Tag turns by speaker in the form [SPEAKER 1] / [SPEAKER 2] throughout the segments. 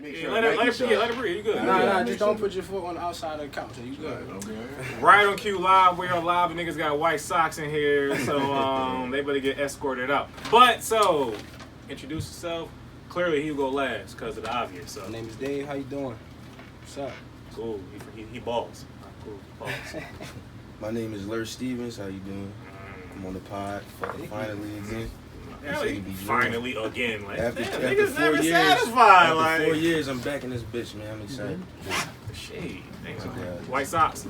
[SPEAKER 1] Yeah, let it breathe. You good?
[SPEAKER 2] Nah, just don't put your foot on the outside of the couch. You good?
[SPEAKER 1] Okay. Right on cue live. We are live. Niggas got white socks in here, so they better get escorted out. But so, introduce yourself. Clearly, he will go last because of the obvious. So.
[SPEAKER 2] My name is Dave. How you doing? What's up?
[SPEAKER 1] Cool. He balls. Cool. Balls.
[SPEAKER 3] My name is Ler Stevens. How you doing? I'm on the pod. Finally again.
[SPEAKER 1] Finally again. Like,
[SPEAKER 3] after
[SPEAKER 1] niggas
[SPEAKER 3] 4
[SPEAKER 1] never
[SPEAKER 3] years,
[SPEAKER 1] satisfied.
[SPEAKER 3] after
[SPEAKER 1] like
[SPEAKER 3] 4 years, I'm back in this bitch, man. I'm excited.
[SPEAKER 1] Shit. Thanks. White socks.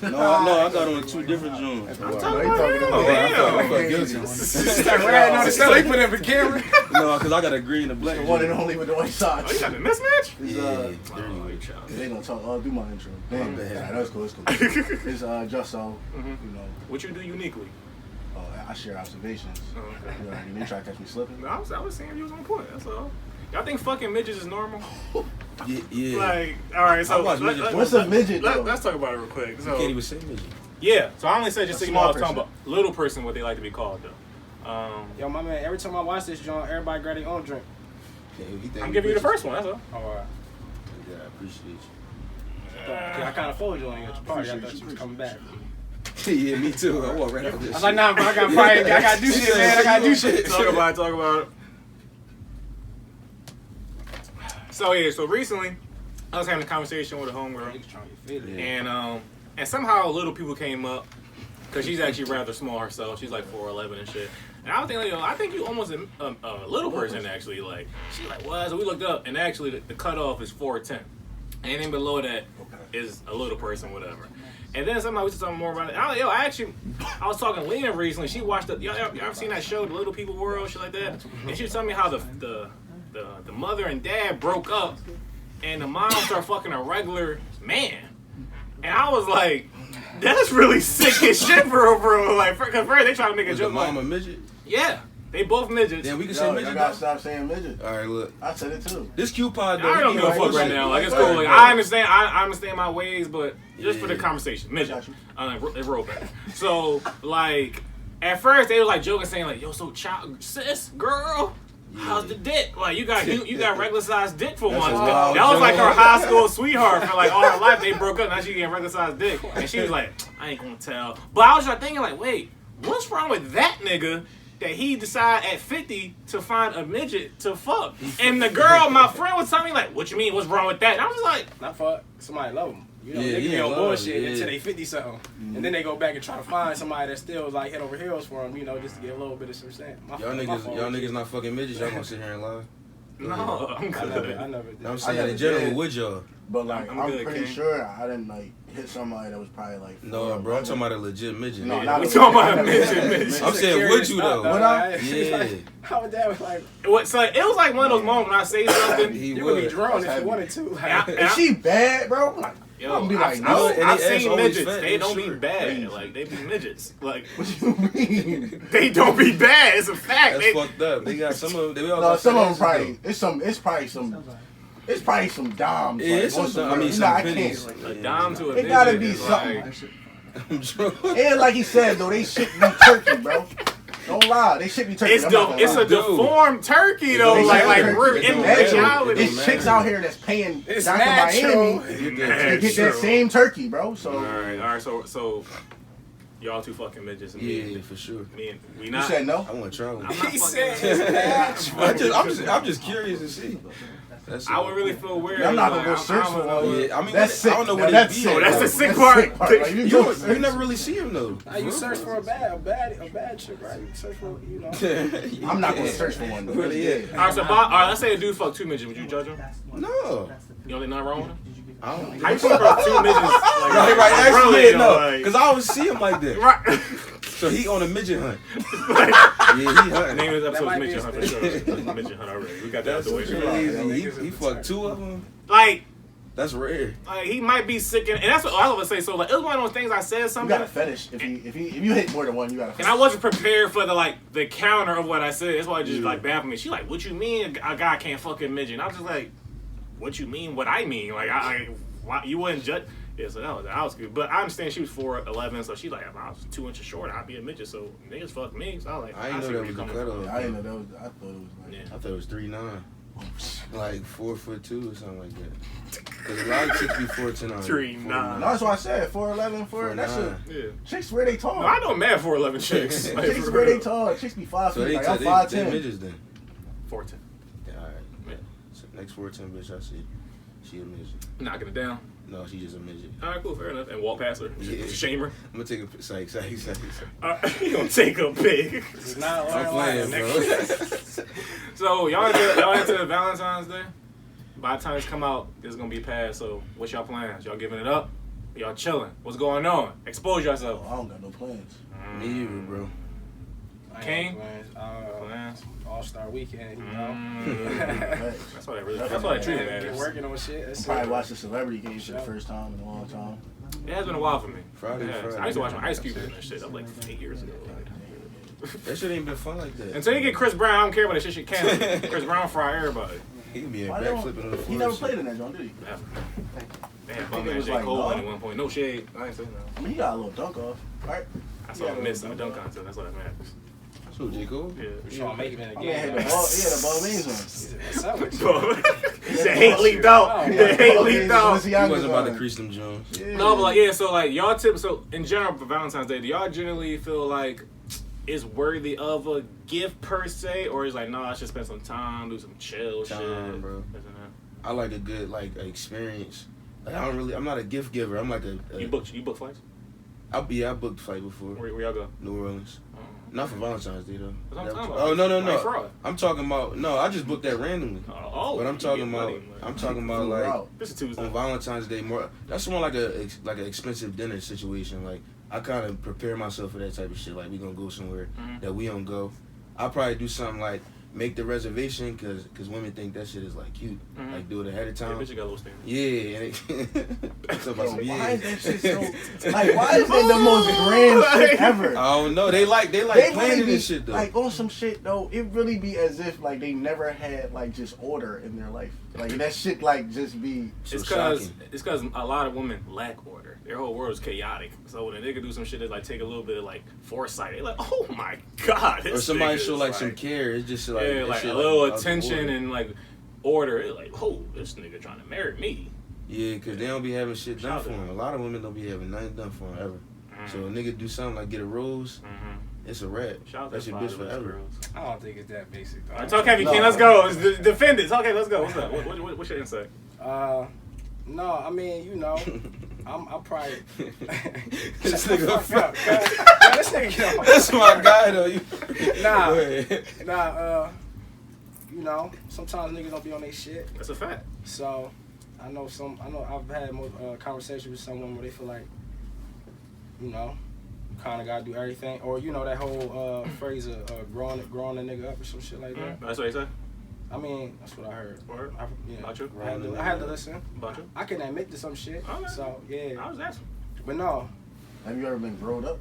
[SPEAKER 3] No, I got on 2 different joints.
[SPEAKER 1] I'm talking about him.
[SPEAKER 3] I felt guilty.
[SPEAKER 2] They put it for camera.
[SPEAKER 3] No, because I got a green and black.
[SPEAKER 4] The one and only with the white socks.
[SPEAKER 1] Oh, you got the mismatch?
[SPEAKER 3] Yeah.
[SPEAKER 4] They gonna talk. Do my intro.
[SPEAKER 3] My bad.
[SPEAKER 4] That's cool. It's cool. It's Jus O. You know.
[SPEAKER 1] What you do uniquely?
[SPEAKER 4] I share observations.
[SPEAKER 1] Oh, okay.
[SPEAKER 4] You know, you try to catch me slipping.
[SPEAKER 1] No, I was saying you was on point. That's all. Y'all think fucking midgets is normal?
[SPEAKER 3] Yeah.
[SPEAKER 1] Like, all right. So
[SPEAKER 4] What's a midget?
[SPEAKER 1] Let's talk about it real quick. So,
[SPEAKER 3] You can't even say midget.
[SPEAKER 1] yeah. So I only said just so you know I was
[SPEAKER 4] Small
[SPEAKER 1] talking about little person, what they like to be called though.
[SPEAKER 2] Yo, my man. Every time I watch this, John, everybody grab their own drink.
[SPEAKER 1] I'm giving you the first one. That's all.
[SPEAKER 2] All right.
[SPEAKER 3] Yeah, I appreciate you.
[SPEAKER 2] I kind of followed you on your party. I thought you was coming back.
[SPEAKER 3] Yeah, me too. I walk right after this.
[SPEAKER 2] I was like, nah, bro. I gotta do shit, man. I gotta do shit.
[SPEAKER 1] Talk about it. So recently, I was having a conversation with a homegirl, and somehow little people came up because she's actually rather small herself. She's like 4'11" and shit. And I was thinking, I think you almost a little person actually. Like she's like, what? So we looked up, and actually the cutoff is 4'10". Anything below that is a little person, whatever. And then somehow we started talking more about it. I was talking to Lena recently. She watched y'all ever seen that show, The Little People World, shit like that? And she was telling me how the mother and dad broke up, and the mom started fucking a regular man. And I was like, that's really sick as shit, bro. Like, because first they try to make a joke.
[SPEAKER 3] Was the mom a midget?
[SPEAKER 1] Yeah. They both midgets.
[SPEAKER 3] Yeah, we can say midget.
[SPEAKER 4] You gotta stop saying midget.
[SPEAKER 3] All right, look.
[SPEAKER 4] I said it too.
[SPEAKER 3] This Q pod though.
[SPEAKER 1] I don't give a fuck right now. Like, it's cool. Like, I understand my ways, but just for the conversation, midget. It rolled back. So, like, at first they was like joking, saying like, "Yo, so sis, girl, how's the dick? Like, you got regular sized dick for once." That was like her high school sweetheart for like all her life. They broke up. Now she getting regular sized dick, and she was like, "I ain't gonna tell." But I was just thinking like, wait, what's wrong with that nigga? That he decided at 50 to find a midget to fuck. And the girl, my friend, was telling me, like, what you mean? What's wrong with that? And I was just like,
[SPEAKER 2] Not for somebody love them. You know, they be on bullshit until they 50 something. And then they go back and try to find somebody that still like head over heels for them, you know, just to get a little bit of some sense.
[SPEAKER 3] Y'all niggas not fucking midgets. Y'all gonna sit here and lie?
[SPEAKER 1] no, I'm good.
[SPEAKER 2] I never did.
[SPEAKER 3] I'm saying in general, would y'all?
[SPEAKER 4] But like,
[SPEAKER 1] I'm
[SPEAKER 4] I'm
[SPEAKER 1] good,
[SPEAKER 4] pretty
[SPEAKER 1] King.
[SPEAKER 4] sure I didn't like hit somebody that was probably like.
[SPEAKER 3] No, bro. I'm talking about a legit midget.
[SPEAKER 4] No,
[SPEAKER 1] Yeah,
[SPEAKER 4] not
[SPEAKER 1] we
[SPEAKER 4] a-
[SPEAKER 1] talking about a
[SPEAKER 4] not
[SPEAKER 1] midget.
[SPEAKER 3] I'm saying, would you though?
[SPEAKER 4] Would I?
[SPEAKER 3] Yeah.
[SPEAKER 2] How would that was like?
[SPEAKER 1] So it was like one of those moments when I say something.
[SPEAKER 3] He
[SPEAKER 2] You would be
[SPEAKER 3] would.
[SPEAKER 2] drawn if
[SPEAKER 4] That's
[SPEAKER 2] you wanted to. Like,
[SPEAKER 4] Is she bad, bro? Like,
[SPEAKER 1] Yo,
[SPEAKER 4] I'm be like,
[SPEAKER 1] I've
[SPEAKER 4] no.
[SPEAKER 3] and
[SPEAKER 1] I've
[SPEAKER 3] they ass
[SPEAKER 1] seen
[SPEAKER 3] always
[SPEAKER 1] midgets.
[SPEAKER 3] fat
[SPEAKER 1] They
[SPEAKER 3] and
[SPEAKER 1] don't be
[SPEAKER 3] short.
[SPEAKER 1] bad. Like, they be midgets. Like,
[SPEAKER 4] What you mean?
[SPEAKER 1] they don't be bad. It's a fact.
[SPEAKER 3] That's fucked up. They got some of them. They all
[SPEAKER 4] No,
[SPEAKER 3] got
[SPEAKER 4] some of them
[SPEAKER 3] fat
[SPEAKER 4] probably.
[SPEAKER 3] asses,
[SPEAKER 4] It's probably some doms.
[SPEAKER 3] Yeah,
[SPEAKER 4] like,
[SPEAKER 3] it's some
[SPEAKER 4] on
[SPEAKER 3] dom- I mean,
[SPEAKER 4] you
[SPEAKER 3] some
[SPEAKER 4] know, I
[SPEAKER 3] pennies.
[SPEAKER 4] can't.
[SPEAKER 1] A dime to a
[SPEAKER 4] It
[SPEAKER 1] midget.
[SPEAKER 4] gotta be
[SPEAKER 1] is
[SPEAKER 4] something.
[SPEAKER 1] like-
[SPEAKER 3] though. I'm drunk.
[SPEAKER 4] And like he said though, they shit be turkey, bro. Don't lie, they shit be turkey.
[SPEAKER 1] It's
[SPEAKER 4] I'm not gonna
[SPEAKER 1] it's
[SPEAKER 4] lie.
[SPEAKER 1] a deformed turkey though.
[SPEAKER 4] They
[SPEAKER 1] Like
[SPEAKER 4] shit turkey.
[SPEAKER 1] in
[SPEAKER 4] Imagine,
[SPEAKER 1] reality.
[SPEAKER 4] There's chicks out here that's paying
[SPEAKER 2] It's
[SPEAKER 4] Dr.
[SPEAKER 2] natural.
[SPEAKER 4] Miami
[SPEAKER 3] You
[SPEAKER 4] to
[SPEAKER 3] good.
[SPEAKER 4] get that same turkey, bro.
[SPEAKER 1] All
[SPEAKER 4] So
[SPEAKER 1] right. So y'all two fucking midgets. And
[SPEAKER 3] Yeah, for sure.
[SPEAKER 1] me and we
[SPEAKER 4] you
[SPEAKER 1] not.
[SPEAKER 4] said no?
[SPEAKER 3] I want to try one.
[SPEAKER 1] I'm not
[SPEAKER 2] he
[SPEAKER 1] fucking.
[SPEAKER 2] said it's natural.
[SPEAKER 3] I'm just curious to see. That's
[SPEAKER 1] I
[SPEAKER 3] all.
[SPEAKER 1] would really feel weird.
[SPEAKER 4] I'm not
[SPEAKER 1] Like,
[SPEAKER 4] gonna go search for one.
[SPEAKER 3] Yeah, I mean,
[SPEAKER 4] That's sick.
[SPEAKER 3] I don't know what
[SPEAKER 4] That's
[SPEAKER 3] it be.
[SPEAKER 4] sick.
[SPEAKER 1] Oh, that's the sick
[SPEAKER 4] That's
[SPEAKER 1] part.
[SPEAKER 4] Like, you
[SPEAKER 3] You,
[SPEAKER 4] go
[SPEAKER 3] you
[SPEAKER 4] search.
[SPEAKER 3] never really see him though.
[SPEAKER 2] You search for a bad chick, right? You search for, you know.
[SPEAKER 4] I'm not gonna search for one though.
[SPEAKER 3] Really, yeah.
[SPEAKER 1] All right, so Bob, all right, let's say a dude fuck 2 midgets. Would you judge him?
[SPEAKER 3] No.
[SPEAKER 1] You don't think nothing wrong with him?
[SPEAKER 3] I don't.
[SPEAKER 1] How you feel about 2 midgets? Like,
[SPEAKER 3] Right, actually,
[SPEAKER 1] really,
[SPEAKER 3] yeah, no.
[SPEAKER 1] like-
[SPEAKER 3] Because I always see him like that.
[SPEAKER 1] Right.
[SPEAKER 3] So he on a midget hunt.
[SPEAKER 1] Like,
[SPEAKER 3] Yeah, he
[SPEAKER 1] the
[SPEAKER 3] hunting.
[SPEAKER 1] name of this episode
[SPEAKER 2] might
[SPEAKER 1] is
[SPEAKER 2] be
[SPEAKER 1] Midget Hunt for sure. Midget Hunt already. We got that out the way.
[SPEAKER 3] Crazy. He fucked 2 of them.
[SPEAKER 1] Like
[SPEAKER 3] That's rare.
[SPEAKER 1] he might be sick, and that's what I was gonna say. So like, it was one of those things I said
[SPEAKER 4] You
[SPEAKER 1] something,
[SPEAKER 4] got a fetish. If you hit more than one, you got a fetish.
[SPEAKER 1] and I wasn't prepared for the counter of what I said. That's why I just like bad for me. She like, what you mean a guy can't fucking midget? And I was just like, what you mean? What I mean? Like why, you wouldn't judge? Yeah, so that was good. But I understand she was 4'11", so she like, if I was 2 inches short, I'd be a midget. So niggas fuck me. So I was like,
[SPEAKER 3] I didn't know that was the cutoff.
[SPEAKER 4] I didn't know that was. I thought it was like.
[SPEAKER 1] Yeah.
[SPEAKER 3] I thought it was 3'9". Like 4'2" or something like that. Cause a lot of chicks be 4'10" on
[SPEAKER 1] 3'9".
[SPEAKER 4] No, that's what I said. 4'11", 4. That's a chicks where they tall.
[SPEAKER 1] No, I know mad 4'11" chicks. Like,
[SPEAKER 4] Chicks where they tall. Chicks be 5
[SPEAKER 3] So
[SPEAKER 4] feet.
[SPEAKER 3] they,
[SPEAKER 4] Like I'm
[SPEAKER 3] they
[SPEAKER 4] 5'10".
[SPEAKER 3] midgets then.
[SPEAKER 1] 4'10".
[SPEAKER 3] Yeah, all right. Yeah. So next 4'10" bitch I see, she a midget.
[SPEAKER 1] Knocking it down.
[SPEAKER 3] No, she just a midget.
[SPEAKER 1] All right, cool, fair enough. And walk past her.
[SPEAKER 3] Yeah.
[SPEAKER 1] Shame her.
[SPEAKER 3] I'm gonna take a psych.
[SPEAKER 1] You gonna take a pig.
[SPEAKER 2] It's not
[SPEAKER 3] I'm playing, bro.
[SPEAKER 1] So y'all into Valentine's Day? By the time it's come out, it's gonna be past. So what's y'all plans? Y'all giving it up? Y'all chilling? What's going on? Expose yourself.
[SPEAKER 4] I don't got no plans.
[SPEAKER 3] Me either, bro.
[SPEAKER 1] King?
[SPEAKER 2] Plans. All-Star weekend, you know.
[SPEAKER 1] That's what I really. That's what I treat it
[SPEAKER 2] Been
[SPEAKER 1] as.
[SPEAKER 2] working on shit. That's
[SPEAKER 4] Probably
[SPEAKER 2] it.
[SPEAKER 4] watch the Celebrity Game for the first time in a long time.
[SPEAKER 1] It has been a while for me.
[SPEAKER 3] Friday.
[SPEAKER 1] I used to watch my Ice Cube and that shit. That was like 8 years ago.
[SPEAKER 3] That shit ain't been fun like that.
[SPEAKER 1] Until you get Chris Brown, I don't care about that shit canceled. Chris Brown fry everybody.
[SPEAKER 3] He can be a
[SPEAKER 4] Why
[SPEAKER 3] backflipping on the floor.
[SPEAKER 4] He never played in that joint, did he?
[SPEAKER 1] Never. They had
[SPEAKER 4] I think
[SPEAKER 1] bum
[SPEAKER 4] it
[SPEAKER 1] ass
[SPEAKER 4] was
[SPEAKER 1] J.
[SPEAKER 4] like,
[SPEAKER 1] Cole
[SPEAKER 4] no.
[SPEAKER 1] at one point. No shade. I ain't saying
[SPEAKER 4] I
[SPEAKER 1] no.
[SPEAKER 4] mean, he got a little dunk off, right?
[SPEAKER 1] I saw him miss in the dunk contest. That's what that matters.
[SPEAKER 3] So J. Cole?
[SPEAKER 1] Yeah.
[SPEAKER 2] We trying to make him in the
[SPEAKER 4] I mean,
[SPEAKER 2] game.
[SPEAKER 4] he had the ball beans on.
[SPEAKER 2] What's up with you?
[SPEAKER 1] The hate leaked out.
[SPEAKER 2] Oh,
[SPEAKER 1] The hate leaked out.
[SPEAKER 3] He wasn't about to crease them Jones.
[SPEAKER 4] Yeah.
[SPEAKER 1] No, but like, yeah, so like, y'all so in general for Valentine's Day, do y'all generally feel like it's worthy of a gift per se, or is like, nah, I should spend some time, do some chill shit,
[SPEAKER 3] Bro.
[SPEAKER 1] this and
[SPEAKER 3] I like a good experience. Like I'm not a gift giver. I'm like a
[SPEAKER 1] that. You book flights?
[SPEAKER 3] I booked flight before.
[SPEAKER 1] Where y'all go?
[SPEAKER 3] New Orleans. Not for Valentine's Day though.
[SPEAKER 1] That's what I'm talking
[SPEAKER 3] Oh
[SPEAKER 1] about.
[SPEAKER 3] no.
[SPEAKER 1] Like fraud.
[SPEAKER 3] I'm talking about I just booked that randomly.
[SPEAKER 1] Oh,
[SPEAKER 3] But I'm
[SPEAKER 1] you
[SPEAKER 3] talking
[SPEAKER 1] get
[SPEAKER 3] about
[SPEAKER 1] money,
[SPEAKER 3] I'm talking about like
[SPEAKER 1] This is Tuesday.
[SPEAKER 3] on Valentine's Day more. That's more like an expensive dinner situation. Like I kind of prepare myself for that type of shit. Like we gonna go somewhere that we don't go. I'll probably do something like make the reservation because women think that shit is like cute. Like do it ahead of
[SPEAKER 1] Yeah,
[SPEAKER 3] time.
[SPEAKER 1] bitch, you got a little standard.
[SPEAKER 3] Yeah. So about some,
[SPEAKER 4] Why is that shit so? Like, why is that the most grand shit ever?
[SPEAKER 3] I don't know. They like
[SPEAKER 4] They
[SPEAKER 3] planning
[SPEAKER 4] really be,
[SPEAKER 3] this shit though.
[SPEAKER 4] like on some shit though, it really be as if like they never had like just order in their life. Like that shit like just be.
[SPEAKER 3] So
[SPEAKER 1] It's because a lot of women lack order. Their whole world is chaotic. So when a nigga do some shit that like take a little bit of like foresight, they like, oh my god.
[SPEAKER 3] Or
[SPEAKER 1] This
[SPEAKER 3] somebody
[SPEAKER 1] nigga
[SPEAKER 3] show
[SPEAKER 1] is
[SPEAKER 3] like some care. It's just like
[SPEAKER 1] yeah,
[SPEAKER 3] that
[SPEAKER 1] like
[SPEAKER 3] shit,
[SPEAKER 1] a little
[SPEAKER 3] out of
[SPEAKER 1] attention
[SPEAKER 3] order.
[SPEAKER 1] and like order. It's like, oh, this nigga trying to marry me.
[SPEAKER 3] Yeah, because they don't be having shit done
[SPEAKER 1] Shout
[SPEAKER 3] for
[SPEAKER 1] out.
[SPEAKER 3] them. A lot of women don't be having nothing done for them ever. So a nigga do something like get a rose, it's a wrap.
[SPEAKER 1] Shout out
[SPEAKER 3] That's
[SPEAKER 1] to
[SPEAKER 3] your bitch
[SPEAKER 1] fatherless
[SPEAKER 3] forever.
[SPEAKER 1] girls.
[SPEAKER 2] I don't think it's that basic, though.
[SPEAKER 1] All right, talk heavy,
[SPEAKER 4] No.
[SPEAKER 1] King. Let's go. Let's defend it. Okay, let's go. What's up? What's your insight?
[SPEAKER 2] No, I mean, you know, I'm probably.
[SPEAKER 3] This
[SPEAKER 2] Shut the
[SPEAKER 3] nigga
[SPEAKER 2] fuck up, cuz. This nigga get on.
[SPEAKER 3] That's my guy though.
[SPEAKER 2] You know, sometimes niggas don't be on their shit.
[SPEAKER 1] That's a fact.
[SPEAKER 2] So, I know I've had more conversations with someone where they feel like, you know, kind of gotta do everything, or you know that whole phrase of growing a nigga up or some shit like that.
[SPEAKER 1] That's what he said.
[SPEAKER 2] I mean, that's what I heard.
[SPEAKER 1] Word?
[SPEAKER 2] Yeah,
[SPEAKER 1] About you?
[SPEAKER 2] I had to listen.
[SPEAKER 1] About you?
[SPEAKER 2] I can admit to some shit.
[SPEAKER 1] Okay.
[SPEAKER 2] So yeah,
[SPEAKER 1] I was asking.
[SPEAKER 2] but no,
[SPEAKER 4] Have you ever been growed up?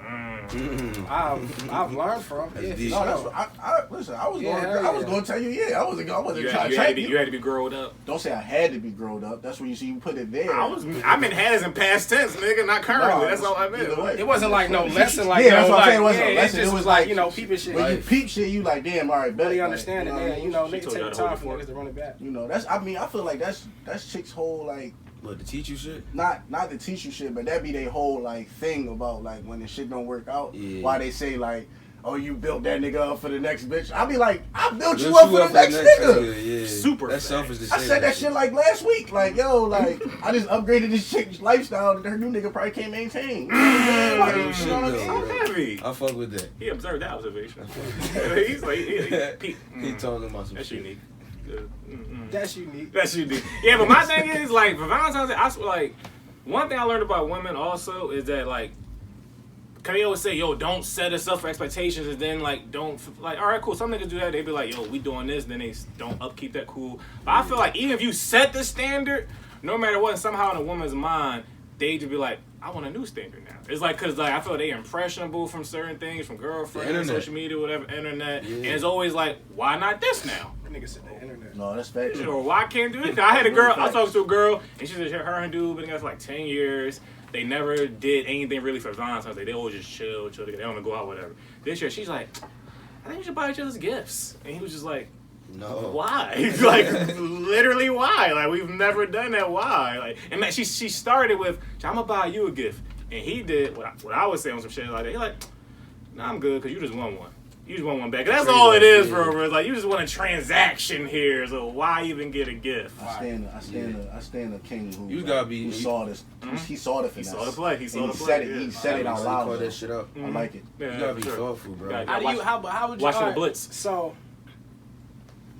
[SPEAKER 2] I've learned from.
[SPEAKER 3] That's
[SPEAKER 2] Yeah,
[SPEAKER 3] deep.
[SPEAKER 2] for
[SPEAKER 4] No,
[SPEAKER 2] sure.
[SPEAKER 4] that's listen. I was
[SPEAKER 2] Yeah,
[SPEAKER 4] going.
[SPEAKER 2] hell
[SPEAKER 4] I was
[SPEAKER 2] yeah.
[SPEAKER 4] going to tell you. Yeah, I wasn't
[SPEAKER 1] You
[SPEAKER 4] trying to
[SPEAKER 1] had
[SPEAKER 4] check
[SPEAKER 1] to
[SPEAKER 4] you.
[SPEAKER 1] be growed up.
[SPEAKER 4] Don't say I had to be growed up. That's when you see you put it there.
[SPEAKER 1] I'm in has in past tense, nigga, not currently.
[SPEAKER 4] No,
[SPEAKER 1] That's all I meant.
[SPEAKER 4] either way.
[SPEAKER 2] It wasn't like no lesson, like
[SPEAKER 4] Yeah, that's
[SPEAKER 2] yo,
[SPEAKER 4] what I'm
[SPEAKER 2] like,
[SPEAKER 4] saying. It wasn't a
[SPEAKER 2] yeah,
[SPEAKER 4] lesson.
[SPEAKER 2] It just
[SPEAKER 4] It
[SPEAKER 2] was
[SPEAKER 4] was
[SPEAKER 2] like
[SPEAKER 4] like-
[SPEAKER 2] you know, peeping shit.
[SPEAKER 4] When
[SPEAKER 2] Like,
[SPEAKER 4] you peep shit, you like, damn, all right, bet.
[SPEAKER 2] really
[SPEAKER 4] like,
[SPEAKER 2] understand it,
[SPEAKER 4] what I
[SPEAKER 2] yeah.
[SPEAKER 4] mean?
[SPEAKER 2] You know,
[SPEAKER 1] She
[SPEAKER 2] niggas
[SPEAKER 1] told you
[SPEAKER 2] take
[SPEAKER 1] how
[SPEAKER 2] the
[SPEAKER 1] to hold
[SPEAKER 2] time
[SPEAKER 1] it
[SPEAKER 2] for
[SPEAKER 1] forward.
[SPEAKER 2] niggas to run it back.
[SPEAKER 4] You know, that's. I mean, I feel like that's chicks' whole like
[SPEAKER 3] What, to teach you shit?
[SPEAKER 4] not to teach you shit, but that be their whole like thing about like when the shit don't work out.
[SPEAKER 3] Yeah.
[SPEAKER 4] Why they say like, oh, you built that nigga up for the next bitch. I be like, I built you
[SPEAKER 3] Built
[SPEAKER 4] up for the next nigga.
[SPEAKER 3] Yeah.
[SPEAKER 1] Super
[SPEAKER 3] That's
[SPEAKER 1] facts.
[SPEAKER 3] selfish to say.
[SPEAKER 4] I said that shit like last week. Like, yo, like, I just upgraded this chick's lifestyle that her new nigga probably can't maintain. Like, you know
[SPEAKER 3] shit,
[SPEAKER 4] what I
[SPEAKER 3] though,
[SPEAKER 4] mean?
[SPEAKER 3] bro.
[SPEAKER 1] Heavy.
[SPEAKER 3] I fuck with that.
[SPEAKER 1] He observed that observation. He's like,
[SPEAKER 3] He talking about some
[SPEAKER 1] That's
[SPEAKER 3] shit.
[SPEAKER 1] unique.
[SPEAKER 2] That's unique.
[SPEAKER 1] That's unique. Yeah, but my thing is like for Valentine's Day, I swear, like one thing I learned about women also is that like, cause they always say, yo, don't set us up for expectations, and then like don't like, all right, cool. Some niggas do that. They be like, yo, we doing this, then they don't upkeep that cool. But I feel like even if you set the standard, no matter what, somehow in a woman's mind, they just be like, I want a new standard now. It's like, cause like I feel like they impressionable from certain things, from girlfriends,
[SPEAKER 3] Internet.
[SPEAKER 1] social media, whatever, internet,
[SPEAKER 3] Yeah.
[SPEAKER 1] and it's always like, why not this now?
[SPEAKER 2] Niggas said the internet.
[SPEAKER 4] No, that's fake.
[SPEAKER 1] Or why I can't do it? I had a girl, I was talking to a girl, and she said her and dude been together for like 10 years. They never did anything really for Valentine's Day. They always just chill together. They don't even go out, whatever. This year, she's like, I think we should buy each other's gifts. And he was just like,
[SPEAKER 3] No.
[SPEAKER 1] Why? Like, literally why? Like, we've never done that. Why? Like, and she started with, I'm gonna buy you a gift. And he did what I was saying on some shit like that. He's like, nah, I'm good, because you just want one. You just want one back. That's all it is, bro. It's like, you just want a transaction here, so why even get a gift?
[SPEAKER 4] I stand a king who,
[SPEAKER 3] You gotta be.
[SPEAKER 4] who saw this. He saw the finesse.
[SPEAKER 1] He saw the play. He
[SPEAKER 4] said it. He said it out loud.
[SPEAKER 3] Call that shit up.
[SPEAKER 4] I like it.
[SPEAKER 1] Yeah,
[SPEAKER 3] You gotta be
[SPEAKER 1] sure.
[SPEAKER 3] thoughtful, bro.
[SPEAKER 1] Gotta-
[SPEAKER 2] How would you
[SPEAKER 1] Watching the
[SPEAKER 2] alright,
[SPEAKER 1] Blitz.
[SPEAKER 2] So,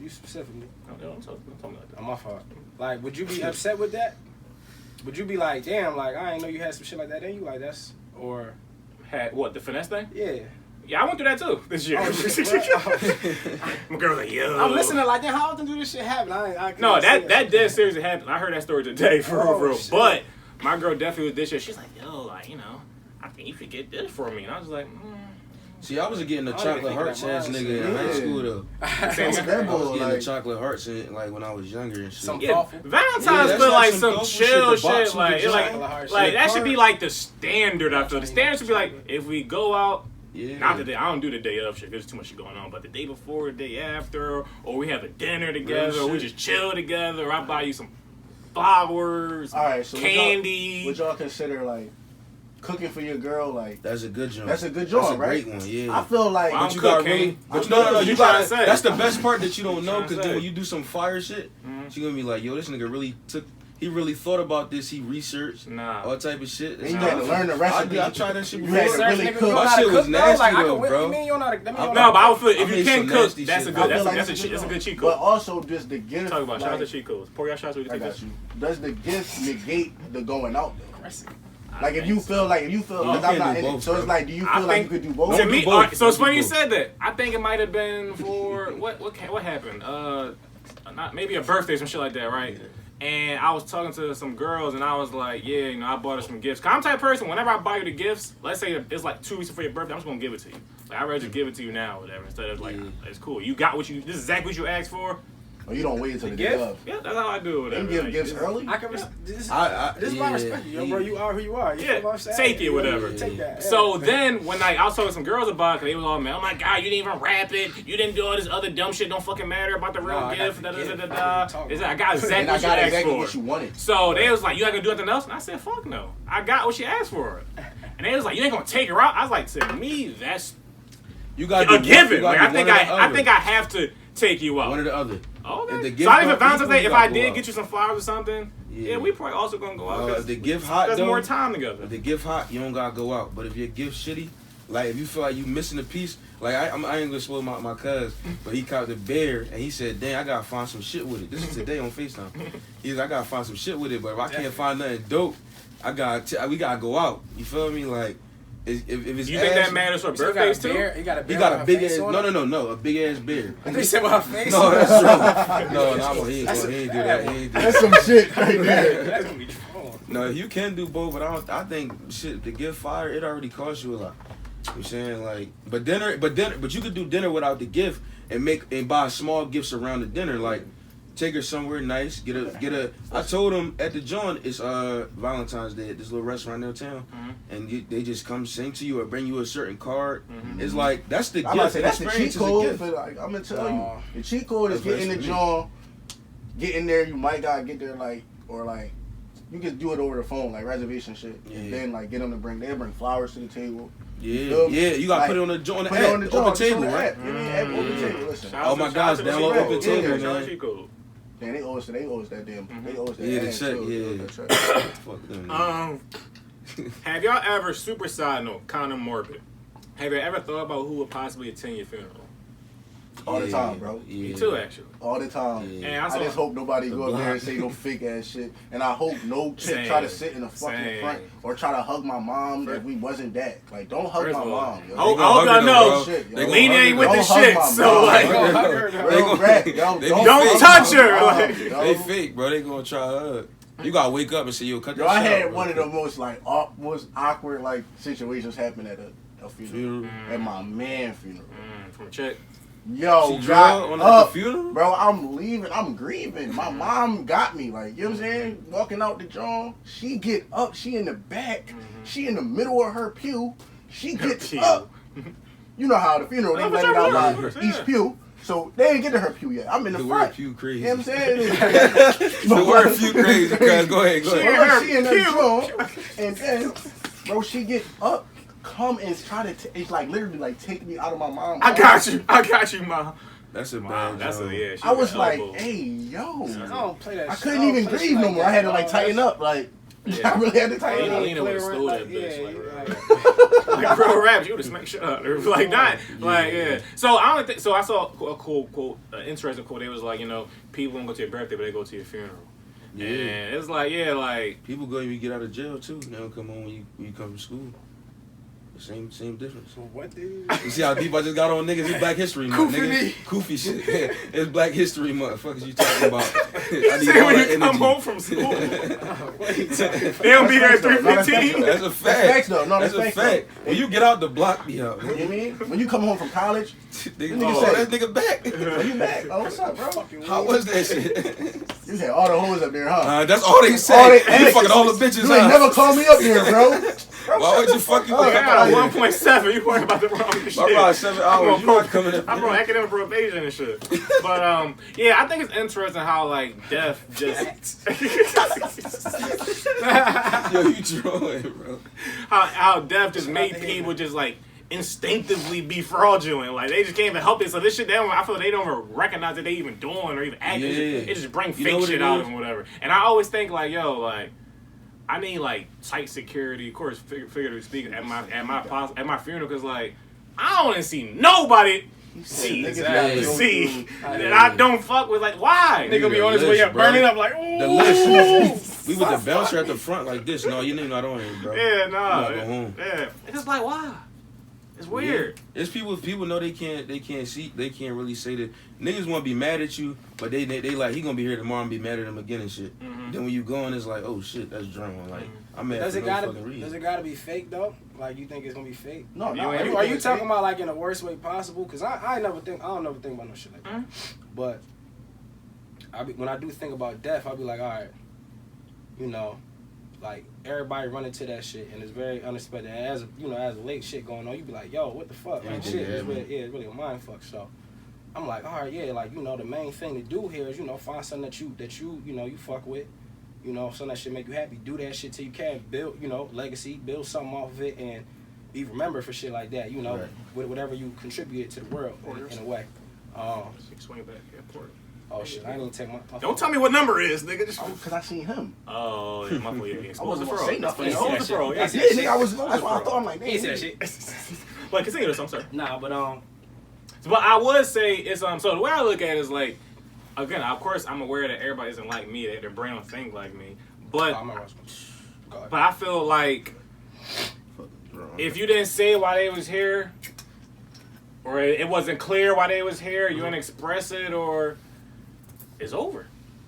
[SPEAKER 2] you specifically.
[SPEAKER 1] I'm talking about that.
[SPEAKER 2] On my fault. Like, would you be upset with that? Would you be like, damn, like, I didn't know you had some shit like that in you? Like, that's, or...
[SPEAKER 1] Had what, the finesse thing?
[SPEAKER 2] Yeah.
[SPEAKER 1] Yeah, I went through that too this year.
[SPEAKER 2] Oh, shit,
[SPEAKER 1] My girl was like, yo.
[SPEAKER 2] I'm listening like, damn, how often do this shit happen?
[SPEAKER 1] No, that dead seriously happened. I heard that story today, for real.
[SPEAKER 2] Shit.
[SPEAKER 1] But my girl definitely was this year. She's like, yo, like, you know, I think you could get this for me. And I was like,
[SPEAKER 3] See, I was getting the
[SPEAKER 2] I don't even
[SPEAKER 3] chocolate
[SPEAKER 2] think
[SPEAKER 3] hearts
[SPEAKER 2] that
[SPEAKER 3] ass
[SPEAKER 2] was-
[SPEAKER 3] nigga in high
[SPEAKER 4] Yeah.
[SPEAKER 3] school though.
[SPEAKER 4] That's
[SPEAKER 3] I
[SPEAKER 4] that
[SPEAKER 3] was
[SPEAKER 4] boy,
[SPEAKER 3] getting
[SPEAKER 4] like,
[SPEAKER 3] the chocolate hearts like when I was younger and shit.
[SPEAKER 2] Some-
[SPEAKER 1] yeah,
[SPEAKER 2] thoughtful.
[SPEAKER 1] Valentine's
[SPEAKER 3] Yeah, that's
[SPEAKER 1] feel like
[SPEAKER 3] some
[SPEAKER 1] some
[SPEAKER 3] thoughtful
[SPEAKER 1] chill
[SPEAKER 3] shit, the box
[SPEAKER 1] shit. Like,
[SPEAKER 3] with
[SPEAKER 1] it's
[SPEAKER 3] the
[SPEAKER 1] like,
[SPEAKER 2] chocolate
[SPEAKER 1] like that
[SPEAKER 2] shit.
[SPEAKER 1] should be like the standard. I feel the standard should be like, if we go out,
[SPEAKER 3] Yeah.
[SPEAKER 1] not the day, I don't do the day of shit, there's too much shit going on, but the day before, the day after, or we have a dinner together, or we
[SPEAKER 3] shit.
[SPEAKER 1] just chill together, or I buy you some flowers,
[SPEAKER 4] all right, so
[SPEAKER 1] candy.
[SPEAKER 4] Would y'all consider like cooking for your girl? Like,
[SPEAKER 3] That's a good joint.
[SPEAKER 4] that's a good joint,
[SPEAKER 3] That's a
[SPEAKER 4] right?
[SPEAKER 3] great one, yeah.
[SPEAKER 4] I feel like
[SPEAKER 1] Well,
[SPEAKER 3] But you got
[SPEAKER 1] cooking.
[SPEAKER 3] really, but
[SPEAKER 1] I'm
[SPEAKER 3] no,
[SPEAKER 1] cooking.
[SPEAKER 3] you
[SPEAKER 1] You
[SPEAKER 3] gotta.
[SPEAKER 1] tryna say.
[SPEAKER 3] That's the best part that you don't know,
[SPEAKER 1] Tryna
[SPEAKER 3] because then
[SPEAKER 1] say.
[SPEAKER 3] when you do some fire shit,
[SPEAKER 1] Mhm.
[SPEAKER 3] she gonna be like, yo, this nigga really he really thought about this. He researched
[SPEAKER 1] Nah.
[SPEAKER 3] all type of shit.
[SPEAKER 4] and you had to learn the recipe.
[SPEAKER 3] I tried that shit
[SPEAKER 4] You
[SPEAKER 3] before.
[SPEAKER 4] had to really
[SPEAKER 2] Nigga,
[SPEAKER 4] cook.
[SPEAKER 2] you know
[SPEAKER 3] My
[SPEAKER 2] how to
[SPEAKER 3] shit was
[SPEAKER 2] cook, though?
[SPEAKER 3] nasty
[SPEAKER 2] Like, I
[SPEAKER 3] though,
[SPEAKER 2] can whip,
[SPEAKER 3] bro.
[SPEAKER 2] you mean you know how to, that mean you know
[SPEAKER 1] No,
[SPEAKER 2] how
[SPEAKER 1] but
[SPEAKER 2] to
[SPEAKER 1] I would feel
[SPEAKER 3] I
[SPEAKER 1] if you
[SPEAKER 3] made
[SPEAKER 1] can
[SPEAKER 3] some
[SPEAKER 1] cook,
[SPEAKER 3] nasty
[SPEAKER 1] that's a
[SPEAKER 3] shit.
[SPEAKER 1] good.
[SPEAKER 4] I
[SPEAKER 1] That's
[SPEAKER 4] feel like
[SPEAKER 1] a
[SPEAKER 4] that's
[SPEAKER 1] cheat. That's a good cheat
[SPEAKER 4] But
[SPEAKER 1] code.
[SPEAKER 4] also, just the gift.
[SPEAKER 1] Talk about. Shout out to
[SPEAKER 4] like,
[SPEAKER 1] cheat codes. Pour your shots with
[SPEAKER 4] I
[SPEAKER 1] your
[SPEAKER 4] got you. Does the gift negate the going out though?
[SPEAKER 2] Aggressive.
[SPEAKER 4] Like if you feel
[SPEAKER 1] You
[SPEAKER 4] because
[SPEAKER 3] can't
[SPEAKER 4] I'm not
[SPEAKER 3] do
[SPEAKER 4] in it,
[SPEAKER 3] both,
[SPEAKER 4] so it's
[SPEAKER 3] bro.
[SPEAKER 4] like, do you
[SPEAKER 1] I
[SPEAKER 4] feel like you
[SPEAKER 1] think-
[SPEAKER 4] could do both?
[SPEAKER 1] To
[SPEAKER 3] Don't
[SPEAKER 1] me,
[SPEAKER 3] do both.
[SPEAKER 1] alright, so it's
[SPEAKER 3] Don't
[SPEAKER 1] funny
[SPEAKER 3] do
[SPEAKER 1] you
[SPEAKER 3] both.
[SPEAKER 1] said that. I think it might have been for what happened? Not maybe a birthday, some shit like that, right? And I was talking to some girls, and I was like, yeah, you know, I bought her some gifts. Cause I'm the type of person, whenever I buy you the gifts, let's say it's like 2 weeks before your birthday, I'm just gonna give it to you. Like, I'd rather just give it to you now, or whatever, instead of like, it's cool. You got this is exactly what you asked for.
[SPEAKER 4] Or you don't wait until the
[SPEAKER 2] gift?
[SPEAKER 4] day of.
[SPEAKER 1] Yeah, that's how I do it.
[SPEAKER 4] They
[SPEAKER 1] Whatever.
[SPEAKER 4] give
[SPEAKER 1] Like,
[SPEAKER 4] gifts early.
[SPEAKER 2] I can. This is
[SPEAKER 3] I
[SPEAKER 2] why I
[SPEAKER 3] yeah,
[SPEAKER 2] respect you, yo, bro. You are who you are. You
[SPEAKER 1] Yeah,
[SPEAKER 2] feel what I'm saying?
[SPEAKER 1] take it, whatever.
[SPEAKER 2] Take that.
[SPEAKER 1] So
[SPEAKER 2] yeah.
[SPEAKER 1] then, when I was talking to some girls about it, they was all mad. Oh my god, you didn't even wrap it. You didn't do all this other dumb shit. Don't fucking matter about the real
[SPEAKER 2] No, I got
[SPEAKER 1] gift.
[SPEAKER 2] the
[SPEAKER 1] Da, da,
[SPEAKER 2] gift.
[SPEAKER 1] da, da,
[SPEAKER 2] What
[SPEAKER 1] da.
[SPEAKER 2] are you talking
[SPEAKER 1] It's like, I
[SPEAKER 2] about?
[SPEAKER 1] got exactly
[SPEAKER 4] And I
[SPEAKER 1] what you
[SPEAKER 4] got
[SPEAKER 1] asked
[SPEAKER 4] exactly
[SPEAKER 1] for.
[SPEAKER 4] what you wanted.
[SPEAKER 1] So they was like, you not gonna do nothing else? And I said, fuck no. I got what she asked for. And they was like, you ain't gonna take her out? I was like, to me, that's
[SPEAKER 3] You got
[SPEAKER 1] a given. Like, I think I have to take you out.
[SPEAKER 3] one or the other.
[SPEAKER 1] Okay.
[SPEAKER 3] If the
[SPEAKER 1] So
[SPEAKER 3] gift
[SPEAKER 1] I even
[SPEAKER 3] not
[SPEAKER 1] Valentine's
[SPEAKER 3] equal,
[SPEAKER 1] Day,
[SPEAKER 3] you
[SPEAKER 1] if
[SPEAKER 3] gotta
[SPEAKER 1] I
[SPEAKER 3] go
[SPEAKER 1] did
[SPEAKER 3] out.
[SPEAKER 1] get you some flowers or something, yeah, we probably also gonna go out. 'cause
[SPEAKER 3] If the gift hot
[SPEAKER 1] there's
[SPEAKER 3] though,
[SPEAKER 1] more time together.
[SPEAKER 3] if the gift hot, you don't gotta go out. But if your gift shitty, like if you feel like you missing a piece, like I ain't gonna spoil my cuz, but he caught the bear and he said, "Dang, I gotta find some shit with it." This is today on FaceTime. He's like, "I gotta find some shit with it, but if I can't find nothing dope, we gotta go out." You feel me? Like if it's
[SPEAKER 1] You think
[SPEAKER 3] ass,
[SPEAKER 1] that matters for
[SPEAKER 2] You still got a
[SPEAKER 1] birthdays too?
[SPEAKER 2] bear? He got a
[SPEAKER 3] He
[SPEAKER 2] bear.
[SPEAKER 3] got
[SPEAKER 2] with
[SPEAKER 3] a
[SPEAKER 2] her
[SPEAKER 3] big
[SPEAKER 2] face
[SPEAKER 3] ass
[SPEAKER 2] on it?
[SPEAKER 3] no, a big ass bear.
[SPEAKER 2] I think he said with her face.
[SPEAKER 3] No,
[SPEAKER 2] on it.
[SPEAKER 3] that's true. No, he ain't
[SPEAKER 2] That's
[SPEAKER 3] do
[SPEAKER 2] a-
[SPEAKER 3] that. He ain't do
[SPEAKER 4] That's
[SPEAKER 3] that.
[SPEAKER 4] some shit right there.
[SPEAKER 2] That's gonna be troll.
[SPEAKER 3] No, you can do both, but I think shit to give fire, it already costs you a lot. You know what I'm saying? Like, but you could do dinner without the gift and buy small gifts around the dinner. Like, take her somewhere nice. Get a. I told him at the joint it's Valentine's Day at this little restaurant downtown, and they just come sing to you or bring you a certain card. It's like that's the
[SPEAKER 4] I'm about to
[SPEAKER 3] gift.
[SPEAKER 4] say that's the
[SPEAKER 3] Experience
[SPEAKER 4] cheat
[SPEAKER 3] is a
[SPEAKER 4] code.
[SPEAKER 3] gift.
[SPEAKER 4] But like, I'm gonna tell
[SPEAKER 2] No.
[SPEAKER 4] you, the cheat code is
[SPEAKER 3] That's
[SPEAKER 4] getting the
[SPEAKER 3] for me.
[SPEAKER 4] joint, getting there. You might gotta get there like you can do it over the phone, like reservation shit, and
[SPEAKER 3] Yeah.
[SPEAKER 4] then like get them to they'll bring flowers to the table.
[SPEAKER 3] Yeah, you gotta
[SPEAKER 4] Like,
[SPEAKER 3] put it on the joint,
[SPEAKER 4] Put it on the
[SPEAKER 3] open
[SPEAKER 4] joint,
[SPEAKER 3] table,
[SPEAKER 4] on the
[SPEAKER 3] right?
[SPEAKER 4] app. Give me an app, open table. Listen,
[SPEAKER 1] Shout
[SPEAKER 3] Oh
[SPEAKER 1] out
[SPEAKER 3] my
[SPEAKER 1] to-
[SPEAKER 3] gosh,
[SPEAKER 1] shout out to the
[SPEAKER 3] download
[SPEAKER 1] cheat
[SPEAKER 3] Open
[SPEAKER 1] code.
[SPEAKER 3] Table,
[SPEAKER 1] Shout out to
[SPEAKER 3] man.
[SPEAKER 1] the cheat code.
[SPEAKER 4] man, they owe us that damn. They owe us that.
[SPEAKER 3] Yeah, the
[SPEAKER 4] ass,
[SPEAKER 3] check,
[SPEAKER 4] too.
[SPEAKER 3] yeah.
[SPEAKER 4] They owe us that check.
[SPEAKER 3] Fuck them. Man.
[SPEAKER 1] Have y'all ever, super side note, kind of morbid, have you ever thought about who would possibly attend your funeral?
[SPEAKER 4] All the time, bro.
[SPEAKER 3] Yeah.
[SPEAKER 1] Me too, actually.
[SPEAKER 4] All the time.
[SPEAKER 3] Yeah.
[SPEAKER 1] And I
[SPEAKER 4] I
[SPEAKER 1] saw
[SPEAKER 4] just hope nobody
[SPEAKER 3] The
[SPEAKER 4] go up there and
[SPEAKER 3] block.
[SPEAKER 4] say no fake ass shit. And I hope no chick
[SPEAKER 1] Same.
[SPEAKER 4] try to sit in the fucking
[SPEAKER 1] Same.
[SPEAKER 4] front or try to hug my mom if we wasn't that. Like, don't hug
[SPEAKER 1] First
[SPEAKER 4] my
[SPEAKER 1] of all,
[SPEAKER 4] mom, yo.
[SPEAKER 1] I hope
[SPEAKER 3] They gonna
[SPEAKER 1] y'all
[SPEAKER 3] hug her,
[SPEAKER 1] know,
[SPEAKER 3] bro.
[SPEAKER 4] Shit, yo.
[SPEAKER 3] They gonna
[SPEAKER 1] Lena
[SPEAKER 3] hug
[SPEAKER 1] ain't
[SPEAKER 3] her.
[SPEAKER 1] with the
[SPEAKER 4] Don't hug
[SPEAKER 1] shit,
[SPEAKER 4] my
[SPEAKER 1] so
[SPEAKER 4] mom.
[SPEAKER 1] like,
[SPEAKER 2] Don't hug her,
[SPEAKER 4] Real
[SPEAKER 2] though.
[SPEAKER 4] rap, yo.
[SPEAKER 3] They
[SPEAKER 4] Don't
[SPEAKER 1] don't
[SPEAKER 4] hug
[SPEAKER 1] touch
[SPEAKER 4] my
[SPEAKER 1] her,
[SPEAKER 4] mom,
[SPEAKER 1] like-
[SPEAKER 4] yo.
[SPEAKER 3] They fake, bro. They gonna try to hug. You gotta wake up and say, "Yo, cut that
[SPEAKER 4] Yo, I
[SPEAKER 3] shit
[SPEAKER 4] had
[SPEAKER 3] out,
[SPEAKER 4] one of
[SPEAKER 3] bro."
[SPEAKER 4] the most like most awkward like situations happen at a funeral. At my man funeral.
[SPEAKER 1] from a chick.
[SPEAKER 4] Yo,
[SPEAKER 3] She
[SPEAKER 4] got
[SPEAKER 3] drunk on
[SPEAKER 4] up,
[SPEAKER 3] the funeral?
[SPEAKER 4] bro. I'm leaving. I'm grieving. My mom got me. Like, you know what I'm saying? Walking out the joint. She get up. She in the back. She in the middle of her pew. She gets
[SPEAKER 1] pew.
[SPEAKER 4] up. You know how the funeral they
[SPEAKER 1] Oh,
[SPEAKER 4] let
[SPEAKER 1] for
[SPEAKER 4] it out
[SPEAKER 1] sure,
[SPEAKER 4] by
[SPEAKER 1] of course,
[SPEAKER 4] each
[SPEAKER 1] yeah.
[SPEAKER 4] pew. So they didn't get to her pew yet. I'm in the
[SPEAKER 3] The
[SPEAKER 4] front.
[SPEAKER 3] word pew crazy.
[SPEAKER 4] You know what I'm saying?
[SPEAKER 3] The word pew crazy, cuz. Go ahead.
[SPEAKER 4] She in her joint, and then, bro, she get up, come and try to, it's like literally like take me out of my mom's
[SPEAKER 1] I got you, mom.
[SPEAKER 3] That's a
[SPEAKER 1] Wow,
[SPEAKER 3] bad
[SPEAKER 1] that's
[SPEAKER 3] joke.
[SPEAKER 1] yeah.
[SPEAKER 4] I was like,
[SPEAKER 1] elbow.
[SPEAKER 4] hey, yo.
[SPEAKER 2] I don't play that
[SPEAKER 4] I
[SPEAKER 2] shit.
[SPEAKER 4] couldn't
[SPEAKER 2] don't
[SPEAKER 4] even
[SPEAKER 2] play
[SPEAKER 4] breathe
[SPEAKER 2] shit
[SPEAKER 4] no
[SPEAKER 2] like
[SPEAKER 4] more.
[SPEAKER 2] that,
[SPEAKER 4] I had to like
[SPEAKER 2] bro.
[SPEAKER 4] tighten up. Like,
[SPEAKER 1] Yeah.
[SPEAKER 4] I really had to tighten
[SPEAKER 1] Yeah,
[SPEAKER 4] up.
[SPEAKER 1] Lena would have stole that bitch.
[SPEAKER 2] Yeah,
[SPEAKER 1] Like real rap, you would have smacked shit up. Like not, like yeah. So I don't think. So I saw a cool quote, interesting quote. They was like, you know, people don't go to your birthday, but they go to your funeral.
[SPEAKER 3] Yeah.
[SPEAKER 1] And it's like, yeah, like
[SPEAKER 3] People go when you get out of jail too. They don't come on when you come from school. Same difference.
[SPEAKER 2] So what, dude?
[SPEAKER 3] You see how deep I just got on niggas? It's Black History Month,
[SPEAKER 2] Koofy
[SPEAKER 3] nigga.
[SPEAKER 2] me.
[SPEAKER 3] Koofy shit. Yeah, it's Black History Month. Fuck is you talking about? I need
[SPEAKER 1] say
[SPEAKER 3] all
[SPEAKER 1] when
[SPEAKER 3] that
[SPEAKER 1] you come
[SPEAKER 3] energy.
[SPEAKER 1] home from school,
[SPEAKER 2] Wait,
[SPEAKER 1] they don't be there at
[SPEAKER 4] That's facts, though. No, that's
[SPEAKER 1] 3:15.
[SPEAKER 3] That's a
[SPEAKER 4] That's
[SPEAKER 3] fact.
[SPEAKER 4] facts, though. No,
[SPEAKER 3] That's
[SPEAKER 4] that's
[SPEAKER 3] a
[SPEAKER 4] facts,
[SPEAKER 3] fact. When you get out the block, me out.
[SPEAKER 4] You know what I mean? When you come home from college,
[SPEAKER 3] Nigga,
[SPEAKER 4] Nigga
[SPEAKER 3] oh,
[SPEAKER 4] say-
[SPEAKER 3] that nigga back.
[SPEAKER 4] when you back, oh, what's up, bro?
[SPEAKER 3] How was that shit?
[SPEAKER 4] You had all the hoes up there, huh?
[SPEAKER 3] That's all they
[SPEAKER 4] All
[SPEAKER 3] say.
[SPEAKER 4] they-
[SPEAKER 3] You fucking all the bitches.
[SPEAKER 4] You ain't
[SPEAKER 3] huh?
[SPEAKER 4] never called me up there, bro.
[SPEAKER 3] Why would you fucking
[SPEAKER 4] Oh,
[SPEAKER 3] wake
[SPEAKER 1] I
[SPEAKER 3] up?
[SPEAKER 1] got a 1.7. You worry about the wrong shit.
[SPEAKER 3] My bro, 7 hours. You not coming up.
[SPEAKER 1] I'm on academic probation and shit. But yeah, I think it's interesting how like death just
[SPEAKER 3] Yo, you trolling, bro.
[SPEAKER 1] how death just made people just like instinctively be fraudulent. Like they just can't even help it. So this shit, I feel they don't even recognize that they even doing or even acting.
[SPEAKER 3] Yeah.
[SPEAKER 1] It just bring
[SPEAKER 3] You know
[SPEAKER 1] fake
[SPEAKER 3] what
[SPEAKER 1] shit
[SPEAKER 3] it
[SPEAKER 1] out
[SPEAKER 3] is?
[SPEAKER 1] of them, whatever. And I always think like, yo, like I need like tight security, of course, figuratively speaking, at my funeral, because like I don't want to see nobody see
[SPEAKER 4] Niggas
[SPEAKER 3] gotta go
[SPEAKER 1] see
[SPEAKER 2] through-
[SPEAKER 1] that I don't fuck with. Like why?
[SPEAKER 3] Nigga,
[SPEAKER 1] Nigga be on his way
[SPEAKER 3] list,
[SPEAKER 1] up,
[SPEAKER 3] bro.
[SPEAKER 1] burning up like ooh.
[SPEAKER 3] The list. We with the bouncer at the front like this. No, you know I don't hear, bro.
[SPEAKER 1] Yeah,
[SPEAKER 3] You
[SPEAKER 1] nah.
[SPEAKER 3] gotta go home.
[SPEAKER 1] Yeah, it's just like why? It's weird.
[SPEAKER 3] Yeah. It's people know they can't see, they can't really say that. Niggas want to be mad at you, but they like he gonna be here tomorrow and be mad at him again and shit.
[SPEAKER 1] Mhm.
[SPEAKER 3] Then when you going, it's like, oh shit, that's drama. Like I'm mad
[SPEAKER 2] Does
[SPEAKER 3] for
[SPEAKER 2] it
[SPEAKER 3] no
[SPEAKER 2] gotta
[SPEAKER 3] fucking reason.
[SPEAKER 2] does it gotta be fake though? Like you think it's gonna be fake?
[SPEAKER 4] No,
[SPEAKER 1] You
[SPEAKER 4] no.
[SPEAKER 1] ain't-
[SPEAKER 2] Are you talking about like in the worst way possible? Cause I don't never think about no shit like that.
[SPEAKER 1] Mhm.
[SPEAKER 2] But when I do think about death, I'll be like, all right, you know, like everybody run into that shit and it's very unexpected. And as late shit going on, you be like, yo, what the fuck? Like
[SPEAKER 3] Anything
[SPEAKER 2] shit,
[SPEAKER 3] can
[SPEAKER 2] it's
[SPEAKER 3] happen.
[SPEAKER 2] it's really a mind fuck. So I'm like, all right, yeah, like the main thing to do here is find something that you fuck with. Something that should make you happy. Do that shit till you can. Build, legacy. Build something off of it and be remembered for shit like that.
[SPEAKER 3] Right.
[SPEAKER 2] With whatever you contributed to the world in a way.
[SPEAKER 1] Swing back airport.
[SPEAKER 2] Oh shit, I didn't take my
[SPEAKER 1] Don't tell me what number it is, nigga. Just
[SPEAKER 4] Because I seen him.
[SPEAKER 1] oh, yeah, my fault. Yeah,
[SPEAKER 4] I
[SPEAKER 1] Expose the
[SPEAKER 4] wasn't
[SPEAKER 1] fro.
[SPEAKER 4] gonna say nothing.
[SPEAKER 1] Expose the fro.
[SPEAKER 2] That's
[SPEAKER 1] Yeah,
[SPEAKER 2] it.
[SPEAKER 4] Yeah, nigga, that's why I thought I'm like,
[SPEAKER 2] He
[SPEAKER 4] damn.
[SPEAKER 2] said shit.
[SPEAKER 1] Like continue this. I'm sorry.
[SPEAKER 2] Nah, but
[SPEAKER 1] But I would say it's so the way I look at it is like, again, of course I'm aware that everybody isn't like me, that their brain don't think like me. But I feel like if you didn't say why they was here, or it wasn't clear why they was here, you didn't express it, or it's over.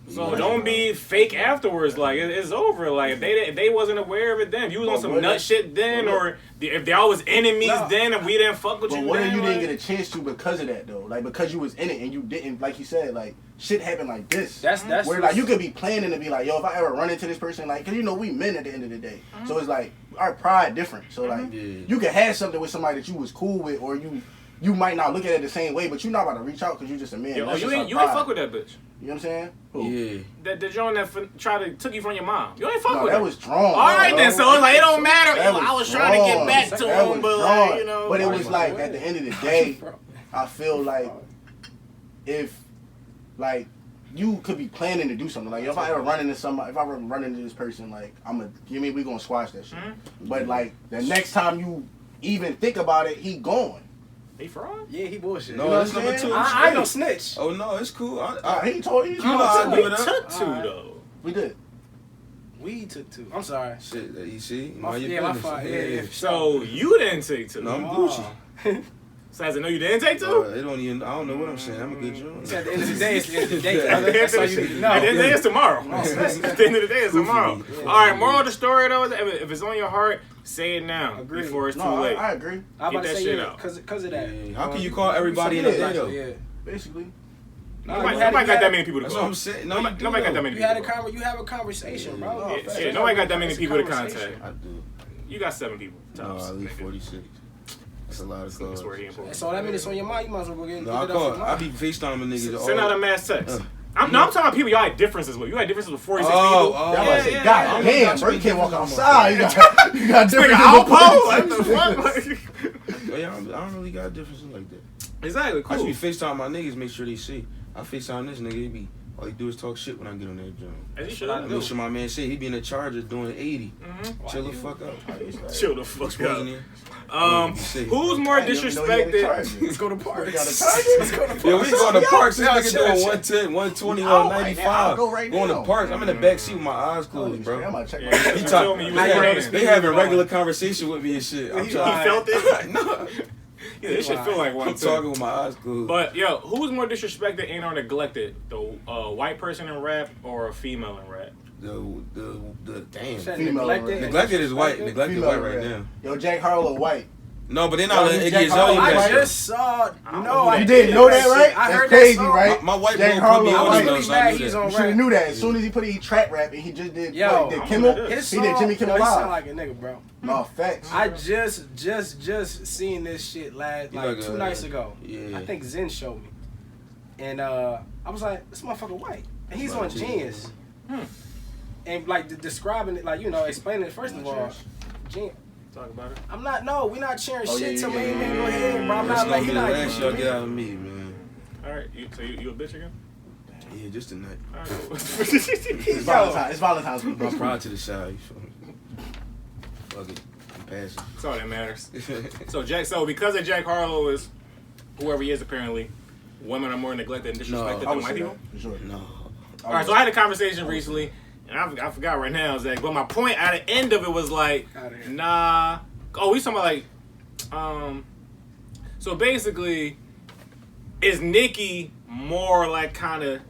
[SPEAKER 1] So don't be fake afterwards. Like it's over. Like if they wasn't aware of it then, if you was on some nut shit then, or if y'all was enemies then, and we didn't fuck with
[SPEAKER 4] But
[SPEAKER 1] you
[SPEAKER 4] what
[SPEAKER 1] then,
[SPEAKER 4] if you
[SPEAKER 1] like,
[SPEAKER 4] didn't get a chance to because of that though? Like because you was in it and you didn't, like you said, like shit happened like this.
[SPEAKER 2] that's
[SPEAKER 4] where like you could be planning to be like, yo, if I ever run into this person, like, cause we men at the end of the day. So it's like our pride different. So like you could have something with somebody that you was cool with, or you might not look at it the same way, but you're not about to reach out because you're just a man.
[SPEAKER 1] Yo,
[SPEAKER 4] That's
[SPEAKER 1] you
[SPEAKER 4] just
[SPEAKER 1] ain't
[SPEAKER 4] our pride.
[SPEAKER 1] fuck with that bitch.
[SPEAKER 4] You know what I'm saying? Who?
[SPEAKER 3] Yeah.
[SPEAKER 1] The joint that tried to took you from your mom. You ain't fuck
[SPEAKER 4] No,
[SPEAKER 1] with
[SPEAKER 4] that
[SPEAKER 1] her.
[SPEAKER 4] was drawn.
[SPEAKER 1] All right then, so it's like it don't matter.
[SPEAKER 4] That
[SPEAKER 1] I was trying to get
[SPEAKER 4] drawn.
[SPEAKER 1] back to
[SPEAKER 4] That
[SPEAKER 1] him,
[SPEAKER 4] was
[SPEAKER 1] but
[SPEAKER 4] drawn.
[SPEAKER 1] like, you know.
[SPEAKER 4] But it was like at the end of the day, I feel like if like you could be planning to do something, like if I ever run into somebody, if I ever run into this person, like we gonna squash that shit. But like the next time you even think about it, he gone.
[SPEAKER 1] He fraud?
[SPEAKER 2] Yeah, he bullshit.
[SPEAKER 3] No,
[SPEAKER 4] You know
[SPEAKER 3] that's
[SPEAKER 4] what I'm
[SPEAKER 3] number
[SPEAKER 4] saying?
[SPEAKER 3] 2.
[SPEAKER 2] I ain't no snitch.
[SPEAKER 3] Oh no, it's cool.
[SPEAKER 4] He told you.
[SPEAKER 3] You know how I do it up.
[SPEAKER 1] Took two
[SPEAKER 2] Alright.
[SPEAKER 1] though.
[SPEAKER 4] We did.
[SPEAKER 2] We took two. I'm sorry.
[SPEAKER 3] Shit, you see?
[SPEAKER 2] My
[SPEAKER 3] Mind your
[SPEAKER 2] yeah, my
[SPEAKER 3] business.
[SPEAKER 2] fault. Yeah.
[SPEAKER 1] So you didn't take two.
[SPEAKER 3] No, I'm
[SPEAKER 2] Oh.
[SPEAKER 3] Gucci.
[SPEAKER 1] So as I know you didn't take two.
[SPEAKER 3] It don't even. I don't know what I'm saying. I'm a good joint.
[SPEAKER 2] At the end of the day, it's the end of the day.
[SPEAKER 1] At the
[SPEAKER 2] That's all you need to know.
[SPEAKER 1] end of the day, it's tomorrow.
[SPEAKER 2] No,
[SPEAKER 1] At the end of the day, it's tomorrow.
[SPEAKER 2] Yeah.
[SPEAKER 1] All right, moral of the story though, is if it's on your heart, say it now
[SPEAKER 2] Agreed.
[SPEAKER 1] before it's too
[SPEAKER 4] No,
[SPEAKER 1] late.
[SPEAKER 4] I agree.
[SPEAKER 2] I'm about
[SPEAKER 1] Get
[SPEAKER 2] to
[SPEAKER 1] that
[SPEAKER 2] say
[SPEAKER 1] shit
[SPEAKER 2] yeah,
[SPEAKER 1] out.
[SPEAKER 2] because of that.
[SPEAKER 3] Yeah. How can you call everybody in a day though?
[SPEAKER 2] Yeah.
[SPEAKER 4] Basically.
[SPEAKER 1] Nobody got that many people to
[SPEAKER 3] That's
[SPEAKER 1] call.
[SPEAKER 3] what I'm saying. No,
[SPEAKER 1] Nobody got that many
[SPEAKER 2] You
[SPEAKER 1] people.
[SPEAKER 2] had
[SPEAKER 1] to call.
[SPEAKER 2] you have a conversation, bro.
[SPEAKER 4] Yeah,
[SPEAKER 1] Yeah,
[SPEAKER 4] facts.
[SPEAKER 1] nobody got that many
[SPEAKER 2] It's a
[SPEAKER 1] people to
[SPEAKER 2] conversation.
[SPEAKER 1] contact.
[SPEAKER 3] I do.
[SPEAKER 1] You got 7 people.
[SPEAKER 3] No,
[SPEAKER 1] Tops,
[SPEAKER 3] at least
[SPEAKER 1] nigga.
[SPEAKER 3] 46. That's a lot of
[SPEAKER 1] That's
[SPEAKER 3] calls.
[SPEAKER 1] where he important.
[SPEAKER 2] So that means it's on your mind. You might as well go get it.
[SPEAKER 3] No, I be FaceTiming niggas.
[SPEAKER 1] Send out a mass text. I'm talking about people y'all had differences with. You had differences with 46 people.
[SPEAKER 4] God damn, bro, you can't walk outside. You got differences.
[SPEAKER 1] What the fuck?
[SPEAKER 3] But yeah, I don't really got differences like that.
[SPEAKER 1] Exactly,
[SPEAKER 3] I
[SPEAKER 1] cool.
[SPEAKER 3] just be FaceTime my niggas, make sure they see. I FaceTime this nigga, he be all he do is talk shit when I get on that joint.
[SPEAKER 1] As you should.
[SPEAKER 3] I make sure my man shit, he be in the Charger doing 80.
[SPEAKER 1] Mm-hmm.
[SPEAKER 3] Chill the fuck up.
[SPEAKER 1] Chill the fuck up.
[SPEAKER 3] Up.
[SPEAKER 1] Who's more disrespected?
[SPEAKER 2] Let's go to parks.
[SPEAKER 4] Let's
[SPEAKER 2] go to
[SPEAKER 3] Yeah, we going to parks. This nigga
[SPEAKER 2] chill,
[SPEAKER 3] doing
[SPEAKER 2] chill.
[SPEAKER 3] 110, 120,
[SPEAKER 4] I'll
[SPEAKER 3] 195.
[SPEAKER 4] go right
[SPEAKER 3] Going
[SPEAKER 4] now.
[SPEAKER 3] to parks. I'm in the back seat with my eyes closed, bro.
[SPEAKER 4] I'm gonna check
[SPEAKER 1] Yeah,
[SPEAKER 4] my
[SPEAKER 1] you
[SPEAKER 3] He
[SPEAKER 1] told me you was running.
[SPEAKER 3] they having regular conversation with me and shit. I'm
[SPEAKER 1] He
[SPEAKER 3] trying.
[SPEAKER 1] felt it.
[SPEAKER 3] No,
[SPEAKER 1] Yeah, this shit feel like one
[SPEAKER 3] I'm
[SPEAKER 1] too.
[SPEAKER 3] talking with my eyes closed.
[SPEAKER 1] But yo, who's more disrespected and or neglected? The white person in rap or a female in rap?
[SPEAKER 3] The damn.
[SPEAKER 4] Female
[SPEAKER 3] Neglected is white. Neglected is white right now.
[SPEAKER 4] Yo, Jack Harlow white.
[SPEAKER 3] No, but they're not letting
[SPEAKER 4] Jack
[SPEAKER 3] Iggy
[SPEAKER 4] Harlow,
[SPEAKER 3] Azalea
[SPEAKER 2] I
[SPEAKER 3] back.
[SPEAKER 2] just saw. No, I
[SPEAKER 4] You didn't know that, right?
[SPEAKER 2] I
[SPEAKER 4] That's
[SPEAKER 2] heard
[SPEAKER 4] crazy,
[SPEAKER 2] that song.
[SPEAKER 4] right?
[SPEAKER 3] My white
[SPEAKER 4] Jack
[SPEAKER 3] boy put me
[SPEAKER 4] Harlow,
[SPEAKER 3] on
[SPEAKER 4] white.
[SPEAKER 3] it,
[SPEAKER 2] really
[SPEAKER 3] so I
[SPEAKER 2] mad
[SPEAKER 3] knew
[SPEAKER 2] he's
[SPEAKER 3] that.
[SPEAKER 2] on
[SPEAKER 4] You should have
[SPEAKER 2] rap.
[SPEAKER 4] knew that. As soon as he put he trap rap and he just did
[SPEAKER 2] Yo,
[SPEAKER 4] did Kimmel.
[SPEAKER 2] His
[SPEAKER 4] He did Jimmy Kimmel
[SPEAKER 2] He sound
[SPEAKER 4] Live.
[SPEAKER 2] like a nigga, bro.
[SPEAKER 4] No facts.
[SPEAKER 2] I just seen this shit like
[SPEAKER 3] like
[SPEAKER 2] 2 nights ago.
[SPEAKER 3] Yeah.
[SPEAKER 2] I think Zen showed me, and I was like, this motherfucker white, and he's on Genius, and like describing it, like explaining it. First of all, Genius.
[SPEAKER 1] Talk about it.
[SPEAKER 2] I'm not. No, we not cheering
[SPEAKER 4] Oh,
[SPEAKER 2] shit
[SPEAKER 4] yeah,
[SPEAKER 2] to
[SPEAKER 4] yeah,
[SPEAKER 2] me.
[SPEAKER 4] yeah,
[SPEAKER 2] Man, go
[SPEAKER 4] yeah,
[SPEAKER 2] ahead, bro. I'm
[SPEAKER 3] That's
[SPEAKER 2] not
[SPEAKER 3] gonna
[SPEAKER 2] like
[SPEAKER 3] be
[SPEAKER 2] he
[SPEAKER 3] the
[SPEAKER 2] not.
[SPEAKER 3] last y'all get out of me, man.
[SPEAKER 1] All right, so you a bitch again?
[SPEAKER 3] Yeah, just tonight.
[SPEAKER 1] All right, cool.
[SPEAKER 4] It's Valentine's. It's Valentine's week, bro.
[SPEAKER 3] My pride to the side. You feel me? Fuck it. I'm passing.
[SPEAKER 1] That's all that matters. So because of Jack Harlow is whoever he is apparently, women are more neglected and disrespected
[SPEAKER 4] I
[SPEAKER 1] than
[SPEAKER 4] would
[SPEAKER 1] white
[SPEAKER 4] say
[SPEAKER 1] people.
[SPEAKER 4] that, for sure.
[SPEAKER 3] No.
[SPEAKER 1] All right, so I had a conversation recently, and I forgot right now. Is but my point at the end of it was like, nah. Oh, we talking about like, so basically, is Nicki more like kind of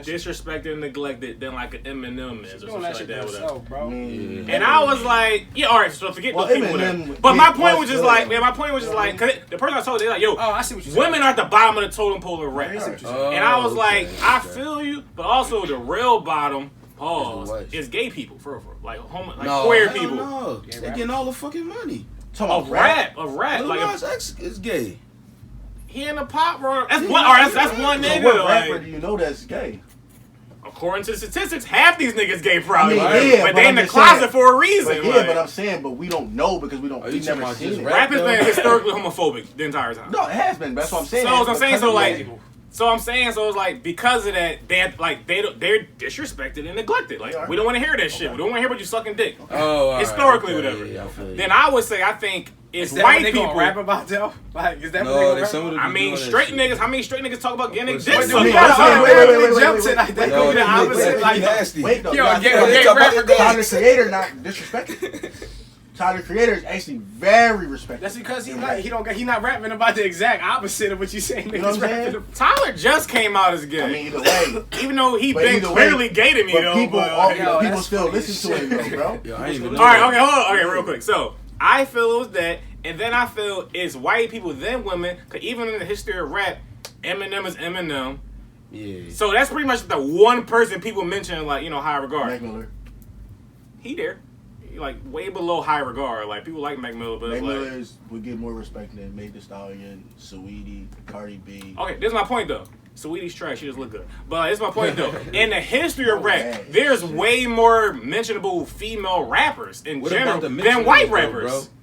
[SPEAKER 1] disrespected and neglected than like an Eminem is or something like that? Whatever.
[SPEAKER 2] Bro.
[SPEAKER 3] Yeah.
[SPEAKER 1] And I was like, yeah, all right. So forget
[SPEAKER 4] Well,
[SPEAKER 1] those people.
[SPEAKER 4] Eminem
[SPEAKER 1] There. But my
[SPEAKER 4] was
[SPEAKER 1] point was just
[SPEAKER 4] good.
[SPEAKER 1] like, man, my point was just like, cause the person I told, they're like, yo,
[SPEAKER 2] Oh, I see what you're saying.
[SPEAKER 1] women are at the bottom of the totem pole of rap.
[SPEAKER 4] I see what you're
[SPEAKER 3] saying.
[SPEAKER 1] And I was
[SPEAKER 3] Oh,
[SPEAKER 1] like,
[SPEAKER 3] okay,
[SPEAKER 1] I
[SPEAKER 3] okay.
[SPEAKER 1] feel you, but also the real bottom,
[SPEAKER 3] Is
[SPEAKER 1] pause,
[SPEAKER 3] the whites.
[SPEAKER 1] is gay people, for real. Like
[SPEAKER 3] No,
[SPEAKER 1] queer
[SPEAKER 3] hell
[SPEAKER 1] people.
[SPEAKER 3] No, they getting all the fucking money.
[SPEAKER 1] Of rap. Like,
[SPEAKER 3] Lil Nas X is gay.
[SPEAKER 1] he in the pop world. That's one, or that's one
[SPEAKER 4] So
[SPEAKER 1] nigga.
[SPEAKER 4] what rapper
[SPEAKER 1] Like,
[SPEAKER 4] do you know that's gay?
[SPEAKER 1] according to the statistics, half these niggas gay probably.
[SPEAKER 4] I mean, yeah,
[SPEAKER 1] but
[SPEAKER 4] but
[SPEAKER 1] they
[SPEAKER 4] I'm
[SPEAKER 1] in the
[SPEAKER 4] just
[SPEAKER 1] closet
[SPEAKER 4] saying.
[SPEAKER 1] for a reason.
[SPEAKER 4] But yeah,
[SPEAKER 1] like,
[SPEAKER 4] but I'm saying, but we don't know because we
[SPEAKER 3] Are you
[SPEAKER 4] never
[SPEAKER 3] talking about
[SPEAKER 4] seen
[SPEAKER 3] just
[SPEAKER 4] it.
[SPEAKER 3] rap?
[SPEAKER 1] rap has been historically homophobic the entire time.
[SPEAKER 4] No, it has been. That's what I'm saying.
[SPEAKER 1] So what I'm saying,
[SPEAKER 4] Because
[SPEAKER 1] so
[SPEAKER 4] of
[SPEAKER 1] like,
[SPEAKER 4] that.
[SPEAKER 1] so I'm saying, so it's like because of that, they have, like they're disrespected and neglected. Like
[SPEAKER 4] They are.
[SPEAKER 1] we don't want to hear that shit. We don't want to hear about you sucking dick.
[SPEAKER 3] Oh, all right,
[SPEAKER 1] Historically,
[SPEAKER 3] okay,
[SPEAKER 1] whatever.
[SPEAKER 3] Yeah, I feel you.
[SPEAKER 1] Then I would say I think it's
[SPEAKER 2] Is that
[SPEAKER 1] white
[SPEAKER 2] what they
[SPEAKER 1] people.
[SPEAKER 2] gonna rap about though? Like, is that what
[SPEAKER 3] No,
[SPEAKER 2] they
[SPEAKER 3] they
[SPEAKER 2] gonna
[SPEAKER 3] some
[SPEAKER 2] rap
[SPEAKER 3] of
[SPEAKER 2] about?
[SPEAKER 3] them
[SPEAKER 1] I mean,
[SPEAKER 3] be doing
[SPEAKER 1] straight
[SPEAKER 3] that shit.
[SPEAKER 1] niggas. How many straight niggas talk about getting their
[SPEAKER 3] Wait,
[SPEAKER 1] dick
[SPEAKER 3] wait,
[SPEAKER 1] sucked?
[SPEAKER 2] wait,
[SPEAKER 1] all the time?
[SPEAKER 2] wait, jump to like that.
[SPEAKER 3] No,
[SPEAKER 2] Go to the
[SPEAKER 3] they
[SPEAKER 2] opposite,
[SPEAKER 3] be
[SPEAKER 2] like,
[SPEAKER 3] nasty.
[SPEAKER 4] Wait, though.
[SPEAKER 2] Yo,
[SPEAKER 4] you
[SPEAKER 2] gay
[SPEAKER 4] gotta-
[SPEAKER 2] rapper goes.
[SPEAKER 4] Tyler the Creator not disrespected. Tyler the Creator is actually very respected.
[SPEAKER 2] That's because he not rapping about the exact opposite of what you saying.
[SPEAKER 4] You know what I'm
[SPEAKER 2] Niggas
[SPEAKER 4] saying?
[SPEAKER 2] rapping.
[SPEAKER 1] Tyler just came out as gay.
[SPEAKER 4] I mean, either way.
[SPEAKER 1] Even though he
[SPEAKER 4] But
[SPEAKER 1] been
[SPEAKER 4] either way,
[SPEAKER 1] clearly gay to me
[SPEAKER 4] But
[SPEAKER 1] though.
[SPEAKER 4] people,
[SPEAKER 1] but,
[SPEAKER 2] yo,
[SPEAKER 4] people
[SPEAKER 2] that's
[SPEAKER 4] still
[SPEAKER 2] funny
[SPEAKER 4] listen to him, though, bro.
[SPEAKER 3] Yo, I ain't even know
[SPEAKER 1] all right,
[SPEAKER 3] that.
[SPEAKER 1] okay, hold on. Okay, real quick. So I feel it was that, and then I feel it's white people then women. Cause even in the history of rap, Eminem is Eminem.
[SPEAKER 3] Yeah.
[SPEAKER 1] So that's pretty much the one person people mention like high regard.
[SPEAKER 4] Mac Miller.
[SPEAKER 1] He there, he, like way below high regard. Like people like Mac Miller, but
[SPEAKER 4] Mac
[SPEAKER 1] it's
[SPEAKER 4] Miller
[SPEAKER 1] like
[SPEAKER 4] would get more respect than Meg Thee Stallion, Saweetie, Cardi B.
[SPEAKER 1] okay. This is my point though. Saweetie's trash. She just look good. But it's my point though. In the history of rap,
[SPEAKER 4] yeah.
[SPEAKER 1] there's way more mentionable female rappers in
[SPEAKER 3] What
[SPEAKER 1] general
[SPEAKER 3] about the
[SPEAKER 1] than white
[SPEAKER 3] mentionables,
[SPEAKER 1] rappers.
[SPEAKER 3] bro?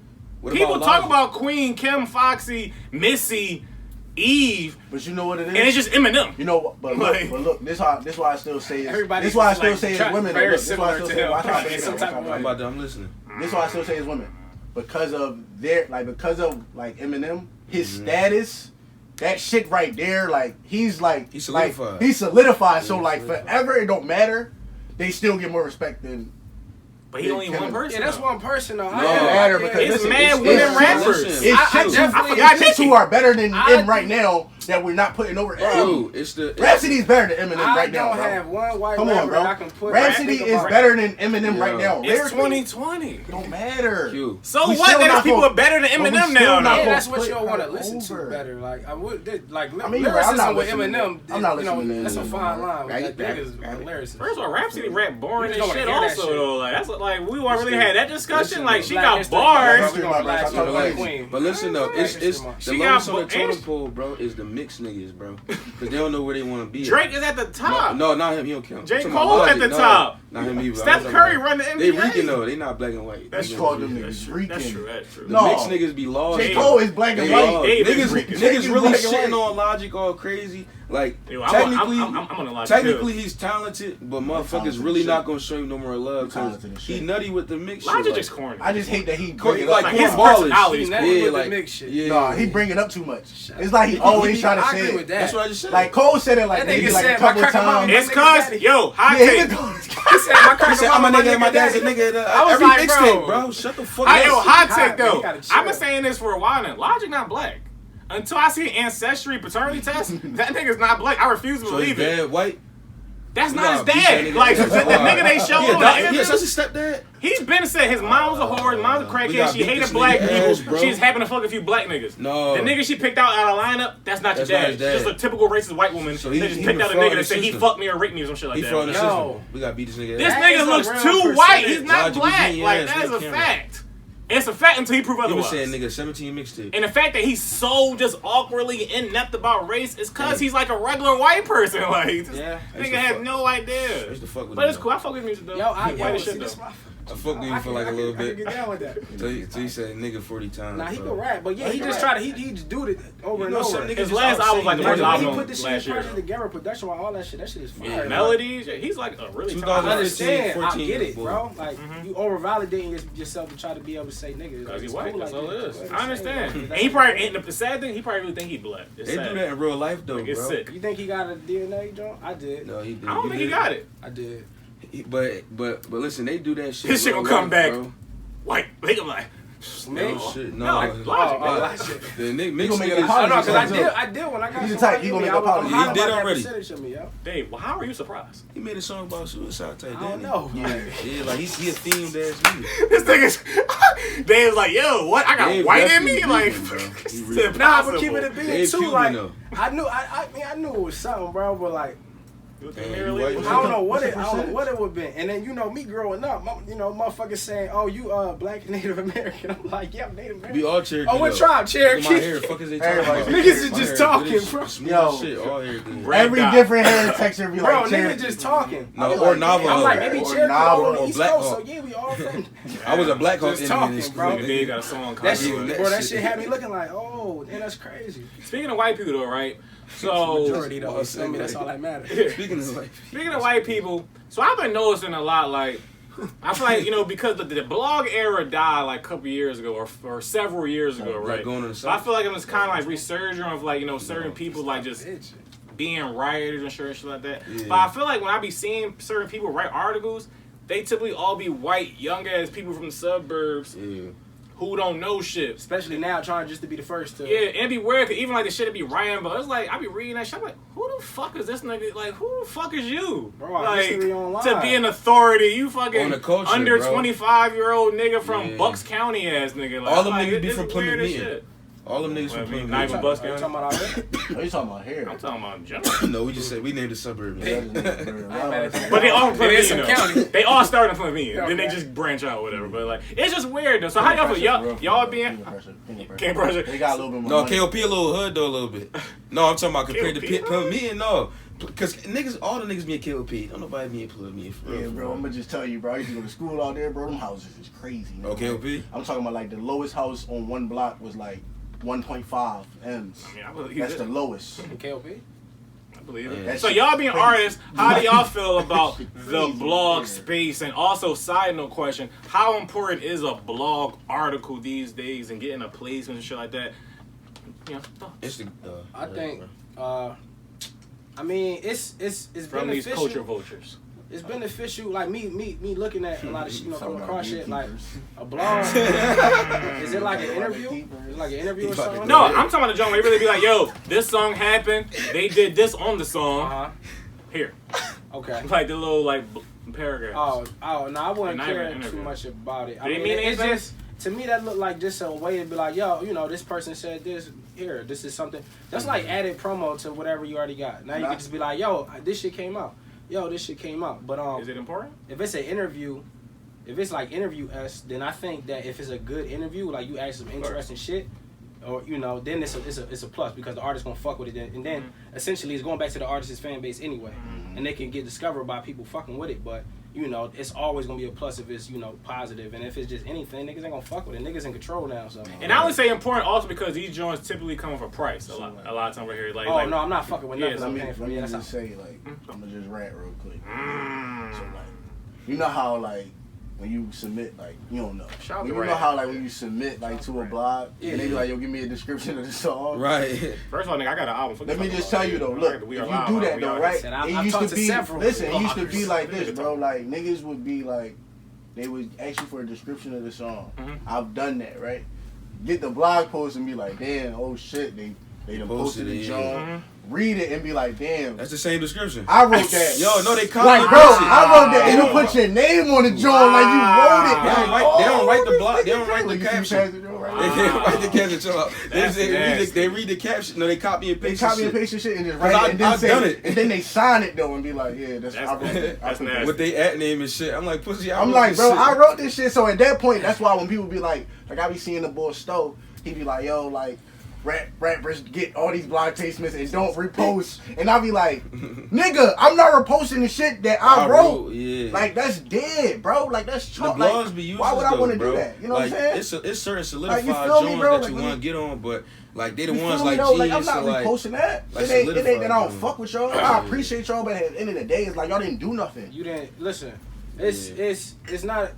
[SPEAKER 3] What
[SPEAKER 1] People
[SPEAKER 3] about
[SPEAKER 1] talk
[SPEAKER 3] Logic?
[SPEAKER 1] about Queen, Kim, Foxy, Missy, Eve,
[SPEAKER 4] But you know what it is?
[SPEAKER 1] and it's just Eminem.
[SPEAKER 4] You know, but
[SPEAKER 1] Like-
[SPEAKER 4] look, this why I still say
[SPEAKER 2] Everybody
[SPEAKER 4] this why I
[SPEAKER 2] is,
[SPEAKER 4] still
[SPEAKER 2] like,
[SPEAKER 4] say it's
[SPEAKER 2] try-
[SPEAKER 4] women.
[SPEAKER 2] very
[SPEAKER 4] Look, this why I
[SPEAKER 2] similar
[SPEAKER 4] still
[SPEAKER 2] to
[SPEAKER 4] say
[SPEAKER 2] him.
[SPEAKER 4] watch out,
[SPEAKER 2] In
[SPEAKER 4] baby,
[SPEAKER 2] some
[SPEAKER 4] watch
[SPEAKER 2] type
[SPEAKER 4] out,
[SPEAKER 2] of
[SPEAKER 4] baby.
[SPEAKER 3] I'm listening.
[SPEAKER 4] This is why I still say it's women because of Eminem, his status, that shit right there, like he's
[SPEAKER 3] solidified.
[SPEAKER 4] He's solidified. So like forever, it don't matter. They still get more respect than.
[SPEAKER 1] But he only one person.
[SPEAKER 2] Yeah, that's
[SPEAKER 1] though.
[SPEAKER 2] one person though.
[SPEAKER 4] It don't matter because
[SPEAKER 1] It's
[SPEAKER 4] listen,
[SPEAKER 1] mad
[SPEAKER 4] it's
[SPEAKER 1] women
[SPEAKER 4] chicks-
[SPEAKER 1] rappers.
[SPEAKER 4] It's
[SPEAKER 2] I
[SPEAKER 4] chicks
[SPEAKER 2] definitely-
[SPEAKER 1] I forgot
[SPEAKER 4] it's chicks
[SPEAKER 1] Nicki.
[SPEAKER 4] who are better than
[SPEAKER 2] I-
[SPEAKER 4] him right now that we're not putting over.
[SPEAKER 3] Dude, it's the
[SPEAKER 4] Rhapsody is better than Eminem right now.
[SPEAKER 2] I don't have one white
[SPEAKER 4] Come on,
[SPEAKER 2] rapper
[SPEAKER 4] bro.
[SPEAKER 2] I can put.
[SPEAKER 4] Rhapsody is better than Eminem right now.
[SPEAKER 1] It's 2020.
[SPEAKER 4] Don't matter.
[SPEAKER 1] So what? There's people are better than Eminem now.
[SPEAKER 2] Yeah, that's what you want to listen to better. Like I would, like lyricism with Eminem.
[SPEAKER 4] I'm not listening to
[SPEAKER 2] that's a fine line.
[SPEAKER 4] Right,
[SPEAKER 2] That nigga's lyricist.
[SPEAKER 1] First of all, Rhapsody rap boring
[SPEAKER 2] You
[SPEAKER 1] as
[SPEAKER 2] just
[SPEAKER 1] shit.
[SPEAKER 2] don't wanna hear
[SPEAKER 1] Also,
[SPEAKER 2] that shit.
[SPEAKER 1] though, like that's like we already had that discussion. Like she
[SPEAKER 2] Black
[SPEAKER 1] got
[SPEAKER 2] history.
[SPEAKER 1] bars.
[SPEAKER 3] But listen though, it's the
[SPEAKER 1] She
[SPEAKER 3] lowest
[SPEAKER 1] got
[SPEAKER 3] on the totem
[SPEAKER 1] and-
[SPEAKER 3] pole, bro, is the mixed niggas, bro, because they don't know where they want to be.
[SPEAKER 1] Drake is at the top.
[SPEAKER 3] No, not him. He don't count.
[SPEAKER 1] J.
[SPEAKER 3] I'm talking
[SPEAKER 1] Cole
[SPEAKER 3] about
[SPEAKER 1] at the
[SPEAKER 3] Logic.
[SPEAKER 1] top.
[SPEAKER 3] No, not him either.
[SPEAKER 1] Steph Curry run the NBA.
[SPEAKER 3] They Rican though. They not black and white.
[SPEAKER 1] That's
[SPEAKER 3] They
[SPEAKER 1] true.
[SPEAKER 4] called them
[SPEAKER 1] That's
[SPEAKER 4] niggas
[SPEAKER 1] true.
[SPEAKER 4] Rican.
[SPEAKER 1] That's true. That's true.
[SPEAKER 3] The
[SPEAKER 4] No.
[SPEAKER 3] mixed niggas be lost.
[SPEAKER 4] J. Cole is black and
[SPEAKER 3] They
[SPEAKER 4] white.
[SPEAKER 3] lost.
[SPEAKER 1] Dave is
[SPEAKER 3] Niggas
[SPEAKER 1] Rican.
[SPEAKER 3] really
[SPEAKER 4] Black and
[SPEAKER 3] shitting
[SPEAKER 4] white.
[SPEAKER 3] on Logic all crazy. Like
[SPEAKER 1] Yo,
[SPEAKER 3] technically,
[SPEAKER 1] I'm on the Logic
[SPEAKER 3] technically
[SPEAKER 1] too.
[SPEAKER 3] he's talented, but motherfuckers
[SPEAKER 4] talented
[SPEAKER 3] really
[SPEAKER 4] as
[SPEAKER 3] not
[SPEAKER 4] shit.
[SPEAKER 3] gonna show him no more love because
[SPEAKER 4] Talented as
[SPEAKER 3] he
[SPEAKER 4] shit.
[SPEAKER 3] nutty with the mix.
[SPEAKER 1] Logic
[SPEAKER 3] shit.
[SPEAKER 1] just corny.
[SPEAKER 4] I just hate that he
[SPEAKER 3] Like,
[SPEAKER 1] Like, his
[SPEAKER 3] cornballish.
[SPEAKER 1] personality is
[SPEAKER 2] Yeah,
[SPEAKER 1] corny.
[SPEAKER 2] with the
[SPEAKER 3] like
[SPEAKER 2] mix shit.
[SPEAKER 3] yeah.
[SPEAKER 4] Nah, he bring it up too much. It's like he always trying to
[SPEAKER 2] I
[SPEAKER 4] say
[SPEAKER 2] agree
[SPEAKER 4] it.
[SPEAKER 2] with that.
[SPEAKER 3] That's what I just said.
[SPEAKER 4] Like Cole said it like
[SPEAKER 2] That
[SPEAKER 4] maybe
[SPEAKER 2] nigga
[SPEAKER 4] like a
[SPEAKER 2] said,
[SPEAKER 4] couple
[SPEAKER 2] "My crack
[SPEAKER 4] times.
[SPEAKER 1] It's cause yo hot
[SPEAKER 4] Yeah,
[SPEAKER 1] take.
[SPEAKER 2] He said, my crack
[SPEAKER 3] He said, I'm a nigga and my dad's a nigga.
[SPEAKER 1] I was
[SPEAKER 3] Every
[SPEAKER 1] like,
[SPEAKER 3] mixtape,
[SPEAKER 1] bro.
[SPEAKER 3] bro. Shut the fuck
[SPEAKER 1] Yo,
[SPEAKER 3] up.
[SPEAKER 1] hot
[SPEAKER 2] hot,
[SPEAKER 1] take
[SPEAKER 2] man.
[SPEAKER 1] though.
[SPEAKER 2] You gotta chill.
[SPEAKER 1] I've been saying this for a while now. Logic not black. Until I see ancestry paternity test, that nigga's not black. I refuse to
[SPEAKER 3] So his
[SPEAKER 1] believe it.
[SPEAKER 3] dad white?
[SPEAKER 1] That's
[SPEAKER 3] Nah,
[SPEAKER 1] not his
[SPEAKER 3] beat that
[SPEAKER 1] dad.
[SPEAKER 3] nigga.
[SPEAKER 1] Like the nigga they show
[SPEAKER 3] He
[SPEAKER 1] on the
[SPEAKER 3] such
[SPEAKER 1] interview.
[SPEAKER 3] a stepdad?
[SPEAKER 1] He's been said his mom was a whore, his mom's a
[SPEAKER 3] We
[SPEAKER 1] crackhead.
[SPEAKER 3] gotta
[SPEAKER 1] She
[SPEAKER 3] beat
[SPEAKER 1] hated
[SPEAKER 3] this
[SPEAKER 1] black
[SPEAKER 3] nigga
[SPEAKER 1] people.
[SPEAKER 3] ass, bro.
[SPEAKER 1] She's happened to fuck a few black niggas.
[SPEAKER 3] No.
[SPEAKER 1] The nigga she picked out of the lineup, that's not
[SPEAKER 3] That's
[SPEAKER 1] your
[SPEAKER 3] not
[SPEAKER 1] dad.
[SPEAKER 3] his dad.
[SPEAKER 1] She's just a typical racist white woman.
[SPEAKER 3] So
[SPEAKER 1] They
[SPEAKER 3] he
[SPEAKER 1] just
[SPEAKER 3] been
[SPEAKER 1] picked out a
[SPEAKER 3] fraud
[SPEAKER 1] nigga that
[SPEAKER 3] the
[SPEAKER 1] said he
[SPEAKER 3] system.
[SPEAKER 1] fucked me or raped me or some shit like
[SPEAKER 3] He
[SPEAKER 1] that.
[SPEAKER 3] from the
[SPEAKER 2] Yo.
[SPEAKER 3] system. We gotta beat this nigga
[SPEAKER 1] This
[SPEAKER 3] ass.
[SPEAKER 2] That is
[SPEAKER 1] nigga
[SPEAKER 2] a
[SPEAKER 1] looks
[SPEAKER 2] real
[SPEAKER 1] too white. He's
[SPEAKER 2] percentage.
[SPEAKER 1] not
[SPEAKER 3] Logic,
[SPEAKER 1] black.
[SPEAKER 3] you
[SPEAKER 1] Like
[SPEAKER 3] getting
[SPEAKER 1] that
[SPEAKER 3] your
[SPEAKER 1] is
[SPEAKER 3] ass
[SPEAKER 1] a
[SPEAKER 3] on
[SPEAKER 1] fact. It's a fact until you prove
[SPEAKER 3] He
[SPEAKER 1] otherwise.
[SPEAKER 3] was saying nigga 17 mixtape.
[SPEAKER 1] And the fact that he's so just awkwardly inept about race is cause he's like a regular white person. Like, this
[SPEAKER 2] Yeah.
[SPEAKER 1] nigga has no
[SPEAKER 3] I
[SPEAKER 1] idea.
[SPEAKER 3] used to fuck with
[SPEAKER 1] But
[SPEAKER 3] him,
[SPEAKER 1] it's cool. I fuck with music though.
[SPEAKER 2] Yo,
[SPEAKER 1] White as
[SPEAKER 2] see
[SPEAKER 1] shit
[SPEAKER 2] this
[SPEAKER 1] though.
[SPEAKER 2] my.
[SPEAKER 3] I fucked with him for like a little
[SPEAKER 2] I can
[SPEAKER 3] bit.
[SPEAKER 2] get down with that.
[SPEAKER 3] So he said nigga 40 times.
[SPEAKER 2] Nah, he
[SPEAKER 3] bro.
[SPEAKER 2] can rap, but yeah, he just try to he just do it over and
[SPEAKER 3] know some
[SPEAKER 2] over.
[SPEAKER 3] niggas
[SPEAKER 1] His
[SPEAKER 3] just
[SPEAKER 1] last
[SPEAKER 3] out
[SPEAKER 1] album was like the
[SPEAKER 3] saying
[SPEAKER 1] worst
[SPEAKER 3] nigga.
[SPEAKER 1] album
[SPEAKER 2] He put the shit
[SPEAKER 1] last year.
[SPEAKER 2] project together, production wise, all that shit. That shit is fire.
[SPEAKER 1] Yeah,
[SPEAKER 2] Like,
[SPEAKER 1] melodies. He's like a really
[SPEAKER 3] 2015,
[SPEAKER 2] I
[SPEAKER 1] talented
[SPEAKER 2] understand.
[SPEAKER 3] 14,
[SPEAKER 2] I get it,
[SPEAKER 3] boy.
[SPEAKER 2] bro. Like you over validating yourself to try to be able to say nigga.
[SPEAKER 1] Cause he's
[SPEAKER 2] it's
[SPEAKER 1] white,
[SPEAKER 2] cool
[SPEAKER 1] that's
[SPEAKER 2] like
[SPEAKER 1] all
[SPEAKER 2] that.
[SPEAKER 1] it is.
[SPEAKER 2] Go ahead
[SPEAKER 1] I
[SPEAKER 2] and say it,
[SPEAKER 1] understand.
[SPEAKER 2] bro.
[SPEAKER 1] And he probably, and the sad thing, he probably really think he black. It's
[SPEAKER 3] They
[SPEAKER 1] sad.
[SPEAKER 3] do that in real life though,
[SPEAKER 1] Like, it's
[SPEAKER 3] bro.
[SPEAKER 1] sick.
[SPEAKER 2] You think he got a DNA, John? I did.
[SPEAKER 3] No, he did.
[SPEAKER 1] I don't think he got it.
[SPEAKER 2] I did.
[SPEAKER 3] But listen, they do that shit.
[SPEAKER 1] His shit
[SPEAKER 3] in
[SPEAKER 1] gonna
[SPEAKER 3] real
[SPEAKER 1] come
[SPEAKER 3] life,
[SPEAKER 1] back.
[SPEAKER 3] bro.
[SPEAKER 1] White. They gonna be like,
[SPEAKER 2] Man.
[SPEAKER 3] No shit,
[SPEAKER 1] no,
[SPEAKER 3] no.
[SPEAKER 1] like Logic.
[SPEAKER 2] Oh,
[SPEAKER 1] Like,
[SPEAKER 2] shit.
[SPEAKER 3] The nigga,
[SPEAKER 4] He
[SPEAKER 3] mixed
[SPEAKER 4] gonna make an
[SPEAKER 3] niggas-
[SPEAKER 4] apology.
[SPEAKER 2] I know, cause
[SPEAKER 4] He's
[SPEAKER 2] I did when I got
[SPEAKER 4] He's
[SPEAKER 2] some
[SPEAKER 4] a type,
[SPEAKER 2] money
[SPEAKER 4] he
[SPEAKER 2] in
[SPEAKER 4] gonna
[SPEAKER 2] me,
[SPEAKER 4] make
[SPEAKER 2] I
[SPEAKER 4] an
[SPEAKER 2] was
[SPEAKER 4] apology.
[SPEAKER 2] hollering
[SPEAKER 3] He did
[SPEAKER 2] about that
[SPEAKER 3] already.
[SPEAKER 2] percentage of me, yo.
[SPEAKER 1] Dave, well, how are you surprised?
[SPEAKER 3] He made a song about suicide type.
[SPEAKER 2] I don't
[SPEAKER 3] didn't he?
[SPEAKER 2] know.
[SPEAKER 3] Yeah, like he a themed ass nigga.
[SPEAKER 1] This nigga's Dave's like, yo, what? I got
[SPEAKER 3] Dave
[SPEAKER 1] white in me?
[SPEAKER 3] definitely
[SPEAKER 1] Like,
[SPEAKER 3] vegan, bro. He
[SPEAKER 1] it's
[SPEAKER 3] really-
[SPEAKER 2] Nah,
[SPEAKER 1] impossible.
[SPEAKER 2] but keep it a being
[SPEAKER 3] Dave
[SPEAKER 2] too.
[SPEAKER 3] Cuban,
[SPEAKER 2] Like
[SPEAKER 3] though.
[SPEAKER 2] I knew it was something, bro. But like
[SPEAKER 1] You look in
[SPEAKER 3] Damn,
[SPEAKER 1] the mirror,
[SPEAKER 3] you
[SPEAKER 1] Lee?
[SPEAKER 3] white.
[SPEAKER 2] I don't know
[SPEAKER 4] What's the
[SPEAKER 2] I don't know
[SPEAKER 4] percentage?
[SPEAKER 2] what it would have been. And then you know me growing up, motherfuckers saying, "Oh, you black and Native American." I'm like, "Yeah, I'm Native American."
[SPEAKER 3] We all Cherokee.
[SPEAKER 2] Oh, what
[SPEAKER 3] though.
[SPEAKER 2] tribe?
[SPEAKER 3] Look at my
[SPEAKER 2] Cherokee.
[SPEAKER 3] hair, fuck is they talking
[SPEAKER 4] Everybody-
[SPEAKER 3] about?
[SPEAKER 2] Niggas is
[SPEAKER 3] My
[SPEAKER 2] just
[SPEAKER 3] hair
[SPEAKER 2] talking,
[SPEAKER 3] good as
[SPEAKER 2] bro.
[SPEAKER 3] smooth
[SPEAKER 4] Yo.
[SPEAKER 3] as shit, all hair good.
[SPEAKER 1] Red
[SPEAKER 4] Every
[SPEAKER 1] dot.
[SPEAKER 4] different hair texture be like
[SPEAKER 2] Bro,
[SPEAKER 4] Cherokee.
[SPEAKER 2] niggas just talking.
[SPEAKER 3] No,
[SPEAKER 2] I be
[SPEAKER 3] or
[SPEAKER 2] like,
[SPEAKER 3] Navajo.
[SPEAKER 2] I'm like, maybe
[SPEAKER 4] Or
[SPEAKER 2] Cherokee
[SPEAKER 4] Navajo
[SPEAKER 2] on the
[SPEAKER 3] or
[SPEAKER 2] East
[SPEAKER 3] Black
[SPEAKER 2] Coast,
[SPEAKER 3] Hawk.
[SPEAKER 2] so yeah, we all from.
[SPEAKER 3] I was a Black Hawk
[SPEAKER 2] Just
[SPEAKER 3] Indian
[SPEAKER 2] talking,
[SPEAKER 3] in school.
[SPEAKER 2] bro.
[SPEAKER 1] Nigga, Dave got a song.
[SPEAKER 2] That
[SPEAKER 1] coming.
[SPEAKER 2] shit,
[SPEAKER 3] that
[SPEAKER 2] bro, that
[SPEAKER 3] shit.
[SPEAKER 2] shit had me looking like, oh, man, that's crazy.
[SPEAKER 1] Speaking of white people, though, right? So,
[SPEAKER 2] Majority though, you feel me? That's all that matters.
[SPEAKER 3] Speaking of like,
[SPEAKER 1] speaking of white people, so I've been noticing a lot, like, I feel like, because the blog era died like a couple years ago or several years ago,
[SPEAKER 3] like
[SPEAKER 1] right?
[SPEAKER 3] going to the
[SPEAKER 1] So I
[SPEAKER 3] south.
[SPEAKER 1] feel like it was kind of like resurging of like, certain people like just being rioters and shit like that.
[SPEAKER 3] Yeah.
[SPEAKER 1] But I feel like when I be seeing certain people write articles, they typically all be white, young ass people from the suburbs
[SPEAKER 3] Yeah.
[SPEAKER 1] who don't know shit.
[SPEAKER 2] Especially now, trying just to be the first to.
[SPEAKER 1] Yeah, and it'd be weird, cause even like the shit would be writing, but it's like, I be reading that shit, I'm like, who the fuck is this nigga? Like, who the fuck is you?
[SPEAKER 2] Bro, I
[SPEAKER 1] like,
[SPEAKER 2] history online.
[SPEAKER 1] to be an authority, you fucking
[SPEAKER 3] On the culture,
[SPEAKER 1] under
[SPEAKER 3] bro.
[SPEAKER 1] 25-year-old nigga from
[SPEAKER 3] Yeah.
[SPEAKER 1] Bucks County ass nigga. Like,
[SPEAKER 3] All them
[SPEAKER 1] like,
[SPEAKER 3] niggas be
[SPEAKER 1] this
[SPEAKER 3] from
[SPEAKER 1] is
[SPEAKER 3] Plymouth
[SPEAKER 1] weird as
[SPEAKER 3] Meeting.
[SPEAKER 1] shit.
[SPEAKER 3] All them niggas
[SPEAKER 1] Well,
[SPEAKER 3] from
[SPEAKER 1] I mean,
[SPEAKER 3] Plymouth.
[SPEAKER 1] not even Bucks
[SPEAKER 2] Are you
[SPEAKER 1] County.
[SPEAKER 2] talking about out there?
[SPEAKER 4] Oh, you talking about hair?
[SPEAKER 1] I'm talking about general.
[SPEAKER 3] No, we just said we named the suburbs.
[SPEAKER 1] But they all from
[SPEAKER 2] It is
[SPEAKER 1] Plymouth
[SPEAKER 2] some
[SPEAKER 1] Meeting,
[SPEAKER 2] county.
[SPEAKER 1] though. They all start in Plymouth Meeting. Then they
[SPEAKER 2] Okay.
[SPEAKER 1] just branch out, whatever. But like, it's just weird though. So how y'all feel? Y'all being King pressure.
[SPEAKER 4] They got a little bit more
[SPEAKER 3] No,
[SPEAKER 4] money.
[SPEAKER 3] KOP a little hood though a little bit. No, I'm talking about compared to
[SPEAKER 1] KOP?
[SPEAKER 3] Plymouth Meeting. No, because niggas, all the niggas be in KOP. Don't nobody be in Plymouth Meeting. For real,
[SPEAKER 4] Yeah,
[SPEAKER 3] for
[SPEAKER 4] bro,
[SPEAKER 3] real.
[SPEAKER 4] I'm gonna just tell you, bro. I used to go to school out there, bro. Them houses is crazy. Man.
[SPEAKER 3] Oh, KOP?
[SPEAKER 4] I'm talking about like the lowest house on one block was like 1.5 M's.
[SPEAKER 1] I mean, I believe
[SPEAKER 4] That's
[SPEAKER 1] it.
[SPEAKER 4] the lowest.
[SPEAKER 2] KOP?
[SPEAKER 1] I believe it.
[SPEAKER 3] Yeah.
[SPEAKER 1] So y'all being artists, how do y'all feel about the
[SPEAKER 4] Crazy.
[SPEAKER 1] blog
[SPEAKER 4] Yeah.
[SPEAKER 1] space? And also, side note question: how important is a blog article these days and getting a placement and shit like that?
[SPEAKER 3] It's the.
[SPEAKER 2] I think, I mean, it's
[SPEAKER 1] From these
[SPEAKER 2] beneficial.
[SPEAKER 1] culture vultures.
[SPEAKER 2] it's beneficial. Like me looking at a lot of shit, coming across shit like a blog. Is it like an interview? Is it like an interview or something?
[SPEAKER 1] No, I'm talking about the joint where they really be like, yo, this song happened. They did this on the song. Here.
[SPEAKER 2] Okay.
[SPEAKER 1] Like the little like paragraphs.
[SPEAKER 2] Oh, no, I wouldn't care too much about it. I mean,
[SPEAKER 1] mean
[SPEAKER 2] it's
[SPEAKER 1] anything?
[SPEAKER 2] just, to me, that looked like just a way to be like, yo, this person said this. Here, this is something. That's like added promo to whatever you already got. Now you can just be like, yo, this shit came out. Yo, this shit came out. But
[SPEAKER 1] is it important?
[SPEAKER 2] If it's an interview, if it's like interview-esque, then I think that if it's a good interview, like you ask some interesting shit, or then it's a plus because the artist gonna fuck with it. And then essentially it's going back to the artist's fan base anyway, and they can get discovered by people fucking with it. But it's always gonna be a plus if it's positive. And if it's just anything, niggas ain't gonna fuck with it. Niggas in control now. So.
[SPEAKER 1] And I would say important also because these joints typically come with a price. A lot of times we're here like.
[SPEAKER 2] No, I'm not fucking with nothing.
[SPEAKER 4] Let me just say I'm gonna just rant real quick. So like, you know how like. When you submit, like, you don't know. You know how, like, when you submit, like, to a blog, and they be like, yo, give me a description of the song.
[SPEAKER 3] Right.
[SPEAKER 1] First of all, nigga, I got an album.
[SPEAKER 4] Let me just tell you, though, look, if you do that, though, right, it used to be like this, bro. Like, niggas would be like, they would ask you for a description of the song. I've done that, right? Get the blog post and be like, damn, oh, shit, they done posted the song. Read it and be like, damn.
[SPEAKER 3] That's the same description.
[SPEAKER 4] I wrote that.
[SPEAKER 3] Yo, no, they copy.
[SPEAKER 4] Like, bro, I wrote that. And you put your name on the joint like you wrote it.
[SPEAKER 3] They don't write the block. They don't write the caption. They
[SPEAKER 4] don't
[SPEAKER 3] write the caption. They read the caption. No, they copy and paste.
[SPEAKER 4] They copy and paste the shit and just write it. And then say, and then they sign it though and be like, yeah, that's I wrote that.
[SPEAKER 1] That's nasty.
[SPEAKER 3] With they at name and shit. I'm like, pussy.
[SPEAKER 4] I'm like, bro, I wrote this shit. So at that point, that's why when people be like I be seeing the boy Stowe, he be like, yo, like. Rappers get all these blog placements and don't repost, and I be like, nigga, I'm not reposting the shit that I wrote.
[SPEAKER 3] Yeah.
[SPEAKER 4] Like that's dead, bro. Like that's chalk.
[SPEAKER 3] The blogs be useless.
[SPEAKER 4] Why would I want to do that? You know
[SPEAKER 3] like,
[SPEAKER 4] what I'm saying?
[SPEAKER 3] It's certain solidified
[SPEAKER 4] joints
[SPEAKER 3] that you want to get on, but like they the ones like
[SPEAKER 4] genius.
[SPEAKER 3] Like,
[SPEAKER 4] I'm not reposting that.
[SPEAKER 3] Like,
[SPEAKER 4] it ain't that I don't fuck with y'all. I appreciate y'all, but at the end of the day, it's like y'all didn't do nothing.
[SPEAKER 2] You didn't listen. It's not.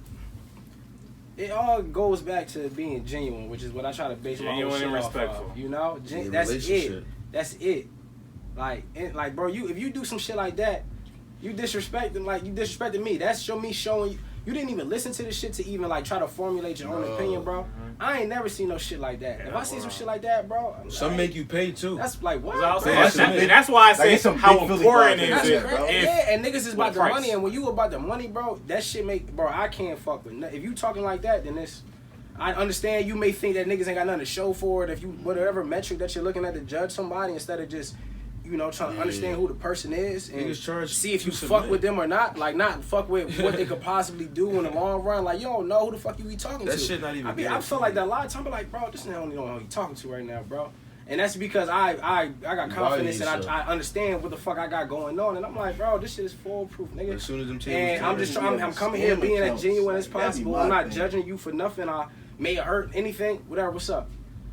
[SPEAKER 2] It all goes back to being genuine, which is what I try to base my whole shit off of. That's it. That's it. Like, bro, if you do some shit like that, you disrespecting me. That's me showing you. You didn't even listen to the shit to even like try to formulate your own opinion, bro. I ain't never seen no shit like that. If I see some shit like that, bro,
[SPEAKER 3] some make you pay too.
[SPEAKER 2] That's like what?
[SPEAKER 1] That's why I say how important it is.
[SPEAKER 2] Yeah, and niggas is about the money, and when you about the money, bro, that shit I can't fuck with. If you talking like that, then I understand you may think that niggas ain't got nothing to show for it. If you whatever metric that you're looking at to judge somebody instead of just. Trying to understand who the person is and see if you fuck with them or not. Like, not fuck with what they could possibly do in the long run. Like, you don't know who the fuck you be talking to.
[SPEAKER 3] That shit not even
[SPEAKER 2] I feel like that a lot of times. I'm like, bro, this nigga don't know who you talking to right now, bro. And that's because I got confidence and I understand what the fuck I got going on. And I'm like, bro, this shit is foolproof, nigga.
[SPEAKER 3] As soon as them
[SPEAKER 2] and I'm coming here being as genuine as possible. I'm not judging you for nothing. I may hurt anything, whatever, what's up.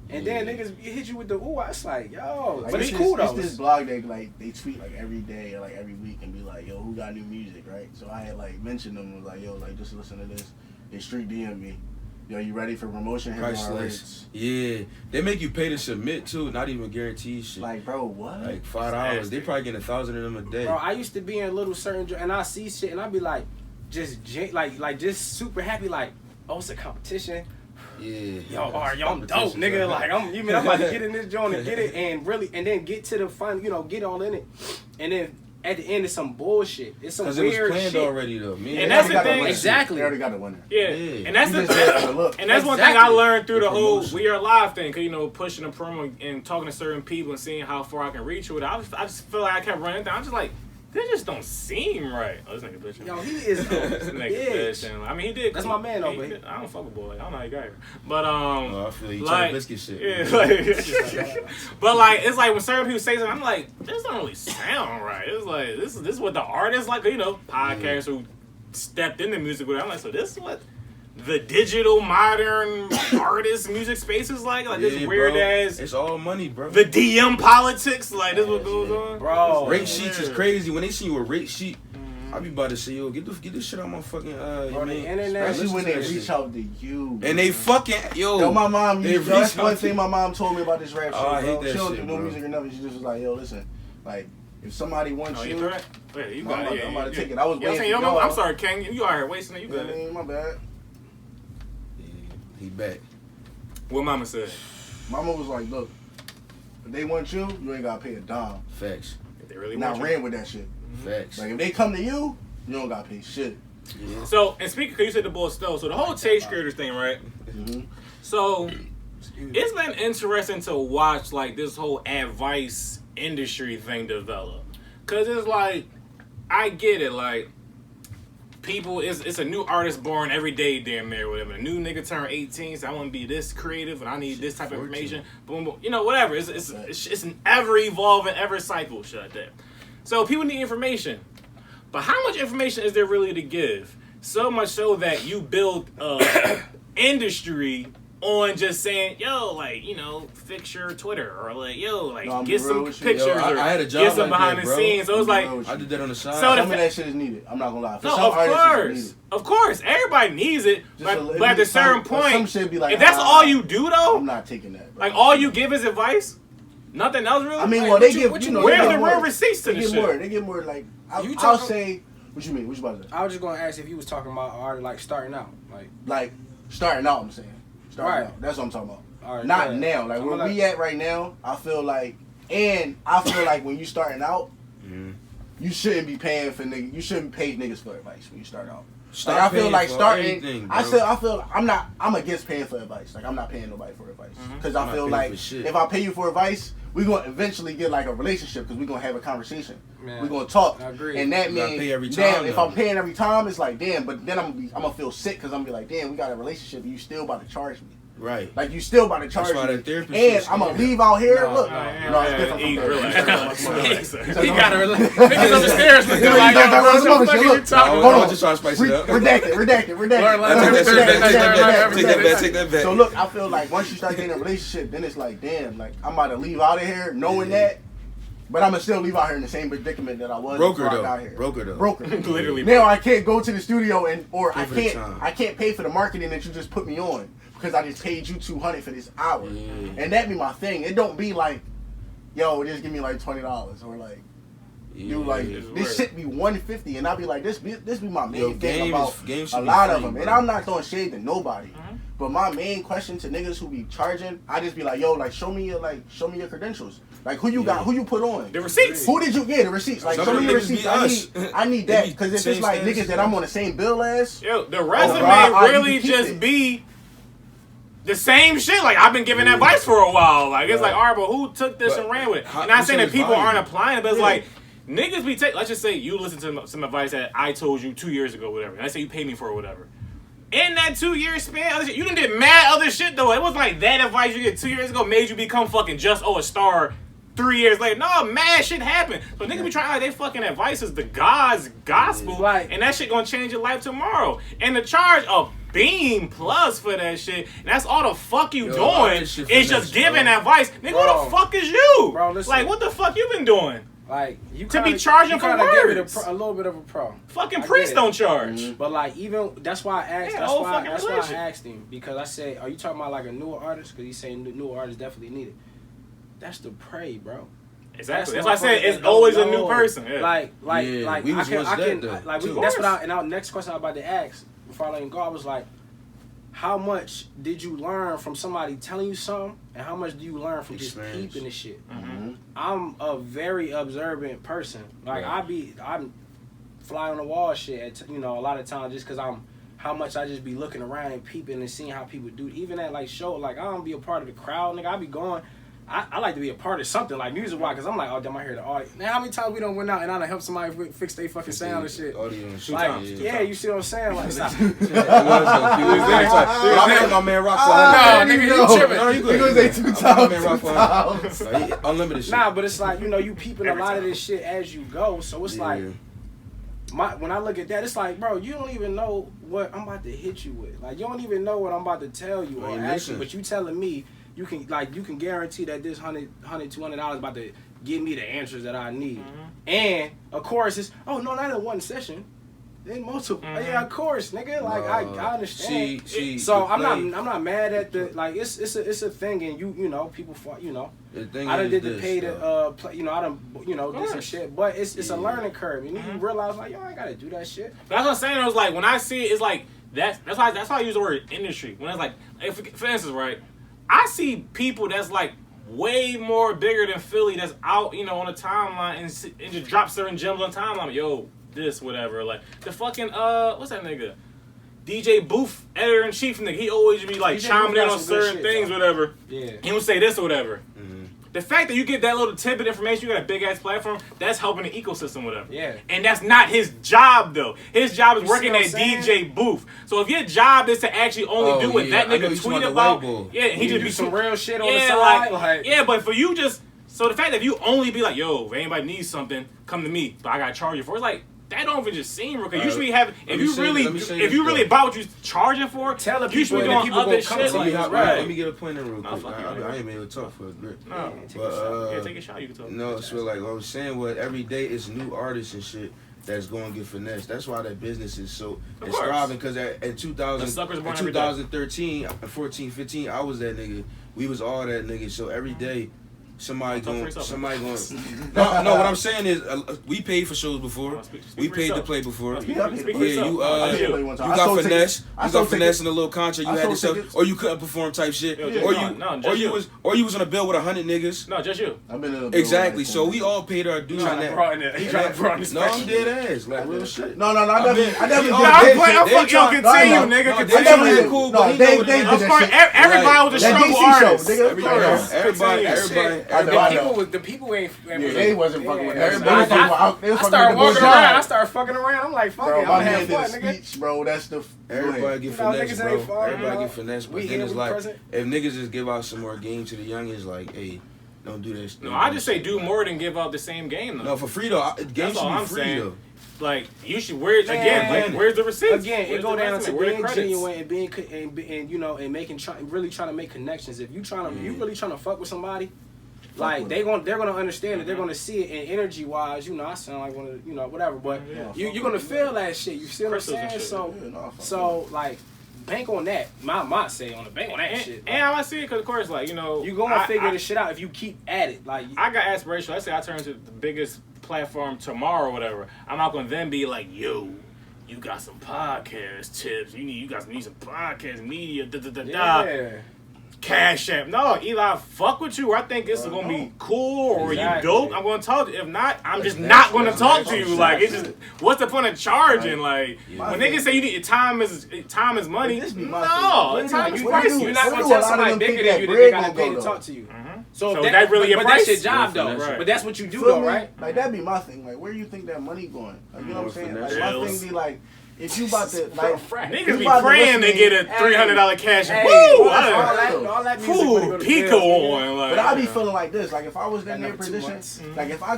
[SPEAKER 2] And then niggas hit you with the ooh, it's like, yo,
[SPEAKER 4] like,
[SPEAKER 2] but it's cool though.
[SPEAKER 4] It's this blog they tweet like every day or like every week and be like, yo, who got new music, right? So I had like mentioned them and was like, yo, like just listen to this. They street DM me. Yo, you ready for promotion?
[SPEAKER 3] Priceless. Yeah, they make you pay to submit too, not even guaranteed shit.
[SPEAKER 4] Like, bro, what?
[SPEAKER 3] Like $5. They probably get 1,000 of them a day.
[SPEAKER 2] Bro, I used to be in little certain and I see shit and I be like, just super happy, like, oh, it's a competition.
[SPEAKER 3] Yeah.
[SPEAKER 2] Yo, I'm dope, nigga. Like I'm about to get in this joint and get it and then get to the final, get all in it. And then at the end it's some bullshit. It's some weird shit. Because it was planned
[SPEAKER 3] already though.
[SPEAKER 1] And that's the thing.
[SPEAKER 2] Exactly.
[SPEAKER 4] They already got the winner.
[SPEAKER 1] Yeah. And that's the thing. And that's one thing I learned through the whole We Are Live thing. Cause pushing a promo and talking to certain people and seeing how far I can reach with it. I just feel like I kept running down. I'm just like, they just don't seem right. Oh, this nigga bitching.
[SPEAKER 2] Yo, he is.
[SPEAKER 1] This nigga bitching. I mean, he did.
[SPEAKER 2] That's my man, though.
[SPEAKER 1] I don't fuck with boy. I don't know how he got here. But
[SPEAKER 3] I feel you trying biscuit shit.
[SPEAKER 1] Yeah, like, but like it's like when certain people say something, I'm like, this don't really sound right. It's like this is what the artists like. Podcasters who stepped into music with. I'm like, so this is what the digital modern artist music space is like this weird ass.
[SPEAKER 3] It's all money, bro.
[SPEAKER 1] The DM politics, like this what goes on,
[SPEAKER 2] bro.
[SPEAKER 3] Rate sheets is crazy. When they see you a rate sheet, I be about to say, yo, get this shit on my fucking
[SPEAKER 2] bro, the internet.
[SPEAKER 4] Especially when they reach out to you,
[SPEAKER 3] and they fucking yo,
[SPEAKER 4] my mom. That's one thing my mom told me about this rap shit.
[SPEAKER 3] I hate that
[SPEAKER 4] she don't
[SPEAKER 3] shit,
[SPEAKER 4] do no music or nothing. She just was like, yo, listen, like. If somebody wants you,
[SPEAKER 1] yeah, you got it.
[SPEAKER 4] I'm about to take it. I was waiting for
[SPEAKER 1] y'all. I'm sorry, King. You out here wasting it. You got it.
[SPEAKER 4] My bad.
[SPEAKER 3] Yeah, he back.
[SPEAKER 1] What Mama said?
[SPEAKER 4] Mama was like, look, if they want you, you ain't gotta pay a dime.
[SPEAKER 3] Facts.
[SPEAKER 1] If they really
[SPEAKER 4] And I
[SPEAKER 1] want you.
[SPEAKER 4] ran with that shit.
[SPEAKER 3] Facts.
[SPEAKER 4] Like if they come to you, you don't gotta pay shit.
[SPEAKER 3] Yeah.
[SPEAKER 1] So, and speaking, cause you said the boy stole. So the whole Chase creators thing, right?
[SPEAKER 4] Mm-hmm.
[SPEAKER 1] So it's been interesting to watch like this whole advice industry thing develop. Cause it's like, I get it, like people, it's a new artist born every day damn near, whatever. A new nigga turn 18, so I want to be this creative and I need this type of information. Boom, boom. You know, whatever. It's an ever evolving, ever cycle shit like that. So people need information. But how much information is there really to give? So much so that you build industry on just saying, yo, like, you know, fix your Twitter, or like, yo, like, get some pictures, or
[SPEAKER 3] I had a job
[SPEAKER 1] get some
[SPEAKER 3] like
[SPEAKER 1] behind
[SPEAKER 3] that,
[SPEAKER 1] the
[SPEAKER 3] bro.
[SPEAKER 1] scenes. So it's like,
[SPEAKER 3] I did that on the side.
[SPEAKER 1] So
[SPEAKER 4] Some of that shit is needed. I'm not gonna lie. For
[SPEAKER 1] no,
[SPEAKER 4] some artists,
[SPEAKER 1] of course, everybody needs it. But at a certain point,
[SPEAKER 4] some shit be like,
[SPEAKER 1] if that's all you do, though,
[SPEAKER 4] I'm not taking that. Bro.
[SPEAKER 1] like all you give is advice, nothing else really.
[SPEAKER 4] I mean, well, they give.
[SPEAKER 2] what
[SPEAKER 4] You
[SPEAKER 2] you
[SPEAKER 4] know,
[SPEAKER 1] where's
[SPEAKER 4] they
[SPEAKER 1] the
[SPEAKER 4] get
[SPEAKER 1] real
[SPEAKER 4] more.
[SPEAKER 1] receipts to
[SPEAKER 4] They
[SPEAKER 1] this
[SPEAKER 4] get more.
[SPEAKER 1] shit?
[SPEAKER 4] They get more. Like
[SPEAKER 2] You
[SPEAKER 4] I'll
[SPEAKER 2] talking-
[SPEAKER 4] say. What you mean? What you about to say?
[SPEAKER 2] I was just gonna ask if you was talking about art like starting out,
[SPEAKER 4] Like starting out. I'm saying. Starting
[SPEAKER 2] Right.
[SPEAKER 4] out. That's what I'm talking about.
[SPEAKER 2] all right,
[SPEAKER 4] Not
[SPEAKER 2] yeah.
[SPEAKER 4] now. Like where we at right now, I feel like when you starting out, you shouldn't be paying for niggas. You shouldn't pay niggas for advice when you start out.
[SPEAKER 3] Stop
[SPEAKER 4] Like, I feel
[SPEAKER 3] paying
[SPEAKER 4] like
[SPEAKER 3] for
[SPEAKER 4] starting.
[SPEAKER 3] anything, bro.
[SPEAKER 4] I feel I'm against paying for advice. Like I'm not paying nobody for advice because
[SPEAKER 3] I'm
[SPEAKER 4] I
[SPEAKER 3] not
[SPEAKER 4] feel
[SPEAKER 3] paying
[SPEAKER 4] like
[SPEAKER 3] for shit.
[SPEAKER 4] if I pay you for advice, we gonna eventually get like a relationship because we gonna have a conversation.
[SPEAKER 2] Man,
[SPEAKER 4] We gonna talk.
[SPEAKER 2] I agree.
[SPEAKER 4] And that
[SPEAKER 3] You gotta
[SPEAKER 4] means
[SPEAKER 3] pay every
[SPEAKER 4] damn.
[SPEAKER 3] time,
[SPEAKER 4] If
[SPEAKER 3] though.
[SPEAKER 4] I'm paying every time, it's like damn. But then I'm gonna feel sick because I'm gonna be like damn. We got a relationship and you still about to charge me.
[SPEAKER 3] Right.
[SPEAKER 4] Like you still about to charge
[SPEAKER 3] That's why
[SPEAKER 4] me.
[SPEAKER 3] that therapist
[SPEAKER 4] And
[SPEAKER 3] shit
[SPEAKER 4] I'm gonna
[SPEAKER 3] scary.
[SPEAKER 4] leave out here.
[SPEAKER 2] No,
[SPEAKER 4] Look,
[SPEAKER 2] no,
[SPEAKER 4] it's different from
[SPEAKER 1] relax.
[SPEAKER 2] He got a niggas on the stairs looking like,
[SPEAKER 4] That's
[SPEAKER 2] yo,
[SPEAKER 4] some
[SPEAKER 2] what
[SPEAKER 4] other
[SPEAKER 2] the fuck
[SPEAKER 4] shit.
[SPEAKER 2] are you
[SPEAKER 4] Look,
[SPEAKER 2] talking
[SPEAKER 4] hold
[SPEAKER 3] I'm
[SPEAKER 4] on.
[SPEAKER 3] just trying to spice it up.
[SPEAKER 4] Redacted.
[SPEAKER 2] Learn like
[SPEAKER 3] Take
[SPEAKER 2] every Thursday night,
[SPEAKER 3] take that back.
[SPEAKER 4] So look, I feel like once you start getting in a relationship, then it's like, damn, like I'm about to leave out of here knowing that, but I'm gonna still leave out here in the same predicament that I was
[SPEAKER 3] Broker
[SPEAKER 4] before I got
[SPEAKER 3] though.
[SPEAKER 4] here.
[SPEAKER 3] Broker.
[SPEAKER 1] Literally.
[SPEAKER 4] Now I can't go to the studio or
[SPEAKER 3] Pay for the time.
[SPEAKER 4] I can't pay for the marketing that you just put me on because I just paid you $200 for this hour,
[SPEAKER 3] Yeah.
[SPEAKER 4] and that be my thing. It don't be like, yo, just give me like $20 or like. You like this shit be $150 and I be like this be my main thing about a lot of them, and I'm not throwing shade to nobody, but my main question to niggas who be charging, I just be like, yo, like show me your credentials, like who you got, who you put on,
[SPEAKER 1] The receipts.
[SPEAKER 4] who did you get, the receipts, like
[SPEAKER 3] Some
[SPEAKER 4] show
[SPEAKER 3] of
[SPEAKER 4] me
[SPEAKER 3] them
[SPEAKER 4] your
[SPEAKER 3] niggas
[SPEAKER 4] receipts.
[SPEAKER 3] be us.
[SPEAKER 4] I need
[SPEAKER 3] They
[SPEAKER 4] that
[SPEAKER 3] be
[SPEAKER 4] because if it's
[SPEAKER 3] same
[SPEAKER 4] like
[SPEAKER 3] status
[SPEAKER 4] niggas that I'm on the same bill as,
[SPEAKER 1] Yo, the resume
[SPEAKER 4] bro, you
[SPEAKER 1] really
[SPEAKER 4] can keep
[SPEAKER 1] just
[SPEAKER 4] it.
[SPEAKER 1] be the same shit. Like I've been giving advice for a while. Like it's like, all right, but who took this and ran with it? And not saying that people aren't applying it, but it's like niggas be taking. Let's just say you listen to some advice that I told you 2 years ago, whatever. And I say you paid me for it, whatever. In that 2 year span, other shit, you done did mad other shit though. It was like that advice you did 2 years ago made you become fucking Jus O a star 3 years later. No, mad shit happened. So niggas be trying like they fucking advice is the God's gospel,
[SPEAKER 2] Right.
[SPEAKER 1] and that shit gonna change your life tomorrow. And the charge of beam plus for that shit, and that's all the fuck you
[SPEAKER 3] all
[SPEAKER 1] doing.
[SPEAKER 3] this shit
[SPEAKER 1] It's
[SPEAKER 3] finesse,
[SPEAKER 1] just giving
[SPEAKER 3] bro.
[SPEAKER 1] advice. Nigga, who
[SPEAKER 2] Bro.
[SPEAKER 1] the fuck is you?
[SPEAKER 2] Bro, listen.
[SPEAKER 1] Like, what the fuck you been doing?
[SPEAKER 2] Like you
[SPEAKER 1] To be
[SPEAKER 2] kinda-
[SPEAKER 1] charging
[SPEAKER 2] you
[SPEAKER 1] for
[SPEAKER 2] kinda give it
[SPEAKER 1] words.
[SPEAKER 2] a little bit of a pro.
[SPEAKER 1] Fucking
[SPEAKER 2] I
[SPEAKER 1] priests
[SPEAKER 2] get it.
[SPEAKER 1] don't charge.
[SPEAKER 2] But like even that's why I asked.
[SPEAKER 1] Yeah,
[SPEAKER 2] that's
[SPEAKER 1] whole
[SPEAKER 2] why
[SPEAKER 1] fucking
[SPEAKER 2] that's why
[SPEAKER 1] religion.
[SPEAKER 2] I asked him because I said, "Are you talking about like a newer artist?" Because he's saying newer artists definitely need it. That's the prey, bro.
[SPEAKER 1] Exactly. That's
[SPEAKER 2] That's
[SPEAKER 1] why I said
[SPEAKER 2] motherfuckers
[SPEAKER 1] it's
[SPEAKER 2] that
[SPEAKER 1] always a
[SPEAKER 2] don't
[SPEAKER 1] new
[SPEAKER 2] know.
[SPEAKER 1] person. Yeah.
[SPEAKER 2] Like
[SPEAKER 3] Yeah, we was once that, though,
[SPEAKER 2] like we,
[SPEAKER 3] too.
[SPEAKER 2] that's what and our next question I was about to ask before I let him go. I was like, how much did you learn from somebody telling you something, and how much do you learn from
[SPEAKER 3] Experience.
[SPEAKER 2] just peeping the shit?
[SPEAKER 1] Mm-hmm.
[SPEAKER 2] I'm a very observant person. Like
[SPEAKER 3] Right.
[SPEAKER 2] I'm fly on the wall shit. A lot of times just because how much I just be looking around and peeping and seeing how people do. Even at like show, like I don't be a part of the crowd, nigga. I be going. I like to be a part of something like music wise, because I'm like, oh damn, I hear the audio. Now how many times we done went out and I done help somebody fix their fucking sound and shit.
[SPEAKER 3] Audio and shit.
[SPEAKER 2] Like, yeah, you see what I'm saying? Like, stop.
[SPEAKER 3] I'm my man Rock for
[SPEAKER 2] Nah,
[SPEAKER 3] 100.
[SPEAKER 2] nigga, you tripping.
[SPEAKER 3] No, you good.
[SPEAKER 4] You gonna say two
[SPEAKER 3] I'm my man
[SPEAKER 4] times,
[SPEAKER 3] Rock
[SPEAKER 4] two
[SPEAKER 3] for
[SPEAKER 4] times.
[SPEAKER 3] 100. Unlimited shit.
[SPEAKER 2] Nah, but it's like, you peeping a
[SPEAKER 1] Every
[SPEAKER 2] lot of
[SPEAKER 1] time.
[SPEAKER 2] this shit as you go. So it's like, when I look at that, it's like, bro, you don't even know what I'm about to hit you with. Like, you don't even know what I'm about to tell you or
[SPEAKER 3] Hey,
[SPEAKER 2] ask
[SPEAKER 3] listen.
[SPEAKER 2] you, but you telling me you can guarantee that this $200 about to give me the answers that I need.
[SPEAKER 1] Mm-hmm.
[SPEAKER 2] And of course it's, oh no, not in one session. In multiple, yeah, of course, nigga. Like I understand.
[SPEAKER 3] So
[SPEAKER 2] I'm not mad at the like. It's a thing, and you know people fought. You know,
[SPEAKER 3] the thing
[SPEAKER 2] I done did
[SPEAKER 3] this,
[SPEAKER 2] the pay to play. You know, I done did some shit, but it's a learning curve, and you realize like yo, I ain't gotta do that shit.
[SPEAKER 1] But that's what I'm saying. It was like when I see it, it's like that's why I use the word industry. When it's like, for instance, right, I see people that's like way more bigger than Philly that's out, you know, on the timeline and just drop certain gems on timeline. Yo, this, whatever. Like, the fucking, what's that nigga? DJ Booth, editor-in-chief nigga. He always be like chiming in on certain things, whatever.
[SPEAKER 2] Yeah.
[SPEAKER 1] He would say this or whatever. The fact that you get that little tidbit information, you got a big-ass platform, that's helping the ecosystem, whatever.
[SPEAKER 2] Yeah.
[SPEAKER 1] And that's not his job, though. His job is working at DJ Booth. So if your job is to actually only do what that nigga tweet about, he just be
[SPEAKER 2] some real shit on the side. Like,
[SPEAKER 1] yeah, but for you just, so the fact that you only be like, yo, if anybody needs something, come to me, but I got to charge you for it. It's like, that don't even just seem real. Cause you should be having, if you really about what you charging for,
[SPEAKER 2] tell the
[SPEAKER 1] you should be doing other shit.
[SPEAKER 3] Let me get a point in real quick. I ain't been able to talk for a bit.
[SPEAKER 1] No, take a shot. You can talk.
[SPEAKER 3] No, so like I was saying, every day it's new artists and shit that's going to get finessed. That's why that business is so it's thriving. Because in 2013, 14, 15, I was that nigga. We was all that nigga. So every day. Somebody going. No, what I'm saying is, we paid for shows before. We paid to play before. You got finesse. You got finesse in a little contract you had yourself, or you couldn't perform type shit, or you was on a bill with 100 niggas.
[SPEAKER 1] No, just you.
[SPEAKER 4] I've been in a bill
[SPEAKER 3] exactly. So we all paid our dues on that.
[SPEAKER 2] He trying to broaden this.
[SPEAKER 3] No, I'm dead ass. Like real shit.
[SPEAKER 4] No, I definitely
[SPEAKER 1] Continue, nigga. Continue.
[SPEAKER 3] Cool,
[SPEAKER 4] but
[SPEAKER 1] everybody was a struggle artist.
[SPEAKER 3] Everybody.
[SPEAKER 2] The people ain't.
[SPEAKER 4] They wasn't fucking with us.
[SPEAKER 2] I started walking around. I started fucking around. I'm like, fuck it. I'm having fun, nigga.
[SPEAKER 4] Speech, bro. That's the.
[SPEAKER 3] Everybody get finesse, bro. Everybody get finesse. But then it's like,
[SPEAKER 2] present.
[SPEAKER 3] if niggas just give out some more game to the youngins, like, hey, don't do this.
[SPEAKER 1] No, I just say do more than give out the same game, though.
[SPEAKER 3] No, for free though. Game should be free though.
[SPEAKER 1] Like you should where's the receipts?
[SPEAKER 2] Again, it go down to being genuine and being and you know and really trying to make connections. If you really trying to fuck with somebody. Like they're gonna understand it. They're gonna see it, and energy wise, you know, I sound like one of whatever, but you're gonna feel that shit. You see what I'm saying? So like, bank on that. My say on the bank on that shit.
[SPEAKER 1] And I see it because of course, like you
[SPEAKER 2] gonna figure this shit out if you keep at it. Like
[SPEAKER 1] I got aspiration. Let's say I turn to the biggest platform tomorrow, or whatever. I'm not gonna then be like, yo, you got some podcast tips. You guys need some podcast media.
[SPEAKER 2] Yeah.
[SPEAKER 1] Cash App. No, either I fuck with you or I think this is gonna be cool or you dope. I'm gonna talk to you. If not, I'm just not gonna talk to you. Like it's just what's the point of charging? Like when niggas say you need time is money. No, time is priceless.
[SPEAKER 2] You're not gonna tell somebody bigger than you that they gotta pay to talk to you. So that really your price. That's your job though. But that's what you do though, right?
[SPEAKER 4] Like that'd be my thing. Like where you think that money going? Like you know what I'm saying? Like my thing be like. If you about to like
[SPEAKER 1] niggas be praying they get a $300 cash and
[SPEAKER 2] all that music
[SPEAKER 1] Pico on.
[SPEAKER 4] But I be feeling like this. Like if I was in their position, like if I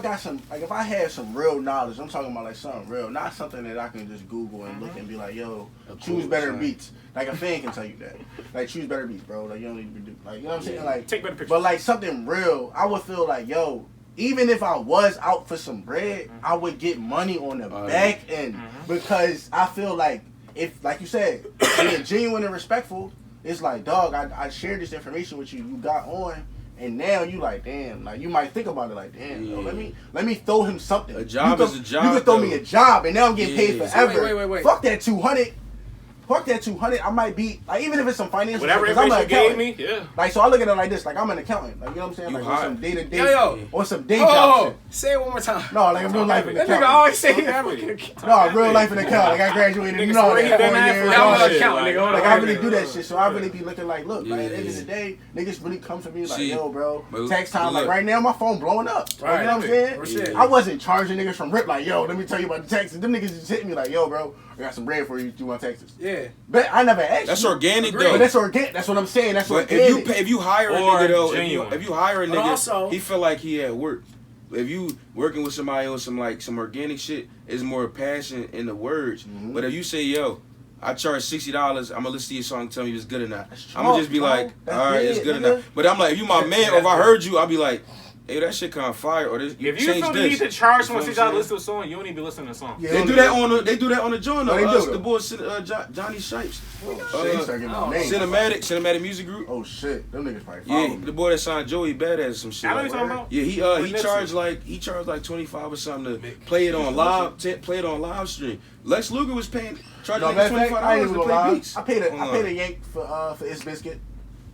[SPEAKER 4] had some real knowledge, I'm talking about like something real, not something that I can just Google and look and be like, yo, choose better beats. Like a fan can tell you that. Like choose better beats, bro. Like you don't need to do like you know what I'm saying? Like
[SPEAKER 1] take better pictures.
[SPEAKER 4] But like something real, I would feel like, yo, even if I was out for some bread, I would get money on the back end because I feel like if, like you said, being genuine and respectful, it's like, dog, I shared this information with you, you got on, and now you like, damn, like you might think about it like, damn, yo, let me throw him something.
[SPEAKER 3] A job is a job.
[SPEAKER 4] You can throw me a job, and now I'm getting paid forever.
[SPEAKER 2] So wait.
[SPEAKER 4] Fuck that 200. Fuck that 200. I might be like even if it's some financial.
[SPEAKER 1] Whatever information you gave me, yeah.
[SPEAKER 4] Like so, I look at it like this. Like I'm an accountant. Like you know what I'm saying. Like on some day to day, on some day job shit.
[SPEAKER 2] Say it one more time.
[SPEAKER 4] No, like real life in the
[SPEAKER 2] accountant. That nigga always say
[SPEAKER 4] no, real life in the accountant. Like I graduated. You know that 4 years. Like I really do that shit. So I really be looking like, look, like at the end of the day, niggas really come to me like, yo, bro, text time. Like right now, my phone blowing up. You know what I'm saying? I wasn't charging niggas from rip. Like yo, let me tell you about the texts. Them niggas just hit me like, yo, bro, I got some bread for you. You want Texas?
[SPEAKER 2] Yeah.
[SPEAKER 4] But I never asked.
[SPEAKER 3] That's
[SPEAKER 4] you.
[SPEAKER 3] Organic though.
[SPEAKER 4] But that's organic. That's what I'm saying. That's
[SPEAKER 3] but
[SPEAKER 4] organic.
[SPEAKER 3] If you hire a nigga though, if you hire a nigga,
[SPEAKER 2] also,
[SPEAKER 3] he feel like he at work. If you working with somebody on some organic shit, it's more passion in the words. But if you say, yo, I charge $60, I'm gonna listen to your song and tell me if it's good or not. I'm gonna just be like, all right, it's good enough. But I'm like, if you my man, or if I heard you, I'll be like, hey, that shit kind of fire, or this,
[SPEAKER 1] If you
[SPEAKER 3] change
[SPEAKER 1] feel the
[SPEAKER 3] this.
[SPEAKER 1] need to charge
[SPEAKER 3] You
[SPEAKER 1] someone
[SPEAKER 3] feel
[SPEAKER 1] $6
[SPEAKER 3] what
[SPEAKER 1] to
[SPEAKER 3] I'm
[SPEAKER 1] listen to a song, you don't need to be listening to a song.
[SPEAKER 4] Yeah,
[SPEAKER 3] They do that on the joint
[SPEAKER 4] No, they
[SPEAKER 3] though.
[SPEAKER 4] do,
[SPEAKER 3] The
[SPEAKER 4] though.
[SPEAKER 3] boy Johnny Shipes.
[SPEAKER 4] Shit, start getting my name.
[SPEAKER 3] Cinematic music group.
[SPEAKER 4] Oh shit, them niggas probably
[SPEAKER 3] Yeah,
[SPEAKER 4] follow me.
[SPEAKER 3] the boy that signed Joey Badass or some shit.
[SPEAKER 1] I know
[SPEAKER 3] like
[SPEAKER 1] what you're talking about.
[SPEAKER 3] Yeah,
[SPEAKER 1] With
[SPEAKER 3] he
[SPEAKER 1] Nipsey.
[SPEAKER 3] charged like 25 or something to play it on live stream. Lex Luger was charging
[SPEAKER 4] No,
[SPEAKER 3] niggas
[SPEAKER 4] matter of fact, I ain't
[SPEAKER 3] $25
[SPEAKER 4] even
[SPEAKER 3] to
[SPEAKER 4] gonna
[SPEAKER 3] play
[SPEAKER 4] lie.
[SPEAKER 3] beats.
[SPEAKER 4] I paid a yank for It's Biscuit.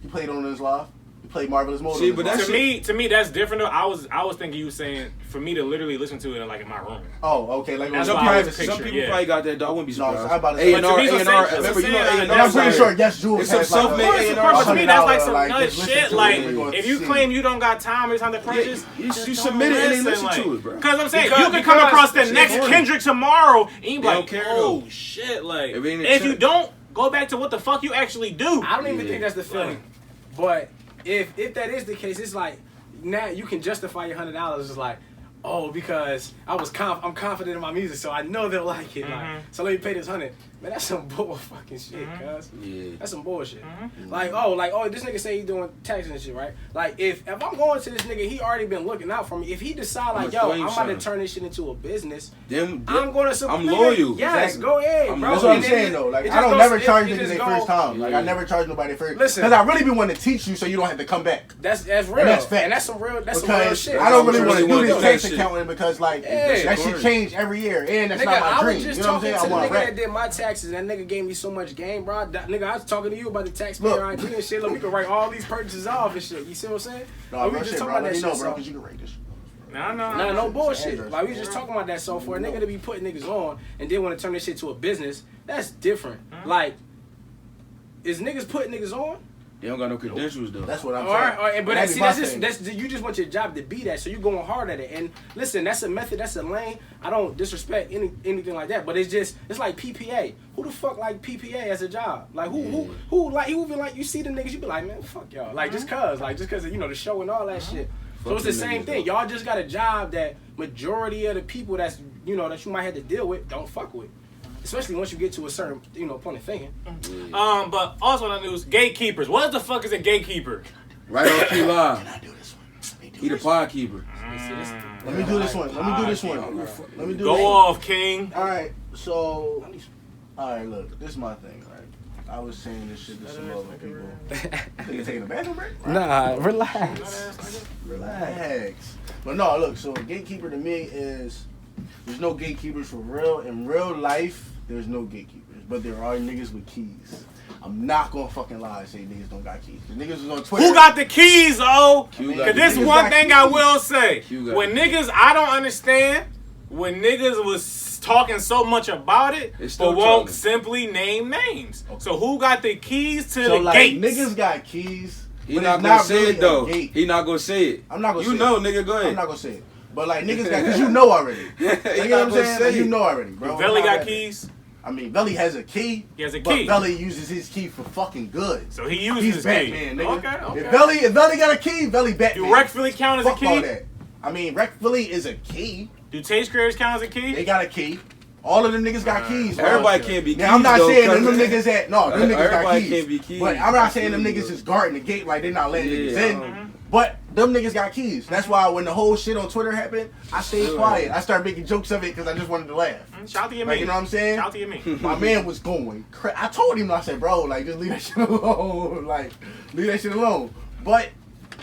[SPEAKER 4] He played on his live. He played Marvelous Mode.
[SPEAKER 3] See,
[SPEAKER 4] on
[SPEAKER 3] but
[SPEAKER 4] his
[SPEAKER 3] that's
[SPEAKER 4] live.
[SPEAKER 1] To me, that's different though. I was thinking you saying for me to literally listen to it like in my room.
[SPEAKER 4] Oh, okay. Like
[SPEAKER 1] That's
[SPEAKER 4] on
[SPEAKER 1] why I was
[SPEAKER 4] private
[SPEAKER 1] picturing.
[SPEAKER 3] Some people
[SPEAKER 1] yeah.
[SPEAKER 3] probably got that, dog. I wouldn't be
[SPEAKER 4] No,
[SPEAKER 3] surprised.
[SPEAKER 4] I'm about to say-
[SPEAKER 3] A&R,
[SPEAKER 1] But to me, it's
[SPEAKER 3] A&R,
[SPEAKER 1] the same-
[SPEAKER 3] remember,
[SPEAKER 1] it's
[SPEAKER 3] you
[SPEAKER 1] the
[SPEAKER 3] know
[SPEAKER 1] same.
[SPEAKER 3] A&R.
[SPEAKER 4] And I'm pretty sure Yes Jules
[SPEAKER 3] It's some
[SPEAKER 4] has like
[SPEAKER 3] self-made
[SPEAKER 1] Of
[SPEAKER 3] A&R.
[SPEAKER 1] course, to me, that's like some
[SPEAKER 4] $100,
[SPEAKER 1] nut
[SPEAKER 4] just listen
[SPEAKER 1] shit.
[SPEAKER 4] to
[SPEAKER 1] Like,
[SPEAKER 4] it, we're gonna
[SPEAKER 1] if you
[SPEAKER 4] see.
[SPEAKER 1] claim you don't got time or time to purchase,
[SPEAKER 3] you
[SPEAKER 1] just
[SPEAKER 3] submit it and they
[SPEAKER 1] don't
[SPEAKER 3] listen
[SPEAKER 1] like,
[SPEAKER 3] to it, bro.
[SPEAKER 1] Because I'm saying,
[SPEAKER 3] Because-
[SPEAKER 1] you can come
[SPEAKER 3] because
[SPEAKER 1] across the
[SPEAKER 3] shit
[SPEAKER 1] next
[SPEAKER 3] boring.
[SPEAKER 1] Kendrick tomorrow, and you be
[SPEAKER 3] They
[SPEAKER 1] like,
[SPEAKER 3] don't care,
[SPEAKER 1] oh
[SPEAKER 3] though.
[SPEAKER 1] shit. Like,
[SPEAKER 3] If it ain't
[SPEAKER 1] if
[SPEAKER 3] a
[SPEAKER 1] you
[SPEAKER 3] check.
[SPEAKER 1] don't, go back to what the fuck you actually do.
[SPEAKER 2] I don't even
[SPEAKER 3] Yeah.
[SPEAKER 2] think that's the feeling. But if that is the case, it's like now you can justify your $100. It's like, oh, because I'm confident in my music, so I know they'll like it. Like, so let me pay this $100. Man, that's some bull fucking shit, cuz.
[SPEAKER 3] Yeah.
[SPEAKER 2] That's some bullshit. Like, oh, this nigga say he doing taxes and shit, right? Like, if I'm going to this nigga, he already been looking out for me. If he decide like, yo, I'm about to turn this shit into a business, I'm going to support.
[SPEAKER 3] I'm loyal.
[SPEAKER 2] Yes,
[SPEAKER 4] Exactly.
[SPEAKER 2] go ahead, bro.
[SPEAKER 4] That's what I'm
[SPEAKER 2] And then
[SPEAKER 4] saying though. Like
[SPEAKER 2] it
[SPEAKER 4] I
[SPEAKER 2] just
[SPEAKER 4] don't
[SPEAKER 2] goes-
[SPEAKER 4] never
[SPEAKER 2] it-
[SPEAKER 4] charge
[SPEAKER 2] it
[SPEAKER 4] niggas
[SPEAKER 2] just
[SPEAKER 4] their
[SPEAKER 2] go-
[SPEAKER 4] first time. Like I
[SPEAKER 3] Yeah.
[SPEAKER 4] never charge nobody first.
[SPEAKER 2] Listen.
[SPEAKER 4] Because I really be wanting to teach you so you don't have to come back.
[SPEAKER 2] That's real.
[SPEAKER 4] And that's fact.
[SPEAKER 2] And that's some real
[SPEAKER 4] Because
[SPEAKER 2] shit.
[SPEAKER 4] I don't really
[SPEAKER 3] That's
[SPEAKER 4] want to
[SPEAKER 3] what
[SPEAKER 4] do
[SPEAKER 3] I'm
[SPEAKER 4] this
[SPEAKER 3] doing.
[SPEAKER 4] tax
[SPEAKER 3] That shit.
[SPEAKER 4] accounting because like
[SPEAKER 2] Yeah.
[SPEAKER 4] that shit change every year and that's
[SPEAKER 2] Nigga,
[SPEAKER 4] not my
[SPEAKER 2] I
[SPEAKER 4] dream.
[SPEAKER 2] was just
[SPEAKER 4] You know what I'm
[SPEAKER 2] talking
[SPEAKER 4] saying?
[SPEAKER 2] to
[SPEAKER 4] I
[SPEAKER 2] the
[SPEAKER 4] want
[SPEAKER 2] nigga that
[SPEAKER 4] rap.
[SPEAKER 2] did my taxes, and that nigga gave me so much game, bro. Nigga, I was talking to you about the taxpayer
[SPEAKER 4] Look.
[SPEAKER 2] ID and shit. Look, we can write all these purchases off and shit. You see what I'm saying?
[SPEAKER 4] No,
[SPEAKER 2] Like, we
[SPEAKER 4] real
[SPEAKER 2] just
[SPEAKER 4] shit,
[SPEAKER 2] talking
[SPEAKER 4] bro.
[SPEAKER 2] about
[SPEAKER 4] Let
[SPEAKER 2] that
[SPEAKER 4] me know,
[SPEAKER 2] shit.
[SPEAKER 4] bro,
[SPEAKER 2] So.
[SPEAKER 4] because you can rate this.
[SPEAKER 1] No.
[SPEAKER 2] Nah, no bullshit.
[SPEAKER 4] Andrews.
[SPEAKER 2] Like, we just talking about that. So for a nigga to be putting niggas on and then want to turn this shit to a business, that's different. Like, is niggas putting niggas on?
[SPEAKER 3] They don't got no credentials though.
[SPEAKER 4] That's what I'm
[SPEAKER 2] All
[SPEAKER 4] saying.
[SPEAKER 2] right, but
[SPEAKER 4] That'd
[SPEAKER 2] see,
[SPEAKER 4] be my
[SPEAKER 2] that's
[SPEAKER 4] thing.
[SPEAKER 2] you just want your job to be that, so you're going hard at it. And listen, that's a method, that's a lane. I don't disrespect anything like that, but it's like PPA. Who the fuck like PPA as a job? Like who be like you see the niggas, you be like, man, fuck y'all. Like just cause you know the show and all that shit. So it's the
[SPEAKER 3] them
[SPEAKER 2] same
[SPEAKER 3] niggas,
[SPEAKER 2] thing.
[SPEAKER 3] though.
[SPEAKER 2] Y'all just got a job that majority of the people that you might have to deal with don't fuck with. Especially once you get to a certain, point of thinking.
[SPEAKER 1] But also on the news, gatekeepers. What the fuck is a gatekeeper?
[SPEAKER 3] RightonQuelive.
[SPEAKER 4] Can I do this one?
[SPEAKER 3] He the pod keeper.
[SPEAKER 4] Let me do this one. Let me do this one. Let me do
[SPEAKER 1] Go
[SPEAKER 4] this
[SPEAKER 1] off, King.
[SPEAKER 4] All right, so look, this is my thing, right? I was saying this shit to some other people. You taking a bathroom break? Right?
[SPEAKER 2] Nah, relax.
[SPEAKER 4] Relax. But no, look, so a gatekeeper to me is there's no gatekeepers for real. In real life, there's no gatekeepers, but there are niggas with keys. I'm not gonna fucking lie and say niggas don't got keys. The niggas was on Twitter.
[SPEAKER 1] Who got the keys, oh?
[SPEAKER 3] Q got
[SPEAKER 1] Cause this
[SPEAKER 3] the
[SPEAKER 1] one
[SPEAKER 4] got
[SPEAKER 1] thing I
[SPEAKER 4] keys.
[SPEAKER 1] will say.
[SPEAKER 3] Q got
[SPEAKER 1] When
[SPEAKER 3] the
[SPEAKER 1] niggas, I don't understand when niggas was talking so much about it,
[SPEAKER 3] They still
[SPEAKER 1] but won't
[SPEAKER 3] talking.
[SPEAKER 1] simply name names. So who got the keys to
[SPEAKER 4] So
[SPEAKER 1] the
[SPEAKER 4] like
[SPEAKER 1] gates?
[SPEAKER 4] niggas got keys.
[SPEAKER 3] He
[SPEAKER 4] but
[SPEAKER 3] not
[SPEAKER 4] it's
[SPEAKER 3] gonna say
[SPEAKER 4] really
[SPEAKER 3] it though.
[SPEAKER 4] a gate.
[SPEAKER 3] He not gonna say it.
[SPEAKER 4] I'm not gonna say
[SPEAKER 3] You know,
[SPEAKER 4] it.
[SPEAKER 3] nigga, go ahead.
[SPEAKER 4] I'm not gonna say it. But like niggas got, cause you know already.
[SPEAKER 3] He
[SPEAKER 4] You
[SPEAKER 3] not
[SPEAKER 4] know what I'm
[SPEAKER 3] gonna
[SPEAKER 4] saying?
[SPEAKER 3] say
[SPEAKER 4] Like, you
[SPEAKER 3] it.
[SPEAKER 4] know already, bro.
[SPEAKER 1] Belly
[SPEAKER 4] How
[SPEAKER 1] got
[SPEAKER 4] that-
[SPEAKER 1] keys.
[SPEAKER 4] I mean, Belly has a key.
[SPEAKER 1] He has a
[SPEAKER 4] But
[SPEAKER 1] key.
[SPEAKER 4] Belly uses his key for fucking good.
[SPEAKER 1] So he uses
[SPEAKER 4] He's
[SPEAKER 1] his
[SPEAKER 4] Batman,
[SPEAKER 1] key.
[SPEAKER 4] nigga.
[SPEAKER 1] Okay.
[SPEAKER 4] If Belly got a key, Belly Batman.
[SPEAKER 1] Do Rec Philly count as a
[SPEAKER 4] Fuck all
[SPEAKER 1] key?
[SPEAKER 4] that. I mean, Rec Philly is a key.
[SPEAKER 1] Do Taste Creators count as a
[SPEAKER 4] They
[SPEAKER 1] key?
[SPEAKER 4] got a key. All of them niggas got keys. bro.
[SPEAKER 3] Everybody can't be keys.
[SPEAKER 4] Now I'm not
[SPEAKER 3] though,
[SPEAKER 4] saying them
[SPEAKER 3] cause-
[SPEAKER 4] niggas that them niggas got
[SPEAKER 3] Everybody
[SPEAKER 4] keys.
[SPEAKER 3] can't be keys.
[SPEAKER 4] But I'm not saying them niggas is guarding the gate like they not letting niggas in.
[SPEAKER 3] Yeah.
[SPEAKER 4] But them niggas got keys. That's why when the whole shit on Twitter happened, I stayed
[SPEAKER 3] Sure.
[SPEAKER 4] quiet. I started making jokes of it because I just wanted to laugh.
[SPEAKER 1] Shout out to your
[SPEAKER 4] Like,
[SPEAKER 1] me.
[SPEAKER 4] you know what I'm saying?
[SPEAKER 1] Shout out to your me.
[SPEAKER 4] My man was going crazy. I told him, I said, bro, like, just leave that shit alone. Like, leave that shit alone. But,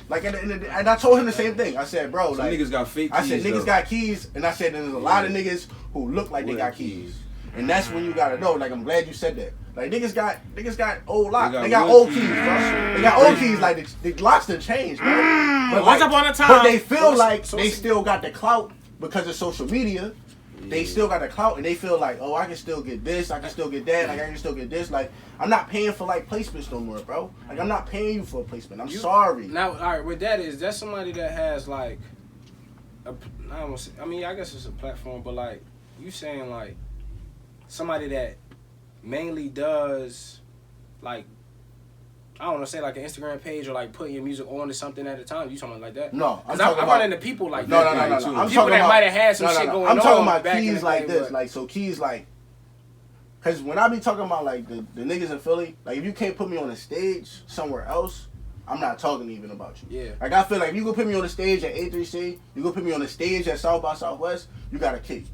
[SPEAKER 4] like, at the end of the day, and I told him the same thing. I said, bro,
[SPEAKER 3] Some
[SPEAKER 4] like,
[SPEAKER 3] niggas got fake
[SPEAKER 4] I
[SPEAKER 3] keys.
[SPEAKER 4] said, niggas
[SPEAKER 3] though.
[SPEAKER 4] got keys, and I said, there's a lot of niggas who look like they
[SPEAKER 3] With
[SPEAKER 4] got
[SPEAKER 3] keys.
[SPEAKER 4] keys. And that's when you gotta know, like, I'm glad you said that. Like, niggas got old locks.
[SPEAKER 3] They
[SPEAKER 4] They
[SPEAKER 3] got
[SPEAKER 4] got
[SPEAKER 3] wood
[SPEAKER 4] old
[SPEAKER 3] keys.
[SPEAKER 4] keys, bro. They got old keys, like, the locks done changed, bro. But,
[SPEAKER 1] Once upon a time-
[SPEAKER 4] But they feel like
[SPEAKER 2] so-
[SPEAKER 4] they still got the clout because of social media. They still got the clout and they feel like, oh, I can still get this, I can still get that, like I can still get this. Like, I'm not paying for like placements no more, bro. Like, I'm not paying you for a placement. I'm sorry.
[SPEAKER 2] Now, all right, with that is that's somebody that has like, I guess it's a platform, but like you saying like somebody that mainly does like I don't want to say like an Instagram page or like putting your music on to something at a time. You talking like that?
[SPEAKER 4] No, I'm
[SPEAKER 2] Because
[SPEAKER 4] talking
[SPEAKER 2] I
[SPEAKER 4] about
[SPEAKER 2] run into people like
[SPEAKER 4] no,
[SPEAKER 2] that.
[SPEAKER 4] no, no, no,
[SPEAKER 3] too.
[SPEAKER 4] no. I'm
[SPEAKER 2] People
[SPEAKER 4] talking
[SPEAKER 2] that
[SPEAKER 4] about
[SPEAKER 2] might have had some shit going
[SPEAKER 4] I'm talking
[SPEAKER 2] on
[SPEAKER 4] about
[SPEAKER 2] back in
[SPEAKER 4] keys
[SPEAKER 2] the
[SPEAKER 4] like
[SPEAKER 2] day,
[SPEAKER 4] this,
[SPEAKER 2] but-
[SPEAKER 4] like so keys like. Cause when I be talking about like the niggas in Philly, like if you can't put me on a stage somewhere else, I'm not talking even about you.
[SPEAKER 2] Yeah.
[SPEAKER 4] Like I feel like if you go put me on the stage at A3C, you go put me on the stage at South by Southwest, you got a key.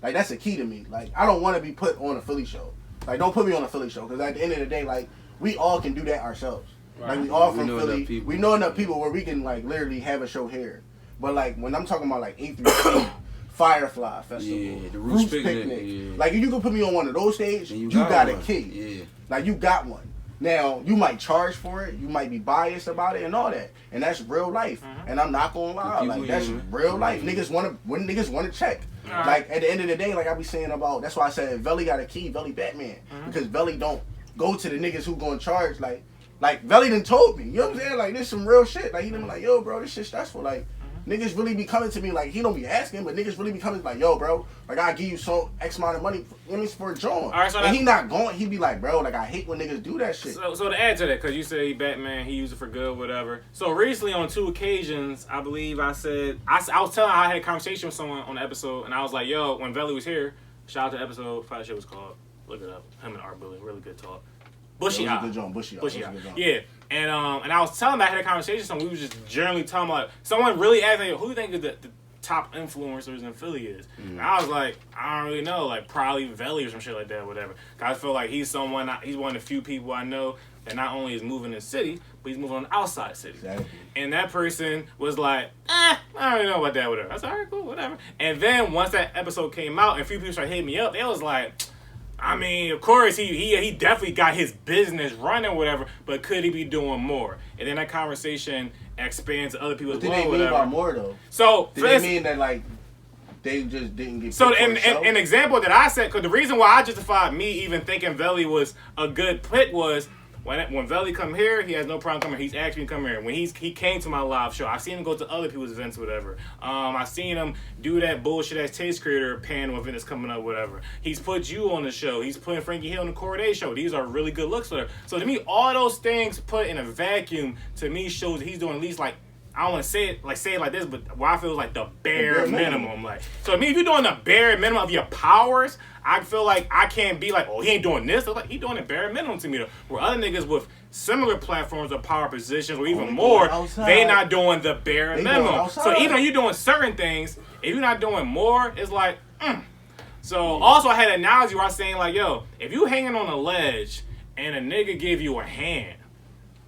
[SPEAKER 4] Like that's a key to me. Like I don't want to be put on a Philly show. Like don't put me on a Philly show because at the end of the day, like we all can do that ourselves. Right. Like we all from Philly. We know enough people where we can like literally have a show here. But like when I'm talking about like A3C, Firefly Festival,
[SPEAKER 3] the
[SPEAKER 4] Roots Picnic. Like if you can put me on one of those stages, you got a key.
[SPEAKER 3] Yeah.
[SPEAKER 4] Like you got one. Now you might charge for it, you might be biased about it and all that, and that's real life. And I'm not gonna lie, like that's real life. Niggas wanna check. Like at the end of the day, like I be saying about, that's why I said Velly got a key, Velly Batman, because Velly don't go to the niggas who gonna charge. Like Velly done told me, you know what I'm saying? Like this some real shit. Like he done be like, yo, bro, this shit stressful. Like niggas really be coming to me, like he don't be asking, but niggas really be coming like, yo, bro, like I give you some X amount of money for a joint.
[SPEAKER 1] Right, so
[SPEAKER 4] and he not going. He be like, bro, like I hate when niggas do that shit.
[SPEAKER 1] So to add to that, because you say Batman, he used it for good, whatever. So recently on 2 occasions, I believe I said I was telling I had a conversation with someone on the episode, and I was like, yo, when Velly was here, shout out to the episode, probably shit was called. Look it up. Him and Art Bully, really good talk. Bushy Eye. Bushy Eye. Yeah. And I was telling him I had a conversation, so we was just generally talking about, someone really asked me, who do you think is the top influencers in Philly is? And I was like, I don't really know, like probably Velly or some shit like that, or whatever. I feel like he's one of the few people I know that not only is moving in the city, but he's moving on the outside the city.
[SPEAKER 4] Exactly.
[SPEAKER 1] And that person was like, I don't really know about that, whatever. I said, all right, cool, whatever. And then once that episode came out and a few people started hitting me up, they was like, I mean, of course, he definitely got his business running, whatever, but could he be doing more? And then that conversation expands to other people as well,
[SPEAKER 4] whatever. What did they mean by more, though?
[SPEAKER 1] So,
[SPEAKER 4] did they mean that, like, they just didn't get
[SPEAKER 1] so an example that I said, because the reason why I justified me even thinking Velly was a good pick was, when Velly come here, he has no problem coming here. He's asked me to come here. When he came to my live show, I've seen him go to other people's events, whatever. I've seen him do that bullshit ass Taste Creator panel event that's coming up, whatever. He's put you on the show. He's putting Frankie Hill on the Corday show. These are really good looks, whatever. So to me, all those things put in a vacuum to me shows that he's doing at least like, I don't want to say it like this, but what I feel is like the bare minimum. Like, so to me, if you're doing the bare minimum of your powers, I feel like I can't be like, oh, he ain't doing this. Like, he doing the bare minimum to me though. Where other niggas with similar platforms or power positions or even more, they not doing the bare minimum. So even though you're doing certain things, if you're not doing more, it's like, So also I had an analogy where I was saying like, yo, if you hanging on a ledge and a nigga give you a hand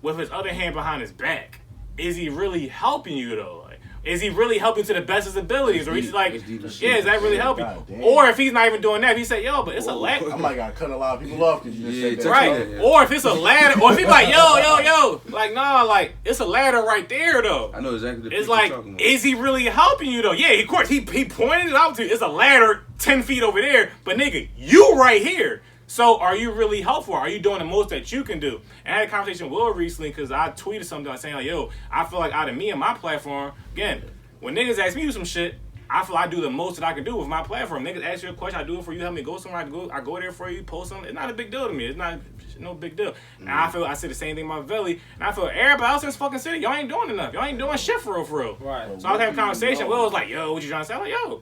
[SPEAKER 1] with his other hand behind his back, is he really helping you though? Like, is he really helping to the best of his abilities? Or he's like, yeah, is that really helping? Or if he's not even doing that, if he say, yo, but it's a ladder.
[SPEAKER 4] I might gotta cut a lot of people off because you just said that.
[SPEAKER 1] Right. Yeah. Or if it's a ladder, or if he's like, yo. Like, nah, like, it's a ladder right there though.
[SPEAKER 3] I know exactly the
[SPEAKER 1] It's like, is he really helping you though? Yeah, of course, he pointed it out to you. It's a ladder 10 feet over there, but nigga, you right here. So are you really helpful? Are you doing the most that you can do? And I had a conversation with Will recently because I tweeted something saying like, yo, I feel like out of me and my platform, again, when niggas ask me to do some shit, I feel I do the most that I can do with my platform. Niggas ask you a question, I do it for you, help me go somewhere, I go there for you, post something. It's not a big deal to me. It's not no big deal. And I feel I say the same thing about Velly, and I feel everybody else in this fucking city, y'all ain't doing enough. Y'all ain't doing shit for real.
[SPEAKER 2] Right.
[SPEAKER 1] So I was having a conversation. Will was like, yo, what you trying to say? I'm like, yo,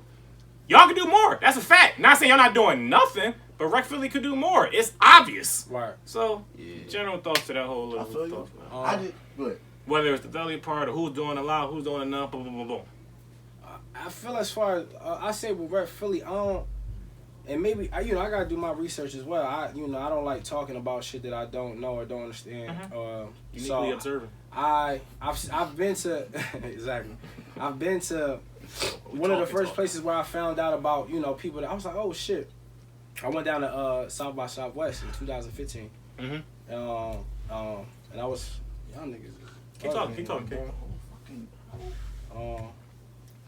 [SPEAKER 1] y'all can do more. That's a fact. Not saying y'all not doing nothing, but Rec Philly could do more. It's obvious.
[SPEAKER 2] Right.
[SPEAKER 1] So, general thoughts to that whole little thought.
[SPEAKER 4] I just good.
[SPEAKER 1] Whether it's the Velly part or who's doing a lot, who's doing enough, boom, boom, boom, boom.
[SPEAKER 2] I feel as far as I say with Rec Philly, I don't, and maybe I gotta do my research as well. I don't like talking about shit that I don't know or don't understand.
[SPEAKER 1] Uniquely observing.
[SPEAKER 2] I've been to exactly. I've been to one of the first places where I found out about people that I was like, oh shit. I went down to South by Southwest in 2015. And I was young niggas.
[SPEAKER 1] Keep talking.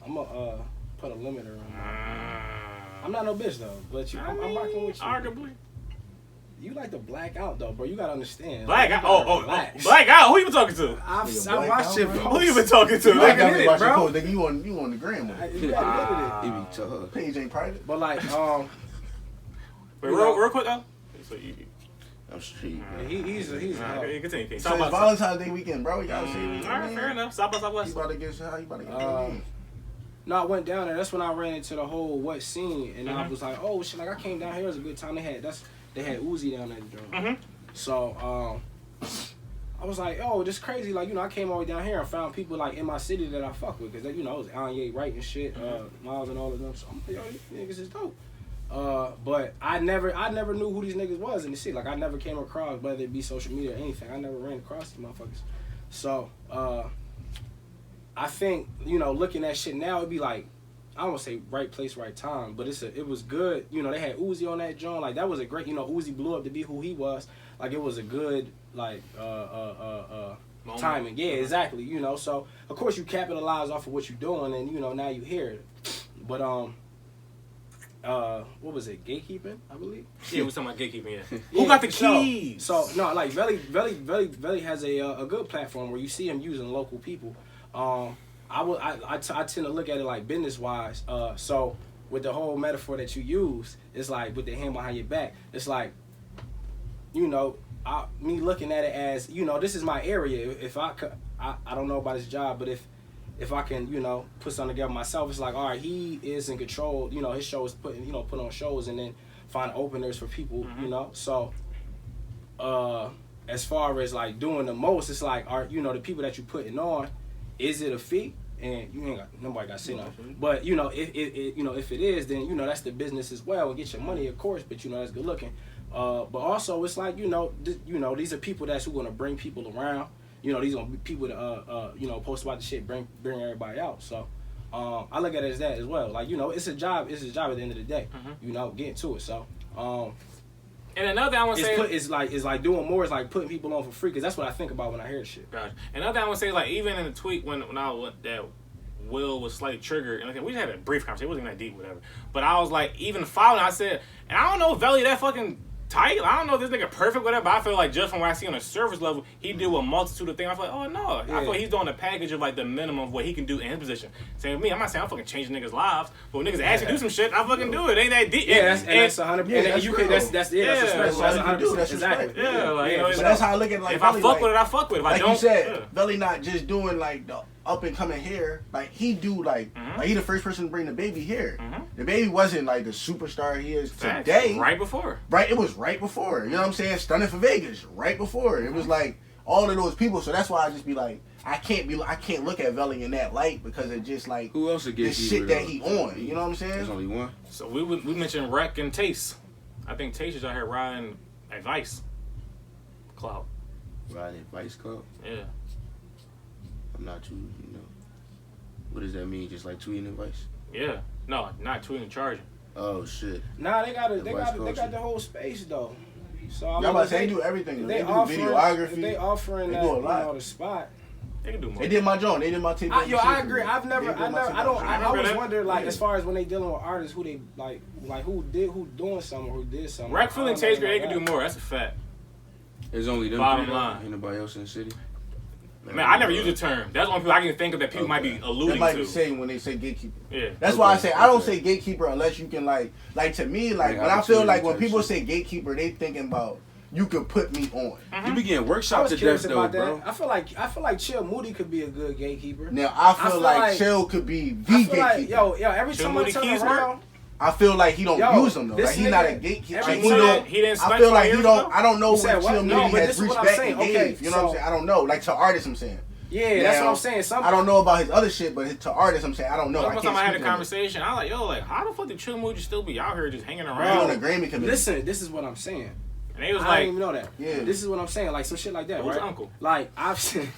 [SPEAKER 2] I'm gonna put a limiter on that. I'm not no bitch though, but I'm rocking with you.
[SPEAKER 1] Arguably.
[SPEAKER 2] You like to black out though, bro. You gotta understand.
[SPEAKER 1] Black out? Oh, black out? Who you been talking to?
[SPEAKER 2] I watched it.
[SPEAKER 1] Who you been talking to?
[SPEAKER 4] Nigga, bro. Nigga, you on the gram with it.
[SPEAKER 2] He be tough.
[SPEAKER 4] Page ain't private.
[SPEAKER 2] But like,
[SPEAKER 1] wait, real quick though. So
[SPEAKER 3] I'm straight.
[SPEAKER 2] He's
[SPEAKER 1] continue.
[SPEAKER 4] So it's Valentine's Day weekend, bro. You gotta say.
[SPEAKER 1] Alright, fair enough. South by Southwest.
[SPEAKER 4] You about to get
[SPEAKER 2] no, I went down there. That's when I ran into the whole what scene, and I was like, oh shit! Like I came down here. It was a good time. They had Uzi down there. So I was like, oh, this crazy. Like, you know, I came all the way down here and found people like in my city that I fuck with, because you know, it was Anye Wright and shit, Miles and all of them. So I'm like, yo, these niggas is dope. But I never knew who these niggas was in the city. Like, I never came across, whether it be social media or anything. I never ran across these motherfuckers. So I think, you know, looking at shit now, it'd be like, I don't want to say right place, right time, but it was good. You know, they had Uzi on that joint. Like, that was a great, you know, Uzi blew up to be who he was. Like, it was a good, like, timing. Yeah, exactly. You know, so, of course, you capitalize off of what you're doing, and, you know, now you hear it. But, what was it? Gatekeeping, I believe.
[SPEAKER 1] Yeah, we was talking about gatekeeping. Yeah. Who got the keys?
[SPEAKER 2] So no, like Veli has a good platform where you see him using local people. I tend to look at it like business wise. So with the whole metaphor that you use, it's like with the hand behind your back. It's like, you know, me looking at it as, you know, this is my area. If I don't know about his job, but if I can, you know, put something together myself, it's like, all right, he is in control. You know, his show is put on shows and then find openers for people, you know. So, as far as like doing the most, it's like, you know, the people that you putting on, is it a fee? And you ain't got nobody got to say nothing. But you know, if it is, then you know that's the business as well, and get your money, of course. But you know that's good looking. But also it's like, you know, these are people who gonna bring people around. You know, these gonna be people that you know, post about the shit, bring everybody out. So I look at it as that as well. Like, you know, it's a job. It's a job at the end of the day. You know, getting to it. So.
[SPEAKER 1] And another thing I want to say
[SPEAKER 2] is like doing more is like putting people on for free, because that's what I think about when I hear shit.
[SPEAKER 1] Gotcha. Another thing I want to say, like, even in the tweet when that Will was slightly triggered, and we just had a brief conversation, it wasn't that deep, whatever. But I was like, even following, I said, and I don't know if Veli that fucking tight. I don't know if this nigga perfect, whatever. But I feel like just from what I see on the surface level, he do a multitude of things. I feel like, oh no, I feel like he's doing a package of like the minimum of what he can do in his position. Same with me, I'm not saying I'm fucking changing niggas' lives, but when niggas ask you to do some shit, I fucking do it. Ain't that deep?
[SPEAKER 2] Yeah, that's 100%.
[SPEAKER 4] Yeah,
[SPEAKER 2] that's respect. That's 100%.
[SPEAKER 4] That's
[SPEAKER 2] exactly.
[SPEAKER 1] Yeah, like, you know,
[SPEAKER 4] but that's how I look at it. Like,
[SPEAKER 1] if I fuck with it, I fuck with it. If I don't,
[SPEAKER 4] you said, Veli not just doing like the up and coming here. Like, he do like he the first person to bring the baby here. The baby wasn't like the superstar he is today.
[SPEAKER 1] Right before.
[SPEAKER 4] Right, it was right before. You know what I'm saying? Stunning for Vegas. Right before. It was like all of those people. So that's why I just be like, I can't look at Veli in that light, because it just like
[SPEAKER 3] who else
[SPEAKER 4] the shit that he on. You know what I'm saying?
[SPEAKER 3] There's only one.
[SPEAKER 1] So we mentioned Rec and Taste. I think Taste is out here riding advice. Clout.
[SPEAKER 3] Riding advice club?
[SPEAKER 1] Yeah.
[SPEAKER 3] I'm not too, you know. What does that mean? Just like tweeting advice?
[SPEAKER 1] Yeah. No, not tweeting and charging.
[SPEAKER 3] Oh shit.
[SPEAKER 2] Nah, they got the whole space though. So I'm
[SPEAKER 4] about to say, they do everything. They do videography.
[SPEAKER 2] They offering that, you know, the spot.
[SPEAKER 1] They can do more.
[SPEAKER 4] They did my joint. They did my tape.
[SPEAKER 2] I agree. I always wonder, like, as far as when they dealing with artists, who they like who doing something, or who did something.
[SPEAKER 1] Rec feeling Taste Great, they can do more. That's a fact.
[SPEAKER 3] There's only them.
[SPEAKER 1] Bottom line.
[SPEAKER 3] Ain't nobody else in the city.
[SPEAKER 1] Man, I never use the term. That's one people I can think of that people might be alluding
[SPEAKER 4] they might
[SPEAKER 1] to.
[SPEAKER 4] Be saying when they say gatekeeper.
[SPEAKER 1] Yeah.
[SPEAKER 4] That's why I say I don't say gatekeeper unless you can like to me, like, when I feel like when people say gatekeeper, they thinking about you could put me on.
[SPEAKER 3] You be getting workshopped to death though, bro.
[SPEAKER 2] I feel like Chill Moody could be a good gatekeeper.
[SPEAKER 4] Now I feel like Chill could be the gatekeeper.
[SPEAKER 2] Like, yo, every time I turn around,
[SPEAKER 4] I feel like he don't use them though. Like, he's not a gatekeeper. Like,
[SPEAKER 1] he didn't.
[SPEAKER 4] I feel like he don't. I don't know what Chill
[SPEAKER 2] Moody
[SPEAKER 4] has respect and gave. You know what I'm saying? I don't know. Like, to artists, I'm saying.
[SPEAKER 2] Yeah, now, that's what I'm saying.
[SPEAKER 4] I don't know about his other shit, but to artists, I'm saying I don't know.
[SPEAKER 1] One time I had a conversation, I was like, yo, like, how the fuck did Chill Moody still be out here just hanging around?
[SPEAKER 4] On a Grammy committee.
[SPEAKER 2] Listen, this is what I'm saying.
[SPEAKER 1] And they was
[SPEAKER 2] I didn't even know that.
[SPEAKER 4] Yeah.
[SPEAKER 2] This is what I'm saying, like some shit like that,
[SPEAKER 1] Who's
[SPEAKER 2] right?
[SPEAKER 1] uncle?
[SPEAKER 2] Like I've seen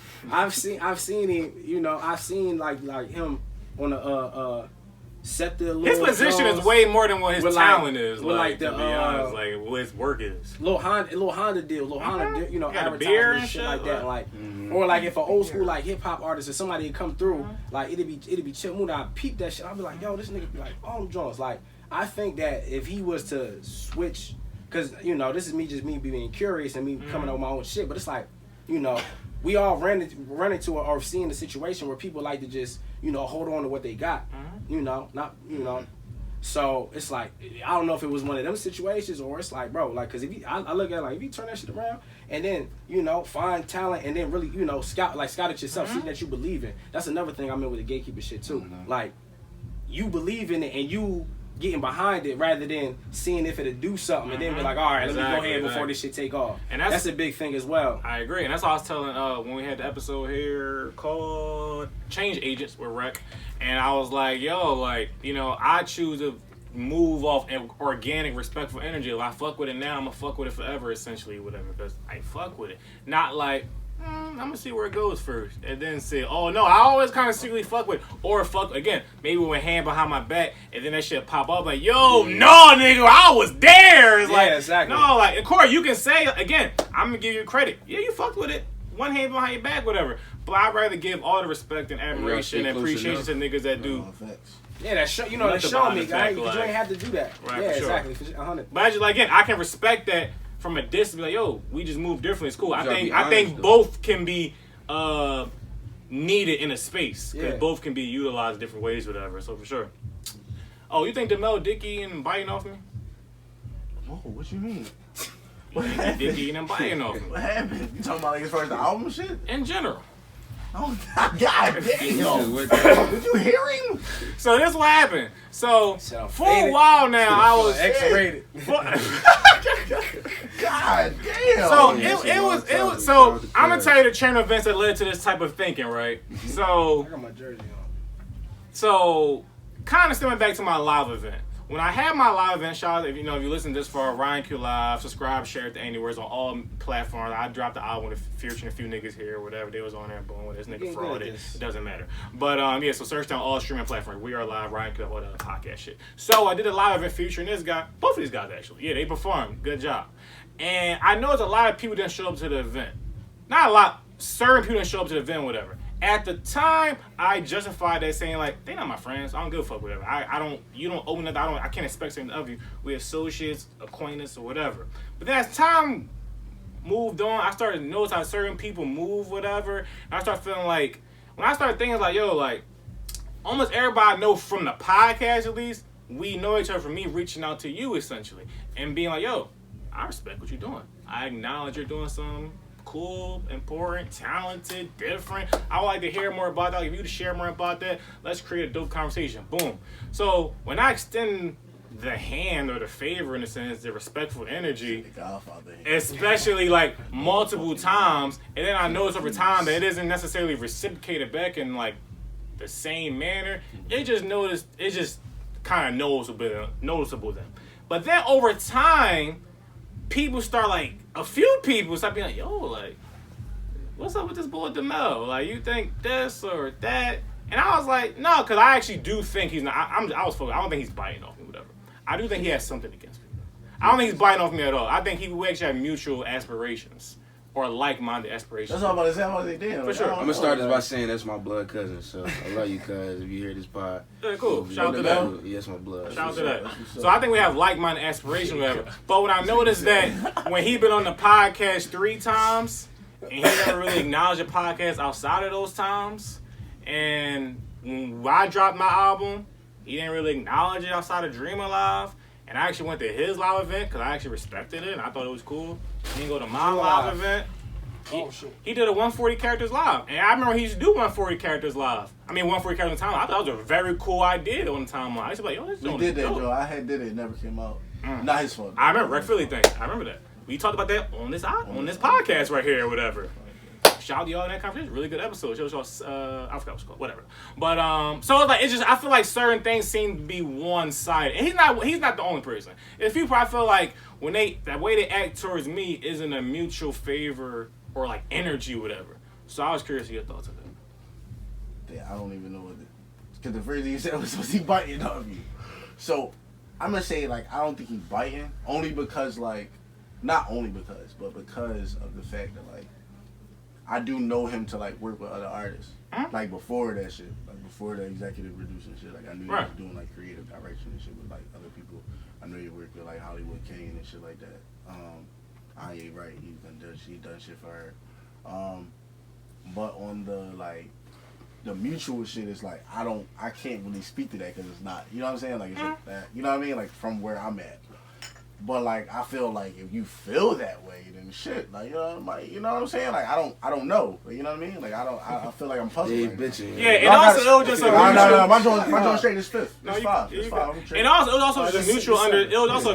[SPEAKER 2] him. You know, I've seen like him on a set the
[SPEAKER 1] his position is way more than what his talent is.
[SPEAKER 2] Like
[SPEAKER 1] to be honest, like what his work is.
[SPEAKER 2] Little Honda deal, you know,
[SPEAKER 1] advertising
[SPEAKER 2] and shit like that, like, or like if an old school like hip hop artist or somebody would come through, like it'd be Chill Moody. I peep that shit. I'd be like, yo, this nigga be like all them joints. Like, I think that if he was to switch, because you know this is me being curious and me coming up with my own shit, but it's like, you know, we all run into or seeing the situation where people like to just, you know, hold on to what they got, you know, not, you know. So it's like, I don't know if it was one of them situations or it's like, bro, like, because if I look at it like, if you turn that shit around and then, you know, find talent and then really, you know, scout it yourself, see that you believe in. That's another thing I'm in with the gatekeeper shit too. Like, you believe in it and you getting behind it rather than seeing if it'll do something and then be like, all right, let me go ahead before this shit take off. And that's a big thing as well.
[SPEAKER 1] I agree, and that's what I was telling when we had the episode here called Change Agents with Rec, and I was like, yo, like, you know, I choose to move off organic, respectful energy. If I fuck with it now, I'm gonna fuck with it forever, essentially, whatever, because I fuck with it. Not like, I'm gonna see where it goes first, and then say, oh no, I always kind of secretly fuck with, or fuck again, maybe with a hand behind my back, and then that shit pop up like, yo, no, nigga, I was there. It's like,
[SPEAKER 2] exactly.
[SPEAKER 1] No, like, and Corey, you can say again, I'm gonna give you credit. Yeah, you fucked with it, one hand behind your back, whatever. But I'd rather give all the respect and admiration and appreciation to niggas that do.
[SPEAKER 2] Yeah, that show, you know, that show me, guy, because you ain't have to do that.
[SPEAKER 1] Right,
[SPEAKER 2] yeah,
[SPEAKER 1] for sure.
[SPEAKER 2] exactly, 100.
[SPEAKER 1] But I just, like, again, I can respect that from a distance. Be like, yo, we just move differently. It's cool. I think both can be needed in a space, because both can be utilized different ways, whatever. So for sure. Oh, you think DeMel Dickey and biting off me?
[SPEAKER 4] Whoa, what you mean?
[SPEAKER 1] What happened? Dickey and biting off me.
[SPEAKER 4] What happened? You talking about like as far as the album shit?
[SPEAKER 1] In general.
[SPEAKER 4] Oh God damn! Did you hear him?
[SPEAKER 1] So this what happened. So for a while now, I was
[SPEAKER 2] X-rated.
[SPEAKER 4] God damn!
[SPEAKER 1] So it was. So I'm gonna tell you the chain of events that led to this type of thinking, right? So
[SPEAKER 2] I got my jersey on.
[SPEAKER 1] So kind of stemming back to my live event. When I had my live event, shout out, if you listen this far, RightonQuelive, subscribe, share it to anywhere. It's on all platforms. I dropped the album featuring a few niggas here, whatever. They was on there, boom, this nigga fraud. It doesn't matter. But yeah, so search down all streaming platforms. We are live, RightonQuelive, all that podcast shit. So I did a live event featuring this guy, both of these guys actually. Yeah, they performed. Good job. And I know there's a lot of people didn't show up to the event. Not a lot. Certain people didn't show up to the event, whatever. At the time, I justified that saying like, they not my friends. I don't give a fuck, whatever. You don't owe me nothing. I can't expect something of you. We're associates, acquaintance, or whatever. But then as time moved on, I started to notice how certain people move, whatever. And I started feeling like, when I started thinking like, yo, like, almost everybody I know from the podcast at least, we know each other from me reaching out to you essentially. And being like, yo, I respect what you're doing. I acknowledge you're doing something cool, important, talented, different. I would like to hear more about that. Like, if you to share more about that, let's create a dope conversation. Boom. So when I extend the hand or the favor, in a sense, the respectful energy, especially like multiple times, and then I notice over time that it isn't necessarily reciprocated back in like the same manner, it just kind of noticeable then. But then over time, people start like, a few people start being like, yo, like, what's up with this boy DeMel? Like, you think this or that? And I was like, no, because I actually do think he's not. I don't think he's biting off me, whatever. I do think he has something against me. I don't think he's biting off me at all. I think we actually have mutual aspirations or like-minded aspirations.
[SPEAKER 4] That's what I'm about to say. I'm about to say, damn.
[SPEAKER 1] For sure.
[SPEAKER 3] I'm gonna start this by saying that's my blood cousin. So I love you, cuz. If you hear this pod,
[SPEAKER 1] yeah, cool. Shout out to that.
[SPEAKER 3] Yeah, that's my blood.
[SPEAKER 1] Shout out to that. So I think we have like-minded aspirations, whatever. But when I noticed that when he been on the podcast 3 times and he never really acknowledged the podcast outside of those times, and when I dropped my album, he didn't really acknowledge it outside of Dream Alive. And I actually went to his live event because I actually respected it and I thought it was cool. He didn't go to my live event. He did a 140 characters live. And I remember he used to do 140 characters live. I mean, 140 characters on the timeline. I thought that was a very cool idea on the timeline. I used to be like, yo, this is
[SPEAKER 4] We did that, Joe. I had did it. It never came out. Not his fault.
[SPEAKER 1] I remember Rec Philly thing. I remember that. We talked about that on this podcast right here or whatever. Shout out to y'all in that conversation. Really good episode. I forgot what it's called. Whatever. But so like it's just I feel like certain things seem to be one-sided. And he's not the only person. If people I feel like when that way they act towards me isn't a mutual favor or like energy or whatever. So I was curious of your thoughts on that.
[SPEAKER 4] Yeah, I don't even know what because the first thing you said was he biting off you. So I'm gonna say like I don't think he's biting only because like not only because but because of the fact that like I do know him to like work with other artists. Like before that shit. Like before the executive producing shit. Like I knew he was doing like creative direction and shit with like other people. I know he worked with like Hollywood Kane and shit like that. I ain't right, he done shit for her. But on the like the mutual shit is like I can't really speak to that because it's not, you know what I'm saying? Like it's like that, you know what I mean? Like from where I'm at. But like, I feel like if you feel that way, then shit, like, you know what I'm saying? Like, I don't know, you know what I mean? Like, I feel like I'm puzzled.
[SPEAKER 3] Yeah,
[SPEAKER 4] right
[SPEAKER 3] bitching.
[SPEAKER 1] Yeah, and also it was just a
[SPEAKER 4] no, my joint straight is fifth. It's five.
[SPEAKER 1] And also, it was also just a neutral it was also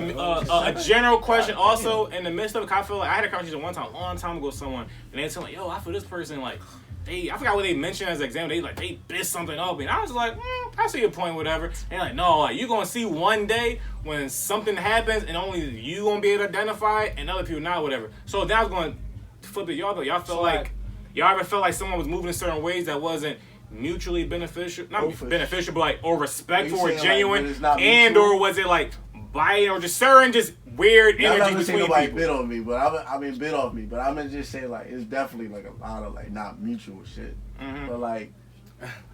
[SPEAKER 1] a general question. Also, in the midst of it, I feel like I had a conversation one time, a long time ago with someone, and they told me, yo, I feel this person like. I forgot what they mentioned as an example. They bit something up, and I was like, I see your point, whatever. And like, no, like you gonna see one day when something happens, and only you gonna be able to identify it, and other people not, whatever. So then I was going to flip it, y'all felt like y'all ever felt like someone was moving in certain ways that wasn't mutually beneficial, not beneficial, but like or respectful or genuine, like, and or was it like biting or just certain just weird energy between people?
[SPEAKER 4] Nobody bit on me, but I mean bit off me. But I'm gonna just say like it's definitely like a lot of like not mutual shit. Mm-hmm. But like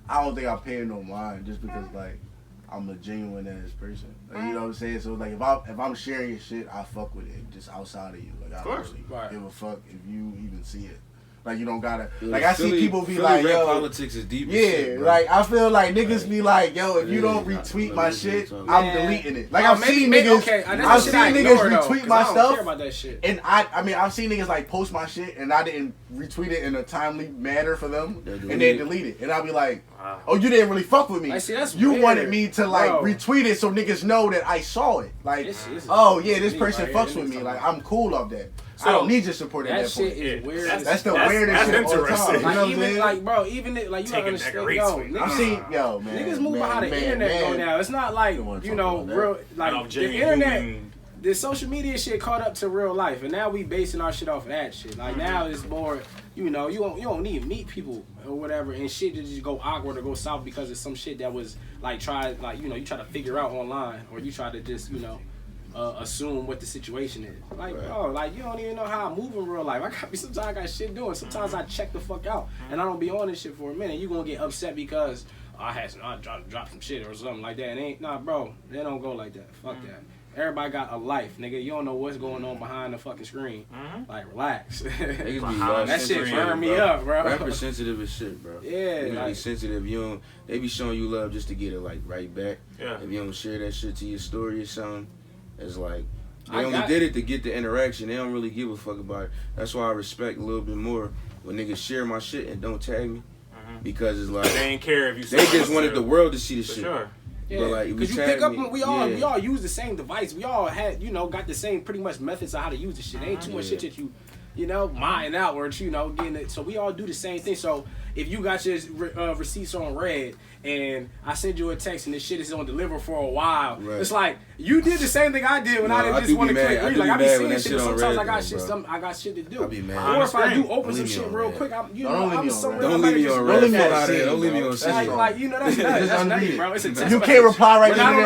[SPEAKER 4] I don't think I pay no mind just because like I'm a genuine ass person. Like, you know what I'm saying? So like if I'm sharing your shit, I fuck with it just outside of you. Like I don't really give a fuck if you even see it. Like you don't gotta like I see people be like, yo,
[SPEAKER 3] politics is deep.
[SPEAKER 4] Yeah,
[SPEAKER 3] shit,
[SPEAKER 4] like I feel like niggas be like, yo, if you don't retweet my shit, I'm deleting it. Like I've seen niggas retweet my stuff. I don't care about that shit. And I mean I've seen niggas like post my shit and I didn't retweet it in a timely manner for them, and they delete it, and I'll be like, oh, you didn't really fuck with me. You wanted me to like retweet it so niggas know that I saw it. Like, oh yeah, this person fucks with me. Like I'm cool off that. So, I don't need your support at that point.
[SPEAKER 2] That shit is weird.
[SPEAKER 4] That's the weirdest shit all the time. You know what I'm saying?
[SPEAKER 2] Like, bro, even like you gotta understand,
[SPEAKER 4] I've seen,
[SPEAKER 2] niggas move behind the internet go now. It's not like, you know, real, like the internet, the social media shit caught up to real life, and now we basing our shit off of that shit. Like now it's more, you know, you don't need to meet people or whatever, and shit to just go awkward or go south because of some shit that was like you try to figure out online, or you try to just, you know, assume what the situation is. Like, bro, like you don't even know how I move in real life. Sometimes I got shit doing. Sometimes I check the fuck out and I don't be on this shit for a minute. You gonna get upset because I dropped some shit or something like that. It ain't bro. They don't go like that. Fuck that. Everybody got a life, nigga. You don't know what's going on behind the fucking screen. Like, relax. That shit burn me up, bro.
[SPEAKER 3] Rappers sensitive as shit, bro.
[SPEAKER 2] Yeah,
[SPEAKER 3] you like sensitive. They be showing you love just to get it like right back.
[SPEAKER 1] Yeah.
[SPEAKER 3] If you don't share that shit to your story or something. It's like they only did it to get the interaction. They don't really give a fuck about it. That's why I respect a little bit more when niggas share my shit and don't tag me, because it's like
[SPEAKER 1] they ain't care if you.
[SPEAKER 3] They just wanted the world to see the shit.
[SPEAKER 2] Sure. Yeah, but like, because you pick up, we all use the same device. We all had, got the same pretty much methods of how to use the shit. Ain't too much shit that you mine outwards, getting it. So we all do the same thing. So if you got your receipts on red and I send you a text and this shit is on deliver for a while, it's like you did the same thing I did when I didn't just want to click read. Like I be seeing shit, but sometimes I got shit to do. Or if I do open some shit real quick, I'm somewhere.
[SPEAKER 3] Don't leave me on red. Don't leave me on shit.
[SPEAKER 2] Like that's nutty, bro. It's a text.
[SPEAKER 4] You can't reply right now.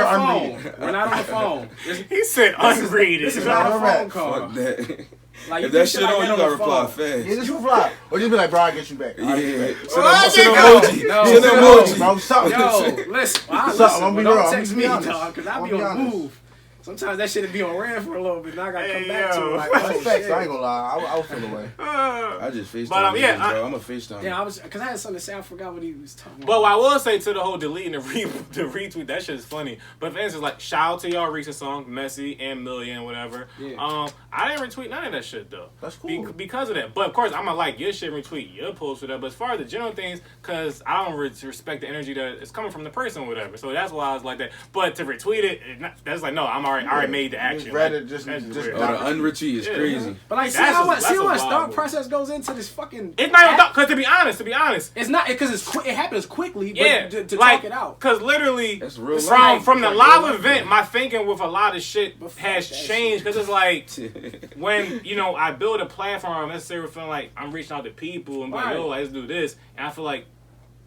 [SPEAKER 2] We're not on the phone.
[SPEAKER 1] He said unread.
[SPEAKER 2] This is not a phone call.
[SPEAKER 3] Fuck that.
[SPEAKER 2] Like,
[SPEAKER 3] if that shit on, you gotta reply fast.
[SPEAKER 4] Yeah, just reply. Or just be like, bro, I'll get you back.
[SPEAKER 3] Yeah. Send emoji. Send emoji.
[SPEAKER 4] Bro, something.
[SPEAKER 2] Yo, listen. Don't text me, dog, because I be on the move. Sometimes that shit be on red for a little bit, and I gotta come back to it. Like,
[SPEAKER 4] I ain't gonna lie, I was feeling away.
[SPEAKER 3] I just FaceTime.
[SPEAKER 1] But
[SPEAKER 3] bro. I'm a FaceTime.
[SPEAKER 2] Yeah, because I had something to say. I forgot what he was talking about.
[SPEAKER 1] But what I will say to the whole deleting the retweet, that shit is funny. But for instance, like shout out to y'all recent song, Messy and Million, whatever. Yeah. I didn't retweet none of that shit though.
[SPEAKER 4] That's cool.
[SPEAKER 1] Because of that. But of course, I'm gonna like your shit, retweet your post for that. But as far as the general things, because I don't respect the energy that is coming from the person or whatever. So that's why I was like that. But to retweet it, that's like no, I already made the action.
[SPEAKER 4] Rather just
[SPEAKER 3] the unretweet is crazy.
[SPEAKER 2] But like, see how much thought process goes into this fucking.
[SPEAKER 1] It's not even because to be honest,
[SPEAKER 2] it's not because it happens quickly. But
[SPEAKER 1] yeah,
[SPEAKER 2] to talk it out.
[SPEAKER 1] Because literally,
[SPEAKER 3] from
[SPEAKER 1] the live event, my thinking with a lot of shit has changed. Because it's like when I build a platform, I'm necessarily feeling like I'm reaching out to people and like, yo, let's do this, and I feel like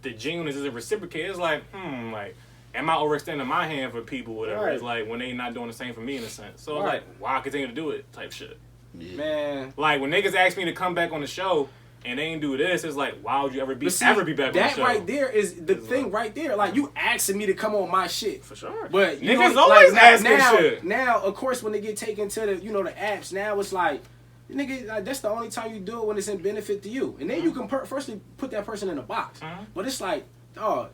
[SPEAKER 1] the genuineness isn't reciprocated. It's like, like. Am I overextending my hand for people, whatever? Right. It's like when they not doing the same for me in a sense. So it's like, why continue to do it type shit?
[SPEAKER 2] Yeah. Man.
[SPEAKER 1] Like when niggas ask me to come back on the show and they ain't do this, it's like, why would you ever be back on the show?
[SPEAKER 2] That right there is the thing right there. Like you asking me to come on my shit.
[SPEAKER 1] For sure.
[SPEAKER 2] But
[SPEAKER 1] niggas always asking shit.
[SPEAKER 2] Now, of course, when they get taken to the the apps, now it's like, nigga, like, that's the only time you do it when it's in benefit to you. And then you can firstly put that person in a box. But it's like, dog,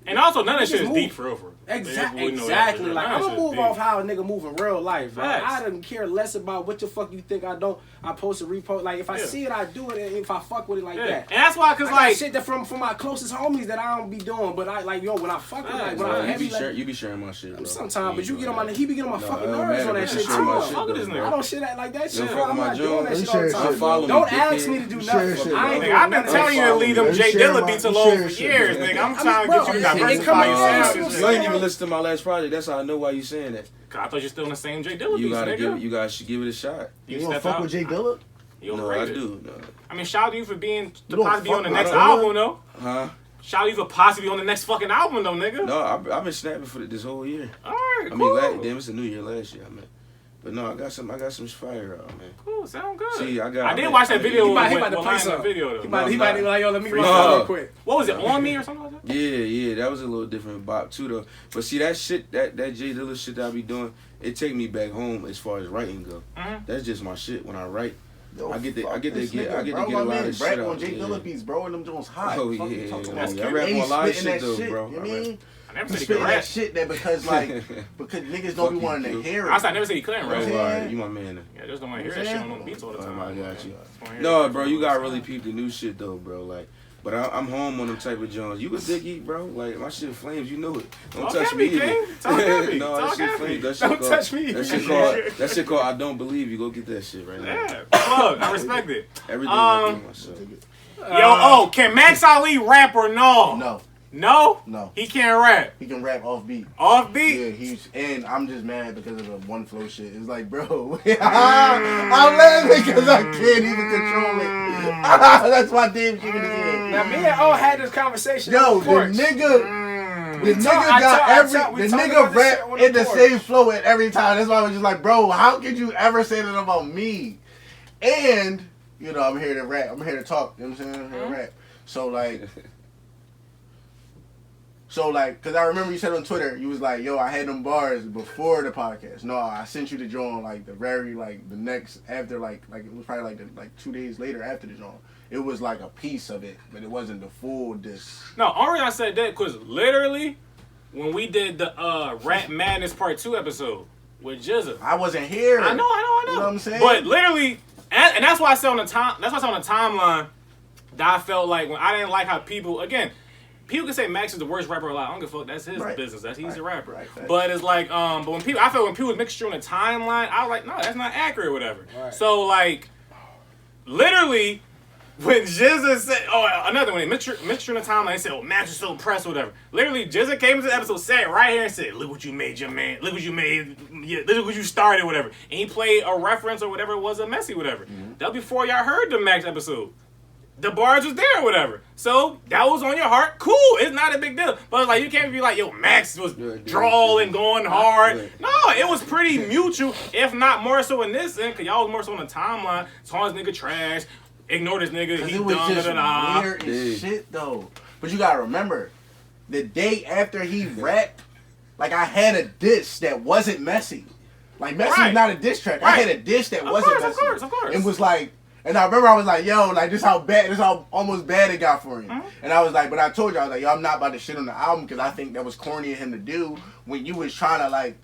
[SPEAKER 1] And also, none of that shit is deep for real.
[SPEAKER 2] Exactly. Like, I'm gonna move off how a nigga move in real life. Like,
[SPEAKER 1] Facts.
[SPEAKER 2] I don't care less about what the fuck you think I don't. I post a repost. Like, if I see it, I do it. And if I fuck with it like that.
[SPEAKER 1] And that's why, cause
[SPEAKER 2] I got
[SPEAKER 1] like
[SPEAKER 2] shit that from my closest homies that I don't be doing. But I like, yo, when I fuck with like, when I'm heavy,
[SPEAKER 3] you be sharing my shit, bro.
[SPEAKER 2] Sometimes, but you get on my, he be getting on my fucking nerves on that shit too. I don't shit like that shit. I'm not doing that shit all the time. Don't ask me to do nothing.
[SPEAKER 1] I've been telling you to leave them J Dilla beats alone for years, nigga. I'm trying to get you to diversify your sound.
[SPEAKER 3] You ain't even listen to my last project. That's how I know why you saying that.
[SPEAKER 1] I thought you're still in the same J Dilla beats, nigga.
[SPEAKER 3] You guys should give it a shot.
[SPEAKER 4] You don't fuck with J Dilla?
[SPEAKER 3] No, I do. No.
[SPEAKER 1] I mean, shout out to you for being possibly on the next album, though.
[SPEAKER 3] Huh?
[SPEAKER 1] Shout out to you for possibly on the next fucking album, though, nigga.
[SPEAKER 3] No, I've been snapping for this whole year.
[SPEAKER 1] All right,
[SPEAKER 3] I mean, damn, it's a new year last year, man. But no, I got some fire out, man.
[SPEAKER 1] Cool, sound good.
[SPEAKER 3] See, I
[SPEAKER 1] did watch that video.
[SPEAKER 2] He about to play some
[SPEAKER 1] video, though.
[SPEAKER 2] He might be like, yo, let me run that real quick.
[SPEAKER 1] What was it, On Me or something like that?
[SPEAKER 3] Yeah, that was a little different bop too, though. But see, that shit, that J Dilla shit that I be doing, it take me back home as far as writing go. That's just my shit. When I write,
[SPEAKER 4] Yo,
[SPEAKER 3] I get to get
[SPEAKER 4] bro,
[SPEAKER 3] a lot of shit out.
[SPEAKER 4] On J Dilla beats, bro, and them Jones hot.
[SPEAKER 3] Oh yeah, I rap on a lot of shit though, bro.
[SPEAKER 4] You mean?
[SPEAKER 1] I never said he
[SPEAKER 4] spitting
[SPEAKER 1] could
[SPEAKER 4] that
[SPEAKER 1] rap.
[SPEAKER 4] shit there because niggas don't be wanting to hear it.
[SPEAKER 1] I never said he couldn't rap.
[SPEAKER 3] Right, you my man.
[SPEAKER 1] Yeah, just don't want to hear that shit on them beats all the time.
[SPEAKER 3] I got you. No, bro, you gotta really peep the new shit though, bro. Like, but I'm home on them type of Jones. You a dick eat, bro. Like my shit flames, you know it. Don't touch me either.
[SPEAKER 1] No,
[SPEAKER 3] that shit flames.
[SPEAKER 2] Don't touch me.
[SPEAKER 3] That shit called I Don't Believe You. Go get that shit right now.
[SPEAKER 1] Yeah, plug. I respect it.
[SPEAKER 3] Everything I do myself.
[SPEAKER 1] Yo, can Max Ali rap or no? No? He can't rap.
[SPEAKER 4] He can rap off beat.
[SPEAKER 1] Off beat?
[SPEAKER 4] Yeah, and I'm just mad because of the one flow shit. It's like, bro, I'm laughing because I can't even control it. That's why Dave kicking his head.
[SPEAKER 2] Now, me and O had this conversation.
[SPEAKER 4] Yo, the nigga rap in the same flow at every time. That's why I was just like, bro, how could you ever say that about me? And, you know, I'm here to rap. I'm here to talk. You know what I'm saying? I'm here to rap. So, because I remember you said on Twitter, you was like, yo, I had them bars before the podcast. No, I sent you the drawing, like, the next, after, like it was probably, 2 days later after the drawing. It was, like, a piece of it, but it wasn't the full disc.
[SPEAKER 1] No, only I said that because literally, when we did the Rap Madness Part 2 episode with Jizza.
[SPEAKER 4] I wasn't here.
[SPEAKER 1] I know.
[SPEAKER 4] You know what I'm saying?
[SPEAKER 1] But literally, and that's why I said on the timeline that I felt like when I didn't like how people can say Max is the worst rapper alive. I don't give a fuck. That's his business. He's a rapper. Right. But it's like, but when people mix you on the timeline, I was like, no, that's not accurate, or whatever. Right. So like, literally, when Jizza said, another one, mixed you on the timeline, he said, Max is so impressed, or whatever. Literally, Jizza came into the episode, sat right here and said, look what you made your man. Look what you made. Yeah, look what you started, whatever. And he played a reference or whatever it was, a messy, whatever. That was before y'all heard the Max episode. The bars was there or whatever. So, that was on your heart. Cool. It's not a big deal. But it's like, you can't be like, yo, Max was drawling, going hard. No, it was pretty mutual, if not more so in this end, because y'all was more so on the timeline. Saw this nigga trash. Ignore this nigga. He
[SPEAKER 4] it was just weird as shit, though. But you gotta remember, the day after he rapped, like, I had a diss that wasn't messy. Like, messy was not a diss track. I had a diss that wasn't messy.
[SPEAKER 1] Of course.
[SPEAKER 4] It was like... And I remember I was like, yo, like, this how almost bad it got for him. And I was like, but I told you, I was like, yo, I'm not about to shit on the album because I think that was corny of him to do when you was trying to, like,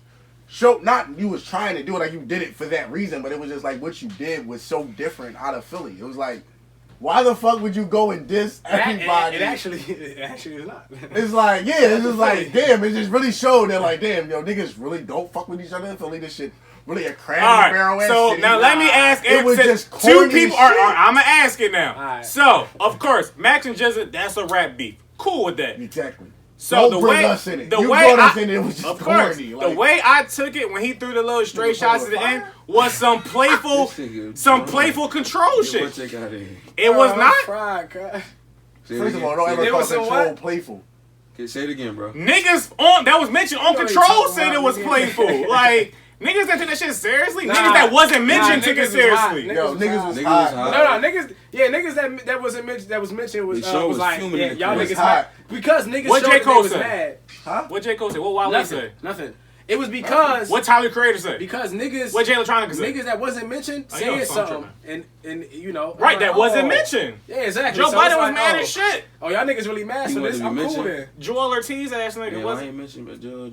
[SPEAKER 4] you was trying to do it, like, you did it for that reason, but it was just, like, what you did was so different out of Philly. It was like, why the fuck would you go and diss everybody?
[SPEAKER 2] It actually is not.
[SPEAKER 4] It's like, yeah, it's just like, damn, it just really showed that, like, damn, yo, niggas really don't fuck with each other in Philly. This shit really a crab barrel ass
[SPEAKER 1] so
[SPEAKER 4] city.
[SPEAKER 1] now let me ask
[SPEAKER 4] it was just
[SPEAKER 1] two people I'm gonna ask it now.
[SPEAKER 2] Right.
[SPEAKER 1] So of course Max and Jizza, that's a rap beef. Cool with that.
[SPEAKER 4] Exactly.
[SPEAKER 1] So
[SPEAKER 4] don't bring us in it. The
[SPEAKER 1] way I took it when he threw the little straight shots at the end was some playful control shit. It was not.
[SPEAKER 4] First of all, don't ever call control playful.
[SPEAKER 3] Okay, say it again, bro.
[SPEAKER 1] Niggas that was mentioned on Control said it was playful. Like, niggas that took that shit seriously? Niggas that wasn't mentioned took it seriously.
[SPEAKER 4] Yo, niggas was hot.
[SPEAKER 2] No, niggas that wasn't mentioned, that was mentioned was like, yeah, y'all niggas hot. Because niggas
[SPEAKER 1] what J. Cole
[SPEAKER 2] was mad.
[SPEAKER 1] Huh? What J. Cole say? What Wale say?
[SPEAKER 2] Nothing. It was because
[SPEAKER 1] what Tyler Creator said.
[SPEAKER 2] Because niggas,
[SPEAKER 1] what Jay Electronica said.
[SPEAKER 2] Niggas that wasn't mentioned said something, and you know,
[SPEAKER 1] right, that wasn't mentioned.
[SPEAKER 2] Yeah, exactly.
[SPEAKER 1] Joe Biden was mad as shit.
[SPEAKER 2] Oh, y'all niggas really mad? So this, I'm cool then.
[SPEAKER 1] Joel Ortiz ass nigga
[SPEAKER 3] Yeah,
[SPEAKER 1] wasn't.
[SPEAKER 3] I ain't mentioned, but Joe.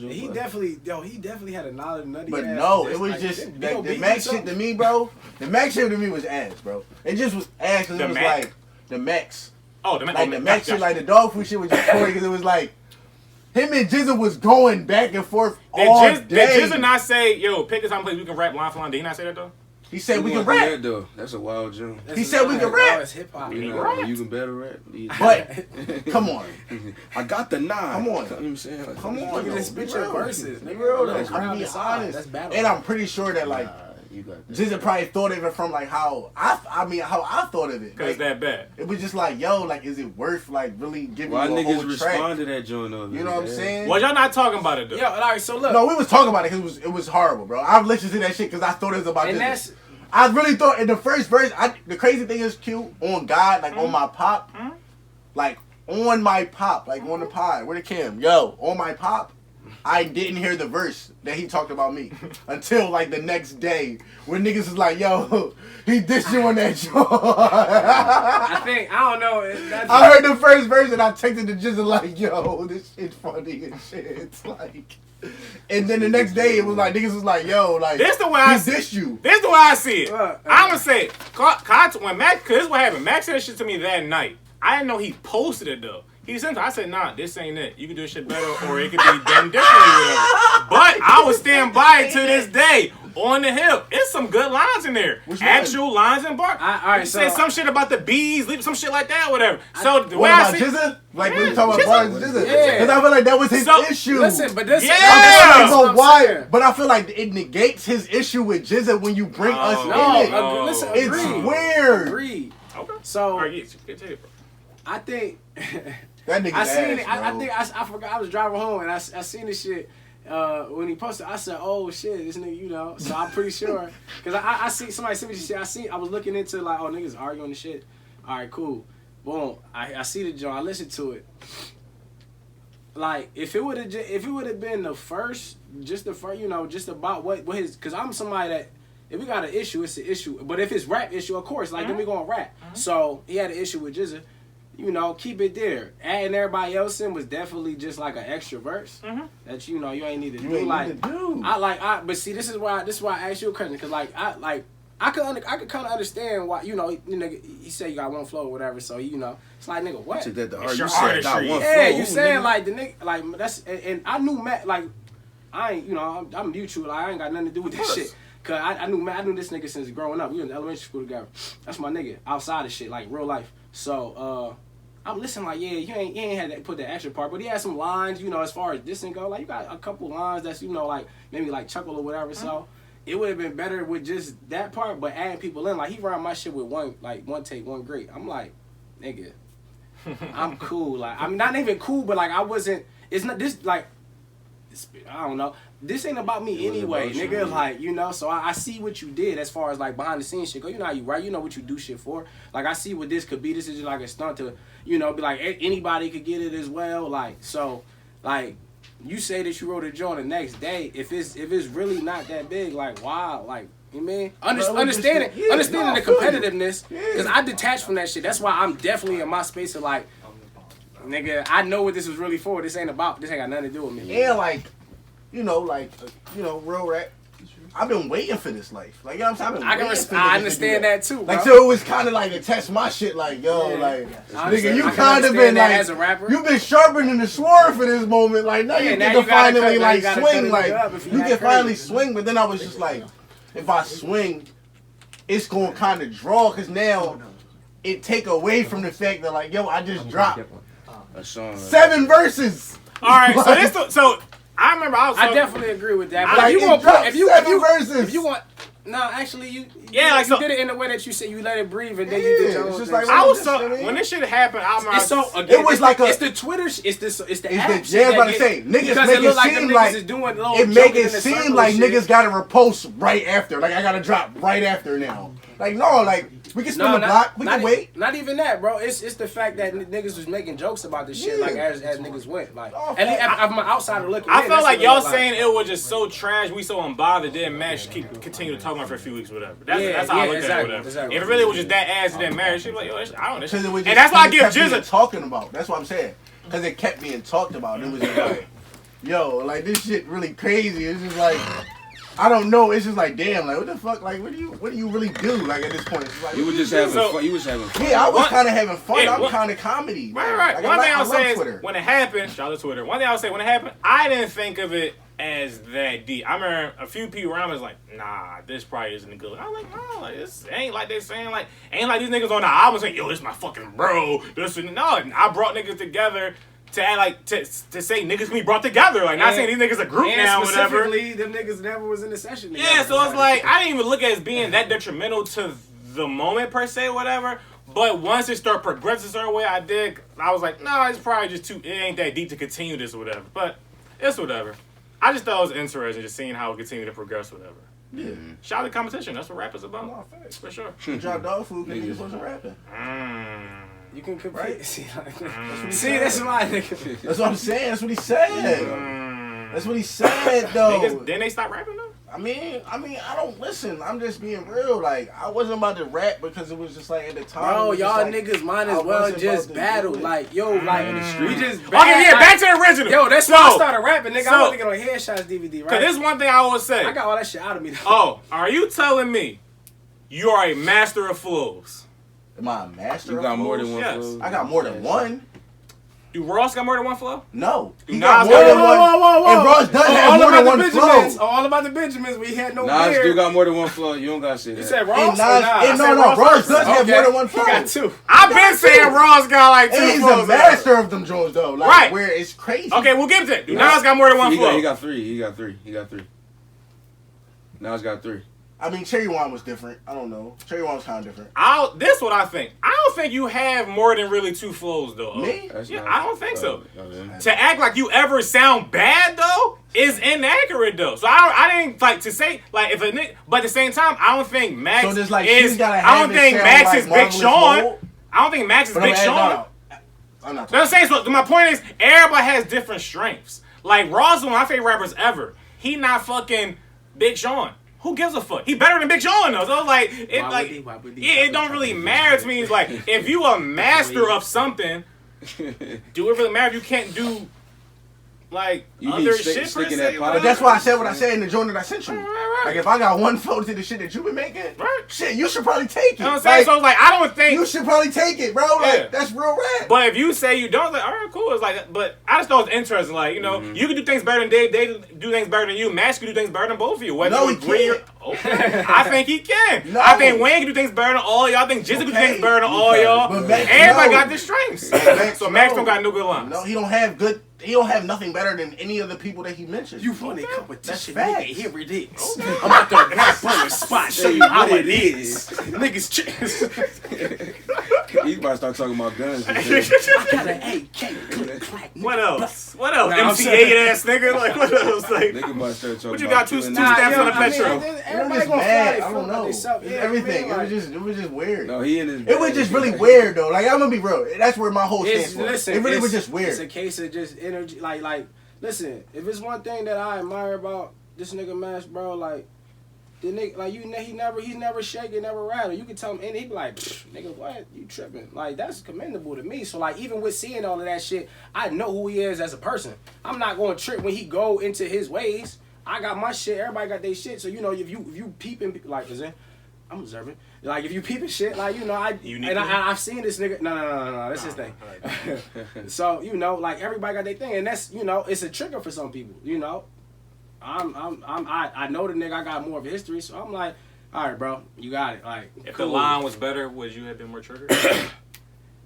[SPEAKER 2] He definitely had a nutty.
[SPEAKER 4] But
[SPEAKER 2] ass.
[SPEAKER 4] no, it was just the Max shit to me, bro. The Max shit to me was ass, bro. It just was ass because it was like the Max.
[SPEAKER 1] Oh, the Max.
[SPEAKER 4] Like the Max shit, like the dog food shit was just corny because it was like. Him and Jizza was going back and forth all day.
[SPEAKER 1] Did Jizza not say, yo, pick a time place we can rap line for line? Did he not say that, though?
[SPEAKER 4] He said we can rap.
[SPEAKER 3] That, though. That's a wild joke.
[SPEAKER 4] He said we can rap.
[SPEAKER 2] It's hip hop.
[SPEAKER 3] You know, you can better rap.
[SPEAKER 4] But, come on.
[SPEAKER 3] I got the 9.
[SPEAKER 4] Come on.
[SPEAKER 3] You know what I'm saying? Like,
[SPEAKER 4] Come on.
[SPEAKER 2] You just spit your verses.
[SPEAKER 4] Be real, though.
[SPEAKER 2] I'm
[SPEAKER 4] I'm being honest.
[SPEAKER 2] That's battle.
[SPEAKER 4] And I'm pretty sure that, like, Jizza probably thought of it from like how I thought of it.
[SPEAKER 1] Cause
[SPEAKER 4] like,
[SPEAKER 1] that bad.
[SPEAKER 4] It was just like, yo, like, is it worth like really giving
[SPEAKER 3] why
[SPEAKER 4] you a
[SPEAKER 3] niggas
[SPEAKER 4] whole
[SPEAKER 3] respond
[SPEAKER 4] track?
[SPEAKER 3] to that joint though?
[SPEAKER 4] You know what I'm saying?
[SPEAKER 1] Well, y'all not talking about it though.
[SPEAKER 2] Yo, alright, so look.
[SPEAKER 4] No, we was talking about it because it was horrible, bro. I've listened to that shit because I thought it was about this. I really thought in the first verse. The crazy thing is, Q on God, like on my pop, like on my pop, like on the pod. Where the Kim? Yo, on my pop. I didn't hear the verse that he talked about me until like the next day when niggas was like, yo, he dissed you on that joint.
[SPEAKER 2] I don't know.
[SPEAKER 4] I heard the first verse and I texted the Jizzle like, yo, this shit funny and shit. It's like, and then the next day it was like, niggas was like, yo, like,
[SPEAKER 1] this the way I
[SPEAKER 4] dissed you.
[SPEAKER 1] This the way I see it. I'm gonna say, when Max, cause this is what happened. Max said shit to me that night. I didn't know he posted it though. He sent it. I said, nah, this ain't it. You can do this shit better or it could be done differently or whatever. But I will stand by it to this day. On the hip. It's some good lines in there. Actual lines and bars.
[SPEAKER 2] Alright,
[SPEAKER 1] so say some shit about the bees, some shit like that, whatever. So the way
[SPEAKER 4] what
[SPEAKER 1] I
[SPEAKER 4] about
[SPEAKER 1] see
[SPEAKER 4] Jizza? Like when you talk about bars and Jizza.
[SPEAKER 2] Yeah.
[SPEAKER 4] Because I feel like that was his issue.
[SPEAKER 2] Listen, but this
[SPEAKER 4] I don't know why, but I feel like it negates his issue with Jizza when you bring us in it.
[SPEAKER 2] Listen,
[SPEAKER 4] it's weird.
[SPEAKER 2] Agreed.
[SPEAKER 1] Okay.
[SPEAKER 2] So
[SPEAKER 1] I
[SPEAKER 2] think
[SPEAKER 4] that nigga's
[SPEAKER 2] I seen
[SPEAKER 4] ass,
[SPEAKER 2] it. I think I forgot. I was driving home and I seen this shit. When he posted, I said, "Oh shit, this nigga," you know. So I'm pretty sure because I see somebody sent me this shit. I was looking into like, oh niggas arguing the shit. All right, cool. Boom. I see the joint. I listened to it. Like if it would have been the first, you know, just about what his, because I'm somebody that if we got an issue, it's an issue. But if it's rap issue, of course, like then we gonna rap. So he had an issue with Jizza. You know, keep it there. Adding everybody else in was definitely just like an extra verse that you know you ain't need to do. But see, this is why I asked you a question because I could kind of understand why he said you got one flow or whatever. So you know, it's like nigga, what?
[SPEAKER 3] You said
[SPEAKER 2] you saying like the nigga like that's and I knew Matt like I ain't I'm mutual. Like, I ain't got nothing to do with this shit. Cause I knew this nigga since growing up. We in elementary school together. That's my nigga outside of shit like real life. So I'm listening like, yeah, you ain't had to put the extra part, but he had some lines, you know, as far as this and go. Like, you got a couple lines that's, you know, like, maybe like chuckle or whatever. So, it would have been better with just that part, but adding people in. Like, he ran my shit with one take, one great. I'm like, nigga, I'm cool. Like, I mean, not even cool, but like, I wasn't, it's not this, like, I don't know. This ain't about me anyway, nigga. You. Like, you know, so I see what you did as far as like behind the scenes shit go. You know how you write, you know what you do shit for. Like, I see what this could be. This is just like a stunt to, you know, be like anybody could get it as well. Like, so, like, you say that you wrote a joint the next day. If it's really not that big, like, wow, like, you mean understanding the competitiveness, because I detached from that shit. That's why I'm definitely in my space of like, nigga, I know what this was really for. This ain't got nothing to do with me.
[SPEAKER 4] Yeah, like, real rap. I've been waiting for this life. Like, you know what I'm saying?
[SPEAKER 2] I understand that too, bro.
[SPEAKER 4] Like, so it was kind of like to test my shit. Like, yo, nigga, you kind of been like,
[SPEAKER 2] as a rapper.
[SPEAKER 4] You been sharpening the sword for this moment. Like, now you can finally like swing. Like, you can finally swing. But then I was just like, if I swing, it's gonna kind of draw, cause now it take away from the fact that like, yo, I just dropped 7 verses.
[SPEAKER 1] All right, so I remember I
[SPEAKER 2] definitely agree with that.
[SPEAKER 4] But like, if you
[SPEAKER 2] want, no, actually you
[SPEAKER 1] like
[SPEAKER 2] you did it in the way that you said you let it breathe and then you did your own thing.
[SPEAKER 4] Like,
[SPEAKER 1] when this shit happened,
[SPEAKER 2] it was like it's the Twitter, it's the apps.
[SPEAKER 4] Yeah, I was about to say niggas make it seem like it make it seem like niggas gotta repost right after. Like I gotta drop right after now. Like no, like We can spin the block. We can wait.
[SPEAKER 2] Not even that, bro. It's the fact that niggas was making jokes about this shit, like as niggas went, like. At least I'm an outsider looking.
[SPEAKER 1] I felt like y'all saying it was just so trash. We so unbothered. Didn't match. Continue to talk about it for a few weeks, whatever. That's how I looked at it. Whatever.
[SPEAKER 2] Exactly.
[SPEAKER 1] If it really was just that ass, it didn't matter. She was like, yo, I don't know.
[SPEAKER 4] And
[SPEAKER 1] that's why I give Jizz
[SPEAKER 4] talking about. That's what I'm saying. Because it kept being talked about. It was just like, yo, like this shit really crazy. It's just like. I don't know. It's just like, damn, like what the fuck? Like, what do you really do? Like at this point, it's like
[SPEAKER 3] you were just having fun. You was having fun.
[SPEAKER 4] Yeah, I was kind of having fun. I'm kind of comedy.
[SPEAKER 1] Right.
[SPEAKER 4] Like,
[SPEAKER 1] one thing I'll say
[SPEAKER 4] Twitter.
[SPEAKER 1] is when it happened, shout out to Twitter. One thing I'll say when it happened, I didn't think of it as that deep. I remember a few people around me was like, nah, this probably isn't good. I was like, no, like this ain't like they saying like ain't like these niggas on the album saying, yo, this my fucking bro. This and no, I brought niggas together. To add, like to say niggas can be brought together, like not saying these niggas a group now, or whatever.
[SPEAKER 2] Specifically, them niggas never was in the session together.
[SPEAKER 1] Yeah, so it's like I didn't even look at it as being that detrimental to the moment per se, whatever. But once it started progressing a certain way, I was like, no, it's probably just too. It ain't that deep to continue this or whatever. But it's whatever. I just thought it was interesting just seeing how it continued to progress, whatever.
[SPEAKER 4] Yeah.
[SPEAKER 1] Shout out to competition. That's what rap is about.
[SPEAKER 4] No, facts.
[SPEAKER 1] For sure.
[SPEAKER 4] Drop dog food because niggas wasn't rapping.
[SPEAKER 2] You can compete.
[SPEAKER 4] Right?
[SPEAKER 2] See, that's my nigga.
[SPEAKER 4] That's what I'm saying. That's what he said. That's what he said, though.
[SPEAKER 1] Niggas, then they stop rapping though?
[SPEAKER 4] I mean, I don't listen. I'm just being real. Like, I wasn't about to rap because it was just like at the time.
[SPEAKER 2] Bro, y'all
[SPEAKER 4] like,
[SPEAKER 2] niggas might as well just battle. Like, yo, like we just.
[SPEAKER 1] Okay, yeah, back to the original.
[SPEAKER 2] Yo, that's why I started rapping, nigga. I wasn't getting on Headshots DVD, right?
[SPEAKER 1] Cause this one thing I always say.
[SPEAKER 2] I got all that shit out of me. Though.
[SPEAKER 1] Oh, are you telling me you are a master of flows?
[SPEAKER 4] Am I a master?
[SPEAKER 3] You got
[SPEAKER 4] of
[SPEAKER 3] more
[SPEAKER 4] flows?
[SPEAKER 3] than one
[SPEAKER 1] Yes.
[SPEAKER 3] flow?
[SPEAKER 4] I got more than one.
[SPEAKER 1] Do Ross got more than one flow?
[SPEAKER 4] No.
[SPEAKER 1] Do
[SPEAKER 4] He
[SPEAKER 1] Nas
[SPEAKER 4] got more
[SPEAKER 1] got-
[SPEAKER 4] than one.
[SPEAKER 2] Whoa.
[SPEAKER 4] And Ross doesn't have more than one flow.
[SPEAKER 2] All about the Benjamins. We had no
[SPEAKER 3] Nas
[SPEAKER 2] beard.
[SPEAKER 3] do got more than one flow. You don't gotta say that.
[SPEAKER 2] You said
[SPEAKER 4] And
[SPEAKER 2] Ross?
[SPEAKER 4] Nas, no, Ross does have more than one flow.
[SPEAKER 2] He got two.
[SPEAKER 1] I've been saying Ross got like 2
[SPEAKER 4] And he's
[SPEAKER 1] flows.
[SPEAKER 4] a master of them Jones though. Like,
[SPEAKER 1] Right.
[SPEAKER 4] where it's crazy.
[SPEAKER 1] Okay, we'll give it to it. Do Nas got more than one flow?
[SPEAKER 3] He got three. Nas got three.
[SPEAKER 4] I mean, Cherry Wine was different. I don't know. Cherry Wine was kind of different.
[SPEAKER 1] This what I think. I don't think you have more than really 2 flows though.
[SPEAKER 4] Me?
[SPEAKER 1] Yeah, I don't think so.
[SPEAKER 3] Yeah.
[SPEAKER 1] To act like you ever sound bad though is inaccurate though. So I didn't like to say like if a nigga, but at the same time I don't think Max
[SPEAKER 4] So there's like
[SPEAKER 1] is.
[SPEAKER 4] she's gotta have
[SPEAKER 1] I don't
[SPEAKER 4] it
[SPEAKER 1] think
[SPEAKER 4] sound
[SPEAKER 1] Max
[SPEAKER 4] like
[SPEAKER 1] is Big
[SPEAKER 4] Marvelous
[SPEAKER 1] Sean.
[SPEAKER 4] Gold.
[SPEAKER 1] I don't think Max is
[SPEAKER 4] But
[SPEAKER 1] Big Sean.
[SPEAKER 4] no. I'm not
[SPEAKER 1] No, I'm saying so. My point is, everybody has different strengths. Like Ross, one of my favorite rappers ever. He not fucking Big Sean. Who gives a fuck? He better than Big Sean though. So like, it don't really matter to me. It's like if you a master of something, do it really matter if you can't do like
[SPEAKER 3] You
[SPEAKER 1] other
[SPEAKER 3] need
[SPEAKER 1] shit per
[SPEAKER 3] stick in
[SPEAKER 1] se?
[SPEAKER 3] that pot.
[SPEAKER 4] But that's why I said what I said in the joint that I sent you.
[SPEAKER 1] Right.
[SPEAKER 4] Like if I got one flow to the shit that you been making,
[SPEAKER 1] Right.
[SPEAKER 4] shit, you should probably take it.
[SPEAKER 1] You know what I'm saying? So it's like I don't think.
[SPEAKER 4] You should probably take it, bro. Like
[SPEAKER 1] Yeah.
[SPEAKER 4] that's real rap.
[SPEAKER 1] But if you say you don't, it's like, all right, cool. It's like, but I just thought it was interesting. Like, you know, you can do things better than Dave. Dave do things better than you. Max can do things better than both of you. Whether
[SPEAKER 4] No,
[SPEAKER 1] you
[SPEAKER 4] he
[SPEAKER 1] agree
[SPEAKER 4] can't.
[SPEAKER 1] Okay. I think he can.
[SPEAKER 4] No.
[SPEAKER 1] I think Wayne can do things better than all y'all. I think Jizz can do
[SPEAKER 4] Okay.
[SPEAKER 1] things better than all y'all.
[SPEAKER 4] But Max,
[SPEAKER 1] Everybody
[SPEAKER 4] no.
[SPEAKER 1] got their strengths.
[SPEAKER 4] Max,
[SPEAKER 1] So Max
[SPEAKER 4] no.
[SPEAKER 1] don't got no good lines.
[SPEAKER 4] No, he don't have good. He don't have nothing better than any of the people that he mentioned.
[SPEAKER 2] You funny competition,
[SPEAKER 4] That's
[SPEAKER 2] nigga.
[SPEAKER 4] facts.
[SPEAKER 2] Here it is. I'm about to rap on the spot. Show you how it is. Niggas.
[SPEAKER 3] He about to start talking about guns. And
[SPEAKER 2] I
[SPEAKER 3] shit.
[SPEAKER 2] got an AK. Click, clack.
[SPEAKER 1] What else? What else?
[SPEAKER 2] Nah, I'm
[SPEAKER 1] MC8 ass nigga. Like what else? Like
[SPEAKER 3] Nigga about to start talking
[SPEAKER 1] what you
[SPEAKER 3] about
[SPEAKER 1] got? Two
[SPEAKER 3] killing
[SPEAKER 1] stamps
[SPEAKER 3] niggas.
[SPEAKER 1] on the Petro.
[SPEAKER 4] It was
[SPEAKER 2] Everybody
[SPEAKER 4] just
[SPEAKER 2] gonna
[SPEAKER 4] mad.
[SPEAKER 2] fly.
[SPEAKER 4] I don't know. It's everything. It was just weird.
[SPEAKER 3] No, he in his.
[SPEAKER 4] It was just really weird though. Like I'm gonna be real. That's where my whole stance was.
[SPEAKER 2] Listen,
[SPEAKER 4] It really was just weird.
[SPEAKER 2] It's a case of just energy. Like, listen. If it's one thing that I admire about this nigga Mash, bro, like, the nigga, like he's never shaking, never rattled. You can tell him, and he be like, nigga, what? You tripping? Like that's commendable to me. So like, even with seeing all of that shit, I know who he is as a person. I'm not going to trip when he go into his ways. I got my shit. Everybody got their shit. So you know, if you peeping, like, I'm observing. Like if you peeping shit, like you know, I've seen this nigga. No, that's his thing. Right. So you know, like everybody got their thing, and that's it's a trigger for some people. You know, I know the nigga. I got more of a history, so I'm like, all right, bro, you got it. Like
[SPEAKER 1] if the line was better, would you have been more triggered?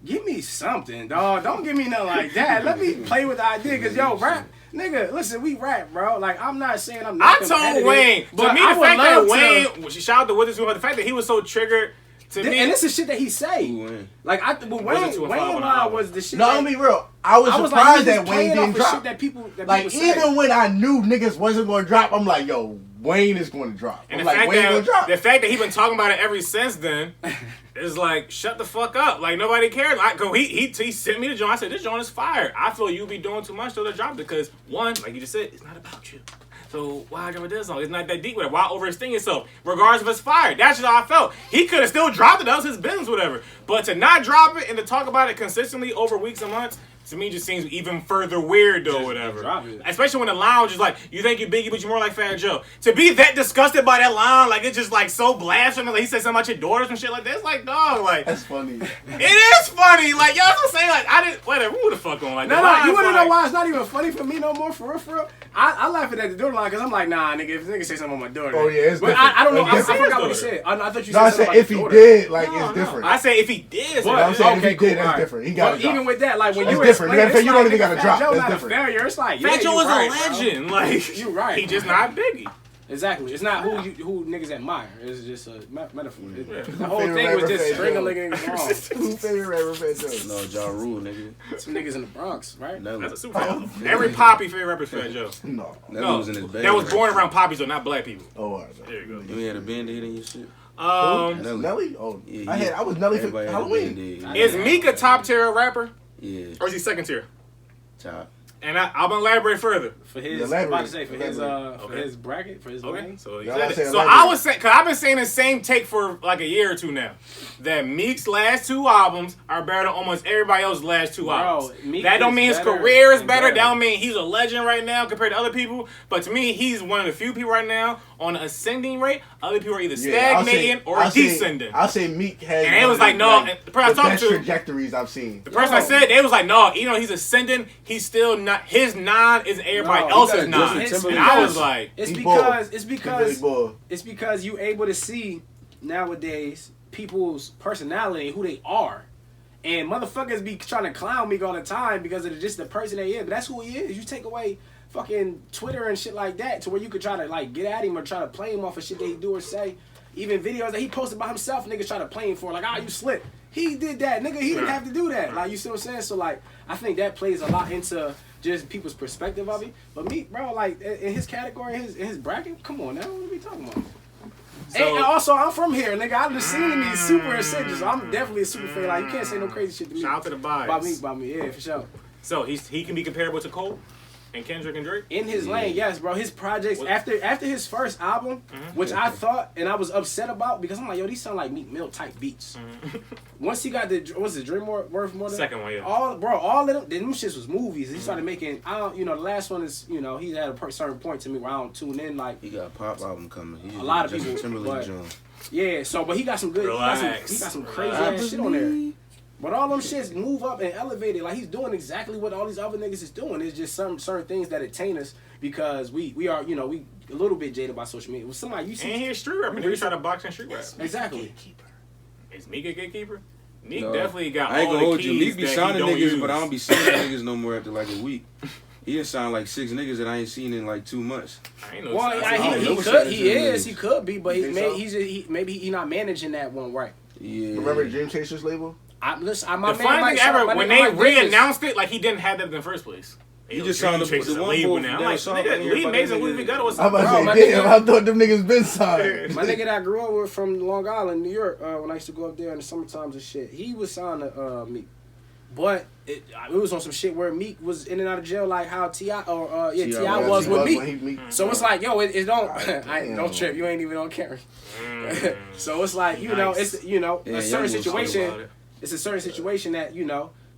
[SPEAKER 2] Give me something, dog. Don't give me nothing like that. Let me play with the idea, cause yo, rap. Nigga, listen, we rap, bro. Like, I'm not saying I'm not
[SPEAKER 1] I told Wayne.
[SPEAKER 2] but
[SPEAKER 1] To me,
[SPEAKER 2] I
[SPEAKER 1] the
[SPEAKER 2] would
[SPEAKER 1] fact that
[SPEAKER 2] love
[SPEAKER 1] Wayne, shout out to Witherspoon, but the fact that he was so triggered, to me.
[SPEAKER 2] And this is shit that he say.
[SPEAKER 3] Wayne.
[SPEAKER 2] Like, Wayne line was the shit.
[SPEAKER 4] No, I'm gonna be real. I was surprised that Wayne didn't drop.
[SPEAKER 2] That people
[SPEAKER 4] Like,
[SPEAKER 2] say.
[SPEAKER 4] even when I knew niggas wasn't gonna drop, I'm like, yo, Wayne is going to drop.
[SPEAKER 1] And
[SPEAKER 4] I'm
[SPEAKER 1] the
[SPEAKER 4] like,
[SPEAKER 1] fact
[SPEAKER 4] Wayne going to drop.
[SPEAKER 1] the fact that he been talking about it ever since then is like, shut the fuck up. Like, nobody cares. Like, he sent me the joint. I said, this joint is fire. I feel you be doing too much to the drop because, one, like you just said, it's not about you. So why drop this song? It's not that deep with it. Why overextend yourself? Regardless if it's fire. That's just how I felt. He could have still dropped it. That was his business, whatever. But to not drop it and to talk about it consistently over weeks and months, to me, just seems even further weird, though, whatever. Especially when the lounge is like, you think you're Biggie, but you're more like Fat Joe. To be that disgusted by that line, like, it's just, like, so blasphemous. Like, he said something about your daughters and shit like that. It's like, dog, like...
[SPEAKER 4] That's funny.
[SPEAKER 1] It is funny. Like, y'all what I'm saying? Like, I didn't... Whatever. Who the fuck going like that?
[SPEAKER 2] No, you want to know why it's not even funny for me no more, for real? I laugh at the daughter line because I'm like, nah, nigga, if nigga say something on my daughter...
[SPEAKER 4] Oh, yeah, it's
[SPEAKER 2] but
[SPEAKER 4] different.
[SPEAKER 2] I don't know. I
[SPEAKER 4] It's
[SPEAKER 2] forgot
[SPEAKER 1] different.
[SPEAKER 2] what he said. I thought you
[SPEAKER 4] No, I
[SPEAKER 2] said
[SPEAKER 4] said
[SPEAKER 2] something
[SPEAKER 4] if he
[SPEAKER 2] about the daughter.
[SPEAKER 4] did, like, it's different.
[SPEAKER 1] I say if he did...
[SPEAKER 4] No, I'm saying if he
[SPEAKER 2] Okay, cool,
[SPEAKER 4] did, that's
[SPEAKER 2] alright.
[SPEAKER 4] different. He got
[SPEAKER 2] But
[SPEAKER 4] to drop.
[SPEAKER 2] even with that, like, when
[SPEAKER 4] It's
[SPEAKER 2] you
[SPEAKER 4] different.
[SPEAKER 2] explain,
[SPEAKER 4] You don't even gotta drop. That's
[SPEAKER 2] Fat Joe not a
[SPEAKER 4] different.
[SPEAKER 2] failure. It's like, yeah,
[SPEAKER 1] Fat Joe
[SPEAKER 2] you
[SPEAKER 1] is
[SPEAKER 2] right,
[SPEAKER 1] a legend.
[SPEAKER 2] bro.
[SPEAKER 1] Like,
[SPEAKER 2] You right,
[SPEAKER 1] he just
[SPEAKER 2] bro.
[SPEAKER 1] not Biggie.
[SPEAKER 2] Exactly. It's not who niggas admire. It's just a metaphor.
[SPEAKER 1] Yeah.
[SPEAKER 2] The whole
[SPEAKER 4] Favorite
[SPEAKER 2] thing was
[SPEAKER 4] rapper,
[SPEAKER 2] just
[SPEAKER 4] Fat
[SPEAKER 2] string a
[SPEAKER 4] Joe.
[SPEAKER 2] nigga wrong.
[SPEAKER 4] Who favorite rapper, Fat Joe?
[SPEAKER 3] No, Ja Rule, nigga.
[SPEAKER 2] Some niggas in the Bronx, right?
[SPEAKER 3] Nelly.
[SPEAKER 1] That's a super fan. Every Poppy favorite rapper is Fat Joe.
[SPEAKER 4] No.
[SPEAKER 3] Nelly was in his bag.
[SPEAKER 1] That was born around Poppies, though, not black people.
[SPEAKER 4] Oh, all right.
[SPEAKER 1] There you go.
[SPEAKER 3] You had a Band-Aid in your shit?
[SPEAKER 4] Nelly? Oh,
[SPEAKER 3] Yeah,
[SPEAKER 4] I was Nelly for
[SPEAKER 3] Everybody had a
[SPEAKER 4] Halloween.
[SPEAKER 3] Band-Aid.
[SPEAKER 1] Is Meek a top tier rapper?
[SPEAKER 3] Yeah,
[SPEAKER 1] Or is he second tier?
[SPEAKER 3] top.
[SPEAKER 1] And I'm gonna elaborate further.
[SPEAKER 2] For his,
[SPEAKER 4] Elaborate.
[SPEAKER 2] about to say, for
[SPEAKER 1] Okay.
[SPEAKER 2] his bracket, for his
[SPEAKER 1] Okay,
[SPEAKER 2] lane.
[SPEAKER 1] so
[SPEAKER 4] Y'all gotta say
[SPEAKER 1] so
[SPEAKER 4] elaborate.
[SPEAKER 1] I was saying, cause I've been saying the same take for like a year or two now, that Meek's last two albums are better than almost everybody else's last two albums.
[SPEAKER 2] Meek
[SPEAKER 1] That don't
[SPEAKER 2] is
[SPEAKER 1] mean his
[SPEAKER 2] better
[SPEAKER 1] career is
[SPEAKER 2] and
[SPEAKER 1] better.
[SPEAKER 2] better.
[SPEAKER 1] That don't mean he's a legend right now compared to other people. But to me, he's one of the few people right now on an ascending rate. Other people are either stagnating or descending.
[SPEAKER 4] I'll say Meek has.
[SPEAKER 1] And it was like, no, and the person I was talking
[SPEAKER 4] best
[SPEAKER 1] to,
[SPEAKER 4] trajectories I've seen.
[SPEAKER 1] the person I said, they was like, no, you know, he's ascending. He's still not, his nine isn't everybody
[SPEAKER 2] No,
[SPEAKER 1] else's
[SPEAKER 3] he got
[SPEAKER 1] nine.
[SPEAKER 3] Justin
[SPEAKER 1] And
[SPEAKER 3] Timberlake.
[SPEAKER 1] I was like,
[SPEAKER 2] It's
[SPEAKER 4] He
[SPEAKER 2] because
[SPEAKER 4] ball.
[SPEAKER 2] it's because you able to see nowadays people's personality, who they are. And motherfuckers be trying to clown Meek all the time because of just the person they is. But that's who he is. You take away fucking Twitter and shit like that to where you could try to like get at him or try to play him off of shit they do or say. Even videos that he posted by himself, niggas try to play him for, like, you slick. He did that, nigga. He didn't have to do that. Like, you see what I'm saying? So, like, I think that plays a lot into just people's perspective of it. But me, bro, like, in his category, in his bracket, come on now, what are we talking about?
[SPEAKER 1] So-
[SPEAKER 2] and also, I'm from here, nigga. I've just seen these super essentials. So I'm definitely a super fan. Like, you can't say no crazy shit to me.
[SPEAKER 1] shout out to the bias.
[SPEAKER 2] By me, yeah, for sure.
[SPEAKER 1] So he can be comparable to Cole and Kendrick and Drake.
[SPEAKER 2] In his lane, yes, bro. His projects after his first album, which I thought and I was upset about because I'm like, yo, these sound like Meek Mill type beats. Once he got what's the Dream Worth more than
[SPEAKER 1] Second one, yeah.
[SPEAKER 2] all of them shits was movies. He started making. I don't, the last one is, he had a certain point to me where I don't tune in like.
[SPEAKER 3] He got a pop album coming. He
[SPEAKER 2] A lot of
[SPEAKER 3] Justin
[SPEAKER 2] people,
[SPEAKER 3] Timberlake
[SPEAKER 2] but-
[SPEAKER 3] joint.
[SPEAKER 2] Yeah, so but he got some good. He got some crazy ass shit on there. But all them shits move up and elevate it. Like, he's doing exactly what all these other niggas is doing. It's just some certain things that attain us because we are, we a little bit jaded by social media. Well, somebody you see.
[SPEAKER 1] And he's street rapping. He try to box and street rap.
[SPEAKER 2] Exactly.
[SPEAKER 1] Is Meek a gatekeeper? Meek
[SPEAKER 3] No.
[SPEAKER 1] definitely got
[SPEAKER 3] I ain't
[SPEAKER 1] all
[SPEAKER 3] gonna
[SPEAKER 1] the
[SPEAKER 3] hold you.
[SPEAKER 1] keys
[SPEAKER 3] Meek be
[SPEAKER 1] that he
[SPEAKER 3] signing
[SPEAKER 1] don't
[SPEAKER 3] niggas,
[SPEAKER 1] use.
[SPEAKER 3] but I don't be seeing niggas no more after like a week. He done signed like 6 niggas that I ain't seen in like 2 months.
[SPEAKER 1] I ain't know.
[SPEAKER 2] Well, he could be, but
[SPEAKER 4] You think so?
[SPEAKER 2] maybe he not managing that one right.
[SPEAKER 3] Yeah.
[SPEAKER 4] Remember the Dream Chasers label?
[SPEAKER 1] the funny thing ever, when they re-announced it, like he didn't have that in the first place.
[SPEAKER 3] He just signed the one
[SPEAKER 1] label
[SPEAKER 3] boy
[SPEAKER 1] now.
[SPEAKER 3] from
[SPEAKER 1] I'm like,
[SPEAKER 3] South
[SPEAKER 1] nigga,
[SPEAKER 3] here,
[SPEAKER 1] Lee
[SPEAKER 3] but
[SPEAKER 1] Mason,
[SPEAKER 3] that
[SPEAKER 1] Louis
[SPEAKER 3] nigga-
[SPEAKER 1] Vuitton was
[SPEAKER 4] I'm about
[SPEAKER 2] Bro,
[SPEAKER 4] to
[SPEAKER 2] my
[SPEAKER 4] say, damn,
[SPEAKER 2] nigga-
[SPEAKER 4] I thought them niggas been signed.
[SPEAKER 2] My nigga that I grew up with from Long Island, New York, when I used to go up there in the summertimes and shit, he was signed to Meek. But it was on some shit where Meek was in and out of jail, like how T.I. was with Meek. So it's like, yo, it don't, don't trip. You ain't even on camera. So it's like,
[SPEAKER 1] Nice.
[SPEAKER 2] it's, a
[SPEAKER 3] Yeah,
[SPEAKER 2] certain
[SPEAKER 3] young boy talk
[SPEAKER 2] situation.
[SPEAKER 1] about it.
[SPEAKER 2] It's a certain situation that,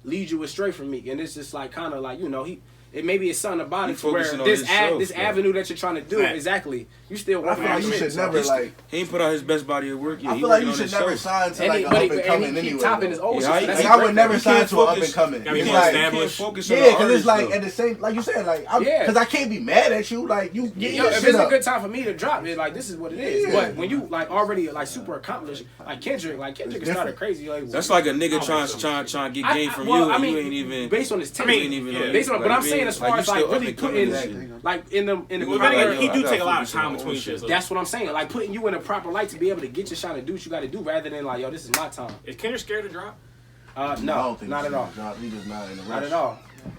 [SPEAKER 2] leads you astray from Meek. And it's just like, kind of like, it maybe it's something about
[SPEAKER 3] He
[SPEAKER 2] it to where
[SPEAKER 3] focusing on
[SPEAKER 2] this
[SPEAKER 3] himself,
[SPEAKER 2] this
[SPEAKER 3] though.
[SPEAKER 2] avenue that you're trying to do,
[SPEAKER 1] Right.
[SPEAKER 2] exactly. You still
[SPEAKER 4] I
[SPEAKER 2] want
[SPEAKER 4] feel like you should never like.
[SPEAKER 3] He ain't put out his best body of work yet.
[SPEAKER 4] I
[SPEAKER 3] He
[SPEAKER 4] feel like
[SPEAKER 3] working
[SPEAKER 4] you
[SPEAKER 3] on
[SPEAKER 4] should never
[SPEAKER 3] himself.
[SPEAKER 4] sign to like an up and coming anyway.
[SPEAKER 2] topping his old
[SPEAKER 3] Yeah,
[SPEAKER 2] shit.
[SPEAKER 3] I-
[SPEAKER 2] So that's
[SPEAKER 4] Like
[SPEAKER 2] his
[SPEAKER 4] I would
[SPEAKER 2] great
[SPEAKER 4] never
[SPEAKER 2] thing.
[SPEAKER 4] sign
[SPEAKER 3] can't
[SPEAKER 4] to an up
[SPEAKER 3] focus-
[SPEAKER 4] and coming.
[SPEAKER 1] Gotta be
[SPEAKER 4] It's
[SPEAKER 1] more
[SPEAKER 4] like
[SPEAKER 1] established.
[SPEAKER 3] Focus on
[SPEAKER 4] yeah,
[SPEAKER 3] the
[SPEAKER 4] because it's
[SPEAKER 3] artist,
[SPEAKER 4] like
[SPEAKER 3] though.
[SPEAKER 4] at the same, like you said, like
[SPEAKER 2] Yeah.
[SPEAKER 4] because I can't be mad at you. Like you get your
[SPEAKER 2] If
[SPEAKER 4] shit
[SPEAKER 2] it's a
[SPEAKER 4] up.
[SPEAKER 2] good time for me to drop it, like this is what it is.
[SPEAKER 4] Yeah.
[SPEAKER 2] But when you like already like super accomplished, like Kendrick can start a
[SPEAKER 4] different.
[SPEAKER 2] crazy label.
[SPEAKER 3] That's like a nigga trying to get game from you, and you ain't even.
[SPEAKER 2] based on his tape.
[SPEAKER 1] mean,
[SPEAKER 3] you ain't even.
[SPEAKER 1] yeah.
[SPEAKER 2] Based on, but I'm saying as far as like really putting
[SPEAKER 3] Exactly.
[SPEAKER 2] like in the
[SPEAKER 1] Well, then
[SPEAKER 2] proper,
[SPEAKER 1] again, he
[SPEAKER 3] I
[SPEAKER 1] do
[SPEAKER 3] gotta
[SPEAKER 1] take a lot of
[SPEAKER 3] focus on
[SPEAKER 1] time
[SPEAKER 3] my
[SPEAKER 1] between
[SPEAKER 3] own
[SPEAKER 1] shit. So
[SPEAKER 2] that's what I'm saying. Like putting you in a proper light to be able to get your shot and do what you got to do, rather than like, yo, this is my time.
[SPEAKER 1] is Kendrick scared to drop?
[SPEAKER 4] I
[SPEAKER 2] No,
[SPEAKER 4] don't think
[SPEAKER 2] not
[SPEAKER 4] he's
[SPEAKER 2] at all.
[SPEAKER 4] gonna drop. He just not in a rush.
[SPEAKER 2] Not at all.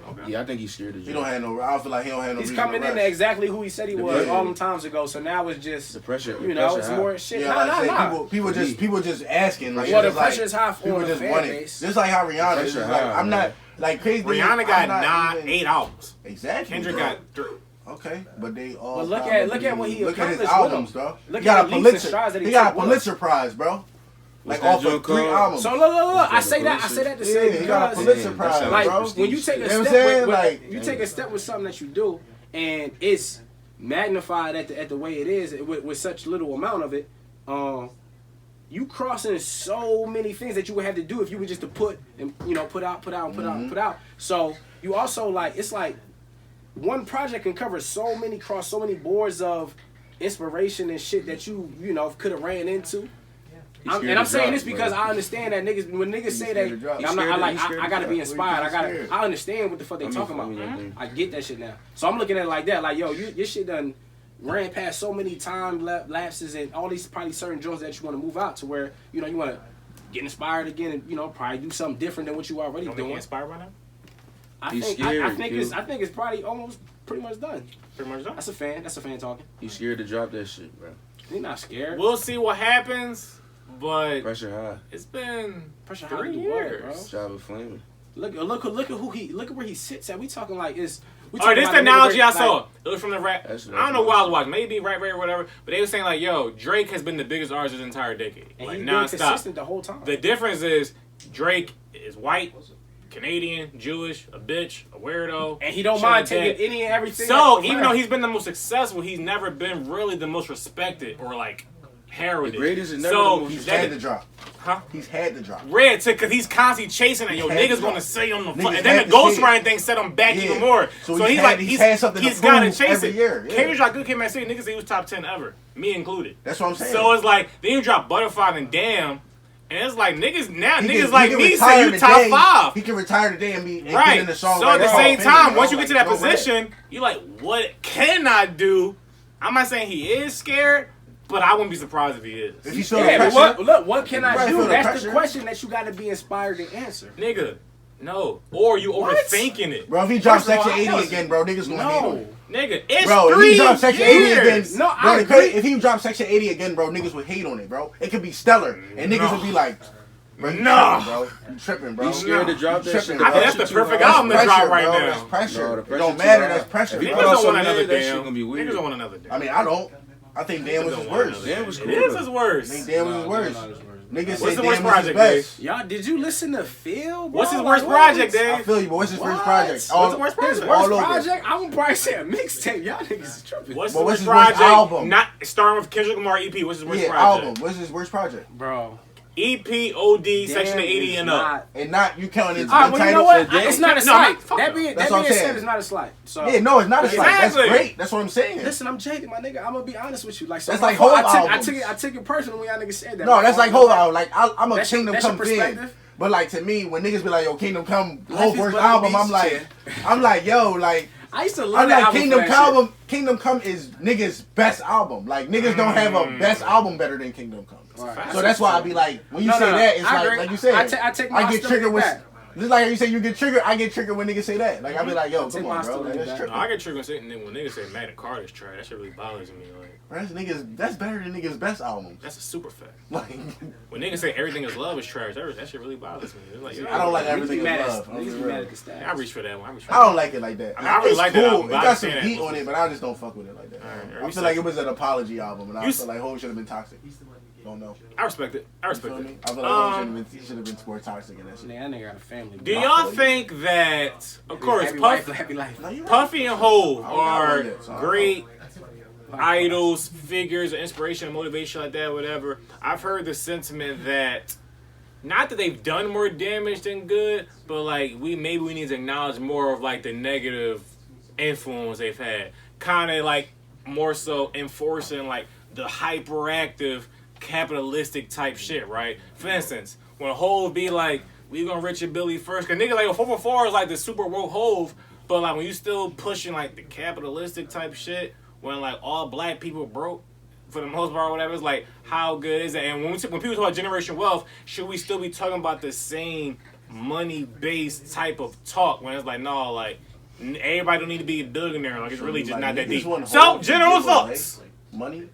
[SPEAKER 1] Okay.
[SPEAKER 3] Yeah, I think he's scared to
[SPEAKER 4] He
[SPEAKER 3] drop.
[SPEAKER 4] don't have no. I feel like he don't have no.
[SPEAKER 2] He's
[SPEAKER 4] reason
[SPEAKER 2] coming
[SPEAKER 4] to
[SPEAKER 2] in
[SPEAKER 4] rush.
[SPEAKER 2] to exactly who he said he was
[SPEAKER 3] pressure.
[SPEAKER 2] all them times ago. So now it's just
[SPEAKER 3] The pressure.
[SPEAKER 2] you know, it's more shit.
[SPEAKER 4] Yeah, like I
[SPEAKER 2] Nah.
[SPEAKER 4] said, people just asking. Like,
[SPEAKER 2] Well, the
[SPEAKER 4] it's like,
[SPEAKER 2] pressure is high for
[SPEAKER 4] people
[SPEAKER 2] the
[SPEAKER 4] just
[SPEAKER 2] fan
[SPEAKER 4] want it.
[SPEAKER 2] base.
[SPEAKER 4] Just like how Rihanna is.
[SPEAKER 3] Pressure
[SPEAKER 4] Like,
[SPEAKER 3] high,
[SPEAKER 4] I'm not like crazy.
[SPEAKER 1] Rihanna
[SPEAKER 4] I'm
[SPEAKER 1] got
[SPEAKER 4] not even-
[SPEAKER 1] 8 albums.
[SPEAKER 4] Exactly.
[SPEAKER 1] Kendrick
[SPEAKER 4] bro.
[SPEAKER 1] got 3.
[SPEAKER 4] Okay, but they all.
[SPEAKER 2] But look at what he
[SPEAKER 4] look at his
[SPEAKER 2] accomplished with
[SPEAKER 4] albums,
[SPEAKER 2] them.
[SPEAKER 4] bro.
[SPEAKER 2] Look
[SPEAKER 4] He got
[SPEAKER 2] at
[SPEAKER 4] a
[SPEAKER 2] the leaps and
[SPEAKER 4] Pulitzer.
[SPEAKER 2] strides that he
[SPEAKER 4] He got a
[SPEAKER 2] took with
[SPEAKER 4] Pulitzer Prize, bro.
[SPEAKER 3] What's
[SPEAKER 4] Like
[SPEAKER 3] that
[SPEAKER 4] off
[SPEAKER 3] joint
[SPEAKER 4] of 3
[SPEAKER 3] called?
[SPEAKER 4] albums.
[SPEAKER 2] So look, I
[SPEAKER 3] Is that
[SPEAKER 2] say
[SPEAKER 3] the
[SPEAKER 2] that to
[SPEAKER 3] Pulitzer?
[SPEAKER 2] say
[SPEAKER 4] he got a
[SPEAKER 2] because
[SPEAKER 4] Pulitzer
[SPEAKER 3] Damn,
[SPEAKER 4] Prize,
[SPEAKER 3] that sounds
[SPEAKER 2] like
[SPEAKER 4] bro.
[SPEAKER 2] when you take a
[SPEAKER 4] You know what I'm
[SPEAKER 2] step
[SPEAKER 4] saying?
[SPEAKER 2] with,
[SPEAKER 4] Like-
[SPEAKER 2] you take a step with something that you do and it's magnified at the way it is with such little amount of it, you crossing so many things that you would have to do if you were just to put out. So you also like it's like one project can cover cross so many boards of inspiration and shit that you could have ran into. I'm saying this because I understand that niggas when niggas say
[SPEAKER 4] scared to
[SPEAKER 2] that
[SPEAKER 4] drop.
[SPEAKER 2] I gotta be inspired.
[SPEAKER 4] scared.
[SPEAKER 2] I understand what the fuck they talking about. I get that shit now. So I'm looking at it like that. Like yo, your shit done ran past so many time lapses and all these probably certain joints that you want to move out to where you want to get inspired again and probably do something different than what you already
[SPEAKER 1] Don't
[SPEAKER 2] doing.
[SPEAKER 1] get inspired by now?
[SPEAKER 2] I
[SPEAKER 3] He's
[SPEAKER 2] think
[SPEAKER 3] scared,
[SPEAKER 2] I think
[SPEAKER 3] dude.
[SPEAKER 2] it's probably almost pretty much done.
[SPEAKER 1] Pretty much done.
[SPEAKER 2] That's a fan talking.
[SPEAKER 3] He's scared to drop that shit, bro.
[SPEAKER 2] He's not scared.
[SPEAKER 1] We'll see what happens, but
[SPEAKER 3] Pressure high.
[SPEAKER 1] it's been
[SPEAKER 2] Pressure high
[SPEAKER 1] 3
[SPEAKER 2] to do what,
[SPEAKER 1] years.
[SPEAKER 2] bro?
[SPEAKER 3] Job of flaming.
[SPEAKER 2] Look at where he sits at. We talking like it's. We
[SPEAKER 1] All right,
[SPEAKER 2] talking
[SPEAKER 1] this
[SPEAKER 2] about
[SPEAKER 1] the
[SPEAKER 2] a nigga
[SPEAKER 1] analogy
[SPEAKER 2] where,
[SPEAKER 1] I saw. It was from the rap.
[SPEAKER 3] That's
[SPEAKER 1] I don't know what I was watching. Maybe Right or whatever. But they were saying like, yo, Drake has been the biggest artist this entire decade.
[SPEAKER 2] And
[SPEAKER 1] Like
[SPEAKER 2] he's been
[SPEAKER 1] nonstop.
[SPEAKER 2] consistent the whole time.
[SPEAKER 1] The difference is Drake is white, Canadian, Jewish, a bitch, a weirdo.
[SPEAKER 2] And he don't
[SPEAKER 1] shit
[SPEAKER 2] mind
[SPEAKER 1] like
[SPEAKER 2] taking
[SPEAKER 1] that.
[SPEAKER 2] any and everything.
[SPEAKER 1] So
[SPEAKER 2] that's
[SPEAKER 1] even though
[SPEAKER 2] around.
[SPEAKER 1] he's been the most successful, he's never been really the most respected or like heralded.
[SPEAKER 3] The greatest is never
[SPEAKER 1] so
[SPEAKER 3] the most
[SPEAKER 4] He's
[SPEAKER 1] that-
[SPEAKER 4] had to drop.
[SPEAKER 1] Huh?
[SPEAKER 4] He's had to drop.
[SPEAKER 1] Red too, cause he's constantly chasing it. Yo,
[SPEAKER 4] He had
[SPEAKER 1] niggas
[SPEAKER 4] to
[SPEAKER 1] gonna
[SPEAKER 4] drop.
[SPEAKER 1] say on the
[SPEAKER 4] Niggas
[SPEAKER 1] fuck, and then
[SPEAKER 4] had
[SPEAKER 1] the
[SPEAKER 4] to
[SPEAKER 1] Ghost
[SPEAKER 4] say it.
[SPEAKER 1] Rider thing set him back
[SPEAKER 4] Yeah.
[SPEAKER 1] even more.
[SPEAKER 4] So
[SPEAKER 1] So
[SPEAKER 4] he's
[SPEAKER 1] he's
[SPEAKER 4] had-
[SPEAKER 1] like,
[SPEAKER 4] he's had something to
[SPEAKER 1] he's gotta
[SPEAKER 4] prove
[SPEAKER 1] chase
[SPEAKER 4] every
[SPEAKER 1] it.
[SPEAKER 4] year, yeah.
[SPEAKER 1] Kendrick dropped Good Kid, Man City. Niggas say he was top 10 ever, me included.
[SPEAKER 4] That's what I'm saying.
[SPEAKER 1] So it's like then you drop Butterfly and Damn, and it's like niggas now
[SPEAKER 4] He
[SPEAKER 1] niggas
[SPEAKER 4] can-
[SPEAKER 1] like
[SPEAKER 4] he can
[SPEAKER 1] me
[SPEAKER 4] retire
[SPEAKER 1] say you top
[SPEAKER 4] today.
[SPEAKER 1] 5.
[SPEAKER 4] He can retire today and be and get
[SPEAKER 1] Right.
[SPEAKER 4] in the song.
[SPEAKER 1] So at the same time, once you get to that
[SPEAKER 4] no way.
[SPEAKER 1] position, you like, what can I do? I'm not saying he is scared, but I wouldn't be surprised if he is.
[SPEAKER 4] If he's still
[SPEAKER 2] Yeah, but
[SPEAKER 4] pressure,
[SPEAKER 2] what can I
[SPEAKER 4] Right,
[SPEAKER 2] do?
[SPEAKER 4] feel the
[SPEAKER 2] That's the
[SPEAKER 4] pressure.
[SPEAKER 2] question that you got to be inspired to answer.
[SPEAKER 1] Nigga, no. Or you
[SPEAKER 2] What?
[SPEAKER 1] overthinking it.
[SPEAKER 4] bro, if he drops
[SPEAKER 2] First of all,
[SPEAKER 4] Section
[SPEAKER 2] I
[SPEAKER 4] 80
[SPEAKER 2] was-
[SPEAKER 4] again, bro, niggas gonna hate on
[SPEAKER 2] No.
[SPEAKER 4] it.
[SPEAKER 1] Nigga, it's
[SPEAKER 4] Bro, if
[SPEAKER 1] 3
[SPEAKER 4] he drops Section 80 again,
[SPEAKER 1] years.
[SPEAKER 2] No,
[SPEAKER 4] bro,
[SPEAKER 2] I
[SPEAKER 4] the
[SPEAKER 2] agree.
[SPEAKER 4] if he drops Section 80 again, bro, niggas would hate on it, bro. It could be stellar, and niggas would be like, bro, you
[SPEAKER 1] No.
[SPEAKER 4] tripping, bro. You tripping, bro.
[SPEAKER 3] He's scared to drop that
[SPEAKER 4] Tripping,
[SPEAKER 3] shit.
[SPEAKER 4] bro.
[SPEAKER 1] I think that's the perfect
[SPEAKER 4] That's
[SPEAKER 1] album to
[SPEAKER 4] pressure,
[SPEAKER 1] drop right
[SPEAKER 4] bro.
[SPEAKER 1] now.
[SPEAKER 4] That's pressure.
[SPEAKER 3] No, the
[SPEAKER 4] It
[SPEAKER 3] pressure
[SPEAKER 4] don't
[SPEAKER 3] too
[SPEAKER 4] matter.
[SPEAKER 3] high.
[SPEAKER 4] That's pressure.
[SPEAKER 3] If he
[SPEAKER 1] Niggas
[SPEAKER 3] put
[SPEAKER 1] don't
[SPEAKER 3] out
[SPEAKER 1] want
[SPEAKER 3] some
[SPEAKER 1] another
[SPEAKER 3] mid, that shit
[SPEAKER 1] damn.
[SPEAKER 3] gonna be weird.
[SPEAKER 1] Niggas don't want another damn.
[SPEAKER 4] I mean, I don't. I think Dan was his worst.
[SPEAKER 3] Dan was cool.
[SPEAKER 1] It is his worst.
[SPEAKER 4] I think Dan was his worst. Niggas
[SPEAKER 1] What's
[SPEAKER 4] say
[SPEAKER 1] the
[SPEAKER 4] Dan
[SPEAKER 1] worst
[SPEAKER 4] was his
[SPEAKER 1] project,
[SPEAKER 4] best.
[SPEAKER 2] Y'all, did you listen to Phil? Bro?
[SPEAKER 1] What's his
[SPEAKER 2] Like,
[SPEAKER 1] worst
[SPEAKER 2] what?
[SPEAKER 1] project,
[SPEAKER 4] I
[SPEAKER 1] Dave?
[SPEAKER 4] feel you, but what's his first
[SPEAKER 2] What?
[SPEAKER 4] project?
[SPEAKER 1] What's the worst
[SPEAKER 2] His
[SPEAKER 1] project?
[SPEAKER 2] worst
[SPEAKER 4] All over.
[SPEAKER 2] project? I would probably say a mixtape. Y'all niggas is tripping.
[SPEAKER 1] What's
[SPEAKER 4] But
[SPEAKER 1] his
[SPEAKER 4] what's
[SPEAKER 1] worst
[SPEAKER 4] his worst
[SPEAKER 1] project?
[SPEAKER 4] album?
[SPEAKER 1] Not starting with Kendrick Lamar EP. What's his worst
[SPEAKER 4] Yeah,
[SPEAKER 1] project?
[SPEAKER 4] album. What's his worst project?
[SPEAKER 2] Bro.
[SPEAKER 1] EP, OD,
[SPEAKER 2] Damn
[SPEAKER 1] Section 80
[SPEAKER 2] is
[SPEAKER 1] and up.
[SPEAKER 2] not-
[SPEAKER 4] And not you counting his
[SPEAKER 2] All right, well, you know
[SPEAKER 4] title.
[SPEAKER 2] what?
[SPEAKER 3] Dan-
[SPEAKER 2] It's not a
[SPEAKER 1] No,
[SPEAKER 2] slight.
[SPEAKER 1] fuck
[SPEAKER 2] That
[SPEAKER 1] no.
[SPEAKER 2] being
[SPEAKER 4] That's what I'm
[SPEAKER 2] said,
[SPEAKER 4] saying.
[SPEAKER 2] it's not a slight. So
[SPEAKER 4] Yeah, no, it's not a slight.
[SPEAKER 1] Exactly.
[SPEAKER 4] That's great. That's what I'm saying.
[SPEAKER 2] listen, I'm jaded, my nigga. I'm gonna be honest with you. Like, so
[SPEAKER 4] That's
[SPEAKER 2] my
[SPEAKER 4] like
[SPEAKER 2] fault.
[SPEAKER 4] whole
[SPEAKER 2] I
[SPEAKER 4] albums.
[SPEAKER 2] took it personal when y'all niggas said that.
[SPEAKER 4] No,
[SPEAKER 2] My
[SPEAKER 4] that's
[SPEAKER 2] fault.
[SPEAKER 4] like hold on. Like I'm a
[SPEAKER 2] That's your-
[SPEAKER 4] Kingdom
[SPEAKER 2] that's your
[SPEAKER 4] Come fan.
[SPEAKER 2] perspective?
[SPEAKER 4] But like to me, when niggas be like, "Yo, Kingdom Come,
[SPEAKER 2] Life
[SPEAKER 4] whole
[SPEAKER 2] is
[SPEAKER 4] first
[SPEAKER 2] but a
[SPEAKER 4] album,"
[SPEAKER 2] beach
[SPEAKER 4] I'm like, yo, like
[SPEAKER 2] I used to love
[SPEAKER 4] I'm
[SPEAKER 2] that
[SPEAKER 4] like
[SPEAKER 2] album
[SPEAKER 4] Kingdom
[SPEAKER 2] for that shit.
[SPEAKER 4] Come. Kingdom Come is niggas' best album. Like niggas don't have a best album better than Kingdom Come.
[SPEAKER 2] Right.
[SPEAKER 4] So that's why I be like, when you
[SPEAKER 2] No,
[SPEAKER 4] say
[SPEAKER 2] no,
[SPEAKER 4] that, it's
[SPEAKER 2] I agree.
[SPEAKER 4] like you said,
[SPEAKER 2] I take my
[SPEAKER 4] I get triggered with.
[SPEAKER 2] back.
[SPEAKER 4] Just like you say, you get triggered. I get triggered when niggas say that. Like I be like, yo,
[SPEAKER 2] take
[SPEAKER 4] come
[SPEAKER 2] my
[SPEAKER 4] on, bro.
[SPEAKER 2] hostility
[SPEAKER 4] Like, that's
[SPEAKER 2] back.
[SPEAKER 4] tripping.
[SPEAKER 1] No, I get triggered when niggas say Magna Carta's trash. That shit really bothers me. Like,
[SPEAKER 4] That's niggas. That's better than niggas' best albums.
[SPEAKER 1] that's a super fact.
[SPEAKER 4] Like
[SPEAKER 1] When niggas say everything is love is trash, that shit really bothers me. It's like, yo,
[SPEAKER 4] I don't like
[SPEAKER 2] Niggas
[SPEAKER 4] everything
[SPEAKER 2] be
[SPEAKER 4] is
[SPEAKER 2] mad at-
[SPEAKER 4] love.
[SPEAKER 2] niggas be mad at the stats.
[SPEAKER 1] I reach for that one.
[SPEAKER 4] I don't like it like that.
[SPEAKER 1] I mean, I really
[SPEAKER 4] it's
[SPEAKER 1] like
[SPEAKER 4] cool.
[SPEAKER 1] that album,
[SPEAKER 4] It
[SPEAKER 1] but I
[SPEAKER 4] got some
[SPEAKER 1] understand
[SPEAKER 4] heat
[SPEAKER 1] that.
[SPEAKER 4] on it, but I just don't fuck with it like that.
[SPEAKER 1] Alright,
[SPEAKER 4] I feel like it was an apology album, and I
[SPEAKER 1] You
[SPEAKER 4] feel like Hov should have been toxic. Don't know.
[SPEAKER 1] I respect it. I
[SPEAKER 4] You
[SPEAKER 1] respect
[SPEAKER 4] feel me?
[SPEAKER 1] it.
[SPEAKER 4] I feel like Hov should have been more toxic in that shit.
[SPEAKER 2] Nah, that nigga got a family.
[SPEAKER 1] Do
[SPEAKER 2] bro.
[SPEAKER 1] y'all think that, of course,
[SPEAKER 2] Happy wife,
[SPEAKER 1] Puff,
[SPEAKER 2] happy life.
[SPEAKER 4] No, you right.
[SPEAKER 1] Puffy and Hov
[SPEAKER 4] I don't got
[SPEAKER 1] are
[SPEAKER 4] one yet, so I don't
[SPEAKER 1] great idols, figures, inspiration, motivation like that, whatever. I've heard the sentiment that not that they've done more damage than good, but like we need to acknowledge more of like the negative influence they've had. Kind of like more so enforcing like the hyperactive capitalistic type shit, right? For instance, when Hov be like, we gonna Richard Billy first, cause nigga like 444 is like the super woke Hov, but like when you still pushing like the capitalistic type shit, when like all black people broke for the most part or whatever, it's like how good is that? And when people talk about generation wealth, should we still be talking about the same money-based type of talk when it's like, no, like, everybody don't need to be a billionaire. Like, it's really just not that deep. So, general thoughts.
[SPEAKER 4] Money?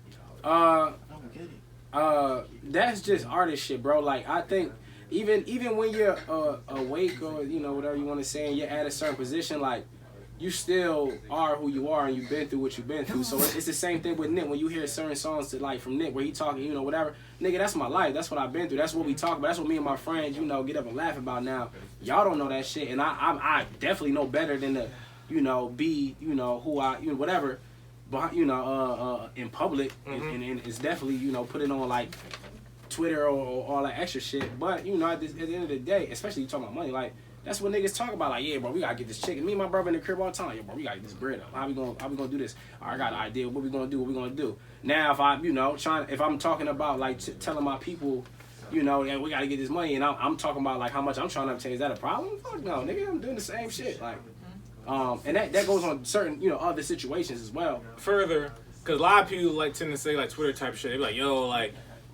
[SPEAKER 2] That's just artist shit, bro. Like, I think even when you're awake or, you know, whatever you want to say, and you're at a certain position, like, you still are who you are and you've been through what you've been through. So it's the same thing with Nick. When you hear certain songs that, like, from Nick where he talking, you know, whatever, nigga, that's my life. That's what I've been through. That's what we talk about. That's what me and my friends, you know, get up and laugh about now. Y'all don't know that shit. And I definitely know better than to, you know, be, you know, who I, you know, whatever, but, you know, in public. And it's definitely, you know, put it on, like, Twitter or all that extra shit. But, you know, at the end of the day, especially you talking about money, like, that's what niggas talk about. Like, yeah, bro, we gotta get this chicken. Me and my brother in the crib all the time. Yo, bro, we gotta get this bread up. How we gonna do this? All right, I got an idea. What we gonna do? Now, if I, you know, if I'm talking about, like, telling my people, you know, yeah, we gotta get this money, and I'm talking about, like, how much I'm trying to obtain, is that a problem? Fuck no, nigga, I'm doing the same shit. Like, and that goes on certain, you know, other situations as well.
[SPEAKER 1] Further, because a lot of people, like, tend to say, like, Twitter type shit. They be like, yo, like,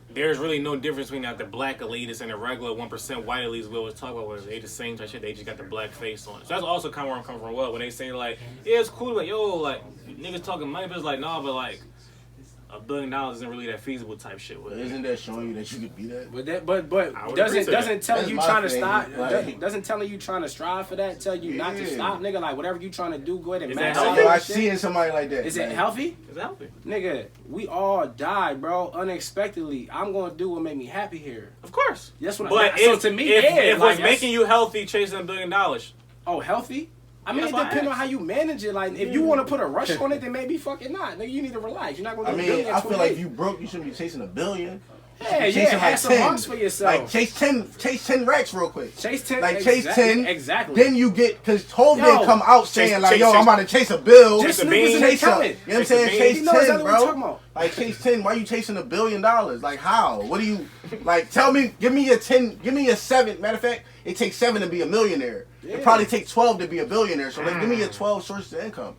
[SPEAKER 1] there's really no difference between the black elitists and the regular 1% white elites we always talk about. Where they the same type shit, they just got the black face on it. So that's also kind of where I'm coming from. Well, when they say, like, yeah, it's cool, like, yo, like, niggas talking money, but it's like, nah, but, like, $1 billion isn't really that feasible type shit.
[SPEAKER 4] But isn't that showing you that you could be that?
[SPEAKER 2] But doesn't telling you trying to stop, doesn't telling you trying to strive for that tell you not to stop, nigga? Like, whatever you trying to do, go ahead and max out.
[SPEAKER 4] I seeing somebody like that.
[SPEAKER 2] Is it healthy?
[SPEAKER 1] It's healthy,
[SPEAKER 2] nigga. We all die, bro, unexpectedly. I'm gonna do what make me happy here.
[SPEAKER 1] Of course,
[SPEAKER 2] that's what.
[SPEAKER 1] But
[SPEAKER 2] so to me,
[SPEAKER 1] if
[SPEAKER 2] like,
[SPEAKER 1] what's making you healthy, chasing $1 billion.
[SPEAKER 2] Oh, healthy? I mean, it depends on how you manage it. Like, if you want to put a rush on it, then maybe fucking not. Nigga, you need to relax. You're not going to do $1 billion.
[SPEAKER 4] I feel like if you broke, you shouldn't be chasing $1 billion.
[SPEAKER 2] Yeah, have some marks for yourself.
[SPEAKER 4] Like, chase 10 racks real quick.
[SPEAKER 2] Chase 10.
[SPEAKER 4] Like, chase 10.
[SPEAKER 2] Exactly.
[SPEAKER 4] Then you get, because Hov didn't come out saying, like, yo, I'm about to chase a bill.
[SPEAKER 2] Just chase
[SPEAKER 4] up. You know what I'm saying? Chase 10, bro.
[SPEAKER 2] Like,
[SPEAKER 4] chase 10. Why you chasing $1 billion? Like, how? What do you, like, tell me, give me a 10, give me a 7. Matter of fact, it takes 7 to be a millionaire. It probably takes 12 to be a billionaire. So, like, give me your 12 sources of income.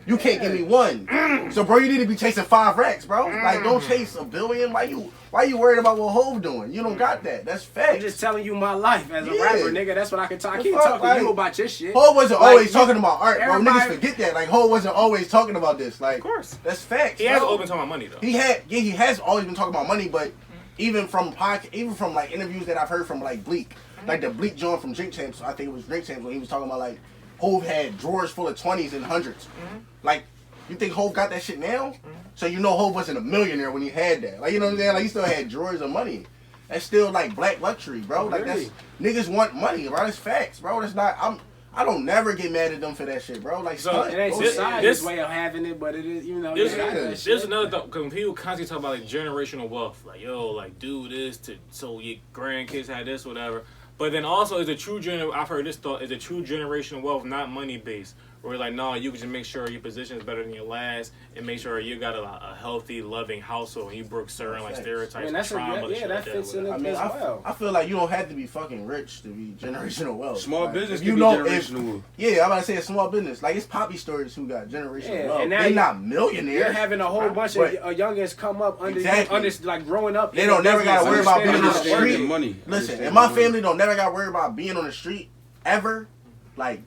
[SPEAKER 4] You can't give me 1. So, bro, you need to be chasing 5 racks, bro. Like, don't chase $1 billion. Why you worried about what Hov doing? You don't got that. That's facts.
[SPEAKER 2] I'm just telling you my life as a rapper, nigga. That's what I can talk. I can't talk to you about your shit.
[SPEAKER 4] Hov wasn't always talking about art, bro. Niggas forget that. Like, Hov wasn't always talking about this. Like,
[SPEAKER 1] of course.
[SPEAKER 4] That's facts.
[SPEAKER 1] He has always been talking about money, though.
[SPEAKER 4] He has always been talking about money, but even from like interviews that I've heard from like Bleak, like the Bleak joint from Drink Champs, I think it was Drink Champs when he was talking about like Hov had drawers full of 20s and 100s. Like, you think Hov got that shit now? So you know Hov wasn't a millionaire when he had that. Like, you know what I'm saying? Like, he still had drawers of money. That's still like black luxury, bro. Like, that's niggas want money, bro. That's facts, bro. That's not. I don't never get mad at them for that shit, bro. Like,
[SPEAKER 2] so it ain't society's way of having it, but it is, you know.
[SPEAKER 1] There's another thought, because when people constantly talk about like generational wealth, like, yo, like, do this so your grandkids had this, whatever. But then also, I've heard this thought, is a true generational wealth not money based. Where we're like, no, you can just make sure your position is better than your last, and make sure you got a healthy, loving household, and you broke certain like stereotypes and trauma.
[SPEAKER 2] That fits in it as well.
[SPEAKER 4] I feel like you don't have to be fucking rich to be generational wealth.
[SPEAKER 3] Small
[SPEAKER 4] like,
[SPEAKER 3] business can be generational wealth.
[SPEAKER 4] Yeah, I'm about to say a small business. Like, it's Poppy Stories who got generational wealth.
[SPEAKER 2] And now
[SPEAKER 4] they're not millionaires.
[SPEAKER 2] You're having a whole bunch of youngins come up under like growing up.
[SPEAKER 4] They don't never got to worry about being on the street.
[SPEAKER 3] Money.
[SPEAKER 4] Listen, and my family don't never got to worry about being on the street ever. Like,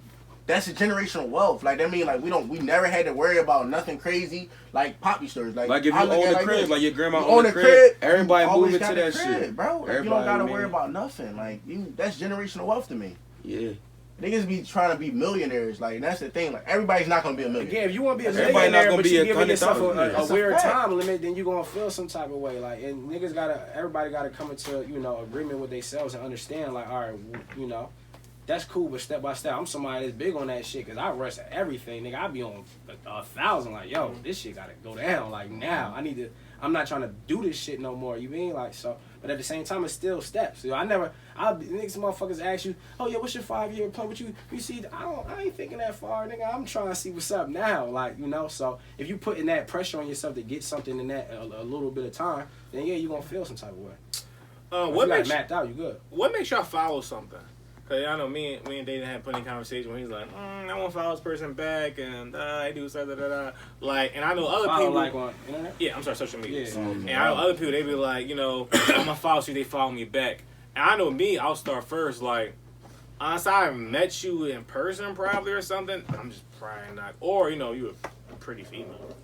[SPEAKER 4] that's a generational wealth. Like, that mean, like, we never had to worry about nothing crazy, like Poppy Stories. Like
[SPEAKER 3] if you own the crib, like your grandma
[SPEAKER 4] own the crib,
[SPEAKER 3] everybody moving to that shit,
[SPEAKER 4] bro. Like, you don't gotta worry about nothing. Like, that's generational wealth to me.
[SPEAKER 3] Yeah.
[SPEAKER 4] Niggas be trying to be millionaires. Like, that's the thing. Like, everybody's not gonna be a millionaire.
[SPEAKER 2] Again, if you want to be a millionaire, but you giving yourself a weird time limit, then you gonna feel some type of way. Like, and everybody gotta come into, you know, agreement with themselves and understand. Like, all right, you know. That's cool, but step by step, I'm somebody that's big on that shit, because I rush everything, nigga. I be on 1,000, like, yo, this shit gotta go down, like, now. I'm not trying to do this shit no more, you mean? Like, so, but at the same time, it's still steps. You know, niggas motherfuckers ask you, oh, yeah, what's your 5-year plan? What you see, I ain't thinking that far, nigga. I'm trying to see what's up now, like, you know? So, if you putting that pressure on yourself to get something in that a little bit of time, then, yeah, you're gonna feel some type of way.
[SPEAKER 1] What makes
[SPEAKER 2] mapped out, you good.
[SPEAKER 1] What makes y'all follow something? Cause I know me and Dayton had plenty of conversation when he's like, I want to follow this person back, and I do stuff, like, and I know other people
[SPEAKER 2] like on internet.
[SPEAKER 1] Yeah, I'm sorry, social media.
[SPEAKER 2] Yeah.
[SPEAKER 1] And I know other people, they be like, you know, I'm gonna follow you, they follow me back. And I know me, I'll start first, like, unless I met you in person probably or something, I'm just probably not. Or, you know, you a pretty female.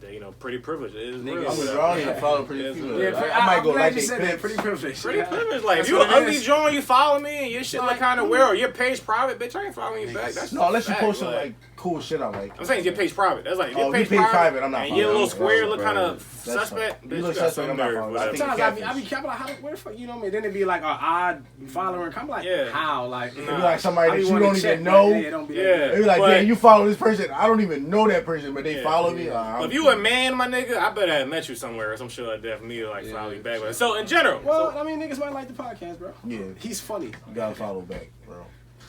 [SPEAKER 1] You know, pretty privileged. It is real.
[SPEAKER 4] I'm wrong to follow pretty female.
[SPEAKER 2] Yeah,
[SPEAKER 4] I might go like
[SPEAKER 2] you said that. Pretty privileged.
[SPEAKER 1] Pretty privileged. Like, if you an ugly joint, you follow me and your shit look kind of weird, or your page private, bitch, I ain't following you back. That's
[SPEAKER 4] no, unless you
[SPEAKER 1] fact,
[SPEAKER 4] post some like cool shit I like.
[SPEAKER 1] I'm saying your page private. That's like your page
[SPEAKER 4] private. I'm not.
[SPEAKER 1] And your little square look kind of
[SPEAKER 4] That's
[SPEAKER 1] suspect.
[SPEAKER 4] fine.
[SPEAKER 1] Bitch,
[SPEAKER 4] You look
[SPEAKER 1] you got
[SPEAKER 4] suspect,
[SPEAKER 1] some
[SPEAKER 4] I'm not
[SPEAKER 1] nerve.
[SPEAKER 4] following.
[SPEAKER 1] whatever.
[SPEAKER 2] Sometimes I be capping like, where the fuck, you know what I mean? Then it'd be like an odd follower. I'm like, how? Like,
[SPEAKER 4] it'd be like somebody that you
[SPEAKER 2] wanna
[SPEAKER 4] don't
[SPEAKER 2] check,
[SPEAKER 4] even know.
[SPEAKER 2] like, don't be that
[SPEAKER 4] It'd be like, yeah, you follow this person. I don't even know that person, but they follow me.
[SPEAKER 1] If you a man, my nigga, I bet I met you somewhere or some shit like that for me to like follow you back. So in general,
[SPEAKER 2] well, I mean, niggas might like the podcast, bro.
[SPEAKER 4] Yeah,
[SPEAKER 2] he's funny.
[SPEAKER 4] You gotta follow back, bro.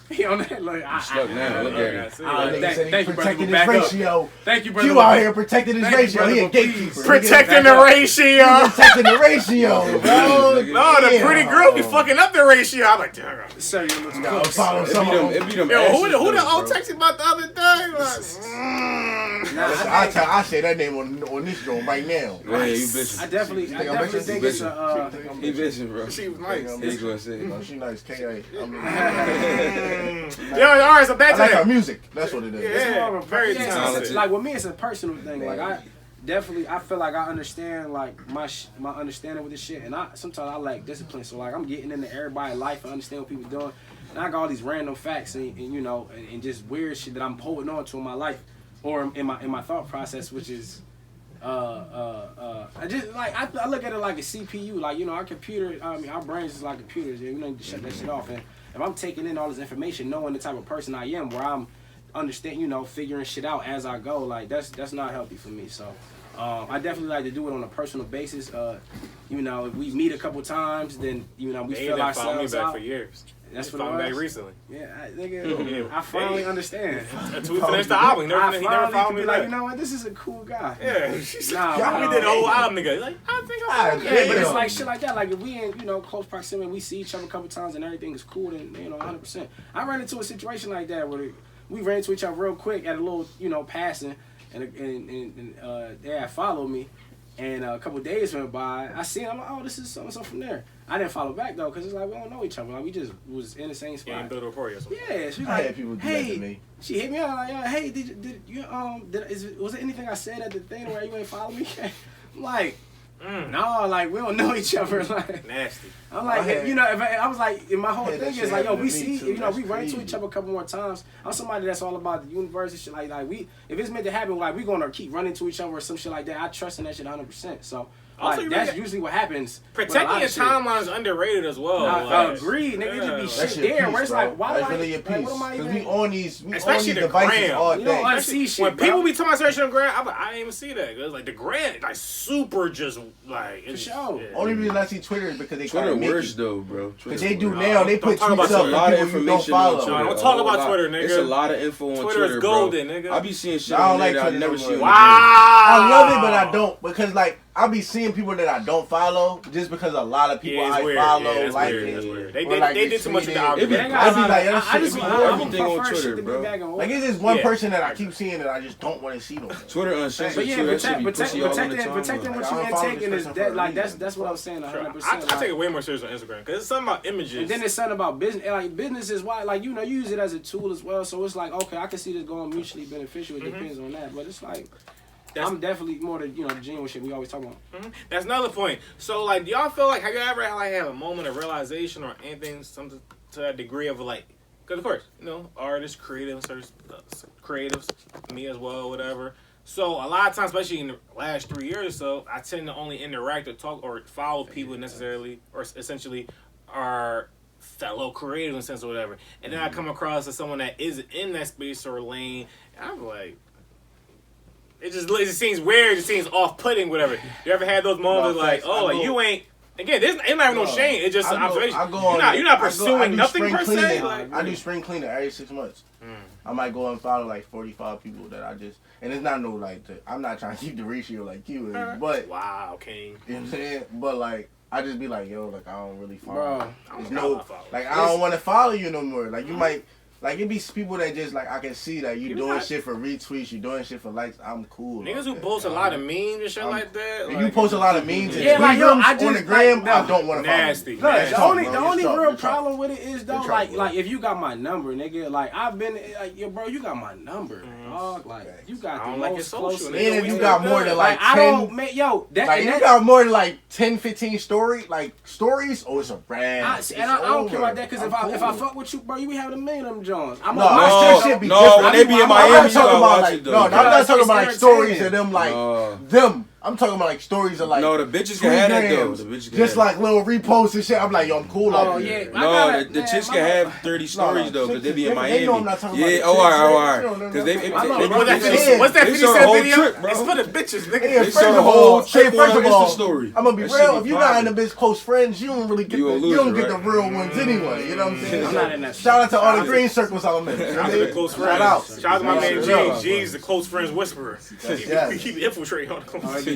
[SPEAKER 2] He on that like
[SPEAKER 3] stuck now. Look at it.
[SPEAKER 2] Thank you, brother.
[SPEAKER 4] Protecting his ratio.
[SPEAKER 2] Thank you, brother.
[SPEAKER 4] You out here protecting his ratio. He a gatekeeper.
[SPEAKER 1] Protecting the ratio.
[SPEAKER 4] Protecting the ratio, bro.
[SPEAKER 1] No, the pretty girl be fucking up the ratio. I'm like, damn.
[SPEAKER 2] Sir, you look
[SPEAKER 4] gotta follow
[SPEAKER 3] It
[SPEAKER 4] someone.
[SPEAKER 3] be them
[SPEAKER 1] Yo, who the
[SPEAKER 3] asses,
[SPEAKER 1] old
[SPEAKER 3] bro.
[SPEAKER 1] texted about the other day? Like,
[SPEAKER 4] I say that name on this joint right now.
[SPEAKER 3] Yeah, you bitches.
[SPEAKER 2] I definitely think it's a.
[SPEAKER 3] He bitching, bro.
[SPEAKER 1] She was nice.
[SPEAKER 3] He gonna say.
[SPEAKER 4] No, she nice. K.A.
[SPEAKER 1] Yo, all right, so back
[SPEAKER 4] I
[SPEAKER 1] to
[SPEAKER 4] like
[SPEAKER 1] that.
[SPEAKER 4] her music. That's what it is.
[SPEAKER 1] Yeah, very talented.
[SPEAKER 2] Like with me, it's a personal thing. Like I feel like I understand like my understanding with this shit, and sometimes I lack discipline. So like I'm getting into everybody's life and understand what people doing, and I got all these random facts and you know and just weird shit that I'm holding on to in my life or in my thought process, which is. I just like I look at it like a CPU, like you know our computer. I mean our brains is like computers, and we need to shut that shit off. And if I'm taking in all this information, knowing the type of person I am, where I'm understand, you know, figuring shit out as I go, like that's not healthy for me. So I definitely like to do it on a personal basis. You know, if we meet a couple times, then you know we fill ourselves
[SPEAKER 1] back
[SPEAKER 2] out.
[SPEAKER 1] for years.
[SPEAKER 2] That's what
[SPEAKER 1] found back recently.
[SPEAKER 2] Yeah, I finally understand.
[SPEAKER 1] Until we finished the album, he never found me
[SPEAKER 2] like,
[SPEAKER 1] back.
[SPEAKER 2] you know what, this is a cool guy.
[SPEAKER 1] Yeah,
[SPEAKER 2] nah,
[SPEAKER 1] we did the whole album together. Like, I think I
[SPEAKER 2] but it's like shit like that. Like if we in close proximity, we see each other a couple times and everything is cool, then 100%. I ran into a situation like that where we ran into each other real quick at a little passing, and they had followed me. And a couple days went by. I seen. I'm like, oh, this is so from there. I didn't follow back though, cause it's like we don't know each other. Like we just was in the same spot.
[SPEAKER 1] Yeah, build a rapport or something.
[SPEAKER 2] Yeah, she was
[SPEAKER 4] I
[SPEAKER 2] like,
[SPEAKER 4] had people do that to me.
[SPEAKER 2] She hit me up like, hey, was there anything I said at the thing where you ain't follow me? I'm like, no, like we don't know each other. Like
[SPEAKER 1] nasty.
[SPEAKER 2] I'm like, if I was like, my whole thing is like, yo, we see,
[SPEAKER 4] too.
[SPEAKER 2] we run into each other a couple more times. I'm somebody that's all about the universe and shit like we, if it's meant to happen, like we gonna keep running into each other or some shit like that. I trust in that shit 100%. So.
[SPEAKER 1] Also,
[SPEAKER 2] Like, that's usually what happens.
[SPEAKER 1] Protecting your timeline is underrated as well.
[SPEAKER 2] I agree, nigga. Just be shit there where it's like, why do I?
[SPEAKER 4] Really
[SPEAKER 2] Like, what am I even?
[SPEAKER 4] We on these,
[SPEAKER 1] especially the
[SPEAKER 4] devices
[SPEAKER 1] gram.
[SPEAKER 4] all
[SPEAKER 2] You don't
[SPEAKER 4] day.
[SPEAKER 2] unsee shit,
[SPEAKER 1] when
[SPEAKER 2] bro.
[SPEAKER 1] people be talking about searching on gram, I'm like, I didn't even see that. It's like the gram, like super, just like
[SPEAKER 2] For sure.
[SPEAKER 4] Only reason I see Twitter is because they
[SPEAKER 3] Twitter
[SPEAKER 4] try to
[SPEAKER 3] worse though, bro.
[SPEAKER 4] Because they do now. They put
[SPEAKER 1] talk about
[SPEAKER 4] tweets up
[SPEAKER 3] a lot of
[SPEAKER 4] for people you don't
[SPEAKER 3] information on
[SPEAKER 4] follow.
[SPEAKER 3] Twitter.
[SPEAKER 1] Don't talk about Twitter, nigga.
[SPEAKER 3] It's a lot of info on
[SPEAKER 1] Twitter
[SPEAKER 3] Twitter,
[SPEAKER 1] is golden,
[SPEAKER 3] bro.
[SPEAKER 1] nigga.
[SPEAKER 3] I be seeing shit
[SPEAKER 4] I don't
[SPEAKER 3] on
[SPEAKER 4] like
[SPEAKER 3] there that I
[SPEAKER 4] Twitter
[SPEAKER 3] never
[SPEAKER 4] no
[SPEAKER 3] seen.
[SPEAKER 4] more.
[SPEAKER 3] on
[SPEAKER 4] I love it, but I don't because like I be seeing people that I don't follow just because a lot of people I follow like it.
[SPEAKER 1] That's weird.
[SPEAKER 4] Or, like,
[SPEAKER 1] They did too much of the
[SPEAKER 3] It be-
[SPEAKER 1] algorithm.
[SPEAKER 4] I be like,
[SPEAKER 2] I just
[SPEAKER 3] everything on
[SPEAKER 2] prefer shit
[SPEAKER 3] Twitter,
[SPEAKER 2] to be
[SPEAKER 3] bro.
[SPEAKER 2] back on.
[SPEAKER 4] Like it's just one person that I keep seeing that I just don't want to see no more.
[SPEAKER 3] Twitter uncensored
[SPEAKER 2] But yeah,
[SPEAKER 3] too. That shit be pussy all on the
[SPEAKER 2] protecting
[SPEAKER 3] time.
[SPEAKER 2] what you intaking is that like that's what I'm saying 100%.
[SPEAKER 1] I take it way more serious on Instagram because it's something about images.
[SPEAKER 2] And then it's something about business. And like business is why, like you use it as a tool as well. So it's like, okay, I can see this going mutually beneficial. It depends on that, but it's like I'm definitely more the the genuine shit we always talk about.
[SPEAKER 1] That's another point. So like, do y'all feel like have you ever have a moment of realization or anything, something to that degree of like? Because of course, artists, creatives, me as well, whatever. So a lot of times, especially in the last 3 years or so, I tend to only interact or talk or follow people necessarily, or essentially are fellow creatives in a sense or whatever. And then I come across as someone that is in that space or lane, and I'm like, it just seems weird, it seems off-putting, whatever. You ever had those moments like, you ain't, again, there's not even no shame, it's just an observation. You're not pursuing nothing per se.
[SPEAKER 4] I do spring cleaning every 6 months. I might go and follow like 45 people that I just, and it's not no like, I'm not trying to keep the ratio like you is, but.
[SPEAKER 1] Wow, King.
[SPEAKER 4] You know what I'm saying? But like, I just be like, yo, like I don't really follow.
[SPEAKER 2] Bro,
[SPEAKER 4] I don't want to follow you no more. Like you might Like, it be people that just, like, I can see that you doing shit for retweets, you doing shit for likes. I'm cool.
[SPEAKER 1] Niggas who post a lot of memes and shit like that.
[SPEAKER 4] If you post a lot of memes and
[SPEAKER 2] like, yo, I just,
[SPEAKER 4] on the gram,
[SPEAKER 2] like,
[SPEAKER 4] I don't want to follow.
[SPEAKER 1] Nasty.
[SPEAKER 2] No, the only
[SPEAKER 4] You're
[SPEAKER 2] real
[SPEAKER 4] tough.
[SPEAKER 2] problem with it is, though,
[SPEAKER 4] You're tough,
[SPEAKER 2] like, if you got my number, nigga, like, I've been, like, yo, bro, you got my number, dog. Like, you got the most close.
[SPEAKER 4] And if you got more than, like, 10,
[SPEAKER 2] I don't, man, yo,
[SPEAKER 4] like, you got more than, like, 10, 15 stories, oh, it's a brand.
[SPEAKER 2] I don't care about that, because if I fuck with you, bro, you be having a million of them Jones. I'm
[SPEAKER 4] that shit be different.
[SPEAKER 3] When they be in Miami, you gotta watch it, though.
[SPEAKER 4] No, I'm not talking about, like, stories of them, like, them. I'm talking about like stories of like.
[SPEAKER 3] No, the bitches can have that though. The bitches can
[SPEAKER 4] just like little reposts and shit. I'm like, yo, I'm cool.
[SPEAKER 2] Oh yeah.
[SPEAKER 3] No, the chicks can have 30 stories though, because they be in Miami.
[SPEAKER 4] They know I'm not talking about.
[SPEAKER 3] Yeah. Alright. Because they.
[SPEAKER 1] What's that 50 Cent video? It's for the bitches, nigga.
[SPEAKER 3] They show the whole trip on their Insta story.
[SPEAKER 4] I'm gonna be real. If you're not in the bitch close friends, you don't really get the real ones anyway. You know what I'm saying?
[SPEAKER 2] I'm not in that.
[SPEAKER 4] Shout out to all the green circles I'm in.
[SPEAKER 1] Shout out to the close friends.
[SPEAKER 4] Shout out.
[SPEAKER 1] Shout out to my man G. G's the close friends whisperer.
[SPEAKER 4] Yeah.
[SPEAKER 1] He keep infiltrating on the conversation.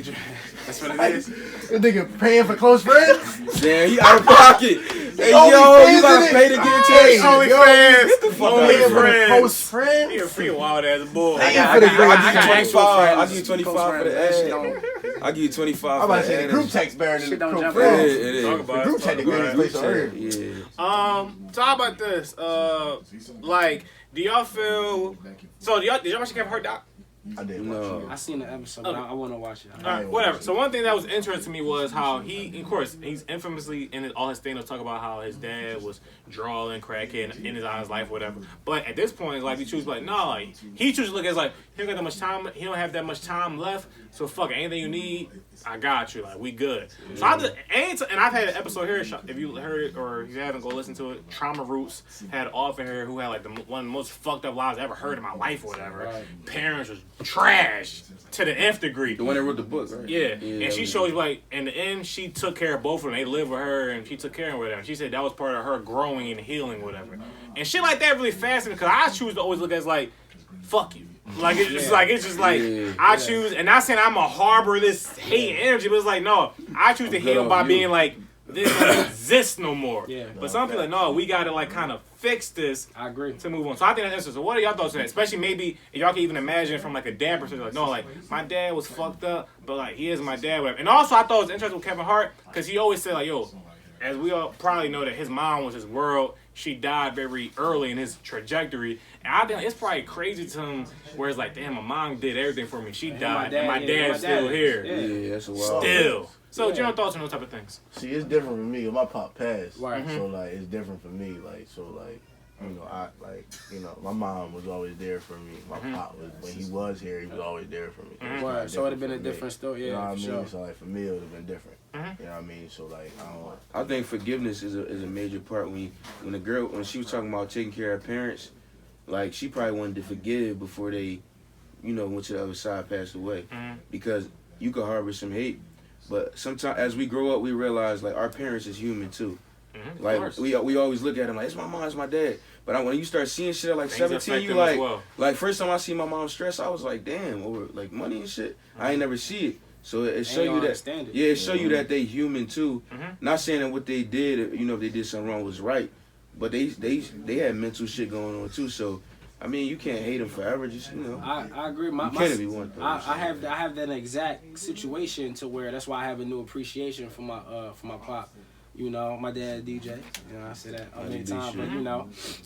[SPEAKER 1] That's what it is.
[SPEAKER 4] This nigga paying for close friends?
[SPEAKER 3] Damn, he out of pocket. Hey, yo, you gotta pay to get into
[SPEAKER 4] Hey,
[SPEAKER 3] that
[SPEAKER 1] Only
[SPEAKER 3] shit.
[SPEAKER 1] fans.
[SPEAKER 3] Get the fuck out
[SPEAKER 1] Only
[SPEAKER 3] of here.
[SPEAKER 1] friends.
[SPEAKER 4] Close friends?
[SPEAKER 1] He a free wild ass bull.
[SPEAKER 4] Hey,
[SPEAKER 3] I give you 25.
[SPEAKER 2] friends.
[SPEAKER 3] I give you 25 for the ad. I give you 25
[SPEAKER 4] I'm
[SPEAKER 3] for
[SPEAKER 4] about
[SPEAKER 3] the
[SPEAKER 4] to say
[SPEAKER 3] ad.
[SPEAKER 4] the group text better than the
[SPEAKER 2] Shit don't
[SPEAKER 4] group
[SPEAKER 2] jump
[SPEAKER 3] Yeah,
[SPEAKER 4] friends.
[SPEAKER 3] it is.
[SPEAKER 1] Talk about
[SPEAKER 4] The
[SPEAKER 1] it.
[SPEAKER 4] group chat the greatest place on earth.
[SPEAKER 3] Yeah.
[SPEAKER 1] So how about this? Like, do y'all feel? So did y'all watch Kevin Hart doc?
[SPEAKER 4] I did.
[SPEAKER 3] No.
[SPEAKER 2] I seen the episode, but I want to watch it.
[SPEAKER 1] Alright, whatever. So one thing that was interesting to me was how he, of course, he's infamously in all his stand-ups talk about how his dad was drawing, crackhead in his honest life, whatever. But at this point, like he chooses like, no, like, he chooses to look at it like he don't got that much time. He don't have that much time left. So fuck it, anything you need, I got you. Like we good. So I just, and I've had an episode here. If you heard it or if you haven't, go listen to it. Trauma Roots had an author here who had like one of the most fucked up lives I ever heard in my life, or whatever.
[SPEAKER 2] Right.
[SPEAKER 1] Parents was trash to the nth degree.
[SPEAKER 3] The one that wrote the book, right?
[SPEAKER 1] Yeah, and she shows you like in the end she took care of both of them. They lived with her and she took care of whatever. She said that was part of her growing and healing, whatever. And shit like that really fascinating because I choose to always look at it as like, fuck you. Like it's just like I choose, and not saying I'm a harbor this hate energy, but it's like no, I choose to heal by being like this doesn't exist no more.
[SPEAKER 2] Yeah.
[SPEAKER 1] But some people are like no, we gotta like kind of fix this.
[SPEAKER 2] I agree.
[SPEAKER 1] To move on. So I think that's interesting. So what are y'all thoughts on that? Especially maybe if y'all can even imagine from like a dad perspective, like no, like my dad was fucked up, but like he is my dad. Whatever. And also I thought it was interesting with Kevin Hart because he always said like yo, as we all probably know that his mom was his world. She died very early in his trajectory. And I think it's probably crazy to him where it's like, damn, my mom did everything for me. She died, and my dad's still here.
[SPEAKER 3] Yeah, that's a wild.
[SPEAKER 1] Still. So, what your thoughts on those type of things?
[SPEAKER 4] See, it's different for me. My pop passed,
[SPEAKER 2] Right.
[SPEAKER 4] so like it's different for me. Like so, like you know, my mom was always there for me. My pop was when he was here, he was always there for me. It's
[SPEAKER 2] Right.
[SPEAKER 4] kinda
[SPEAKER 2] So it'd have been a
[SPEAKER 4] different for me.
[SPEAKER 2] different story.
[SPEAKER 4] You know what
[SPEAKER 2] Yeah,
[SPEAKER 4] I
[SPEAKER 2] for
[SPEAKER 4] mean?
[SPEAKER 2] sure.
[SPEAKER 4] So like for me, it would have been different. You know what I mean? So like
[SPEAKER 3] I think forgiveness is a major part when the girl when she was talking about taking care of her parents, like she probably wanted to forgive before they, went to the other side, passed away, because you could harbor some hate, but sometimes as we grow up, we realize like our parents is human too. Like we always look at them like it's my mom, it's my dad. But when you start seeing shit at like
[SPEAKER 1] Things
[SPEAKER 3] 17, you
[SPEAKER 1] affect them as
[SPEAKER 3] like first time I see my mom stressed, I was like, damn, over like money and shit. I ain't never see it. So it show you that. Yeah, it show you that they human too. Not saying that what they did, if they did something wrong was right, but they had mental shit going on too. So I mean, you can't hate them forever. Just
[SPEAKER 2] I agree.
[SPEAKER 3] You can't be one.
[SPEAKER 2] I have that exact situation to where that's why I have a new appreciation for my pop. My dad DJ. I say that a many times,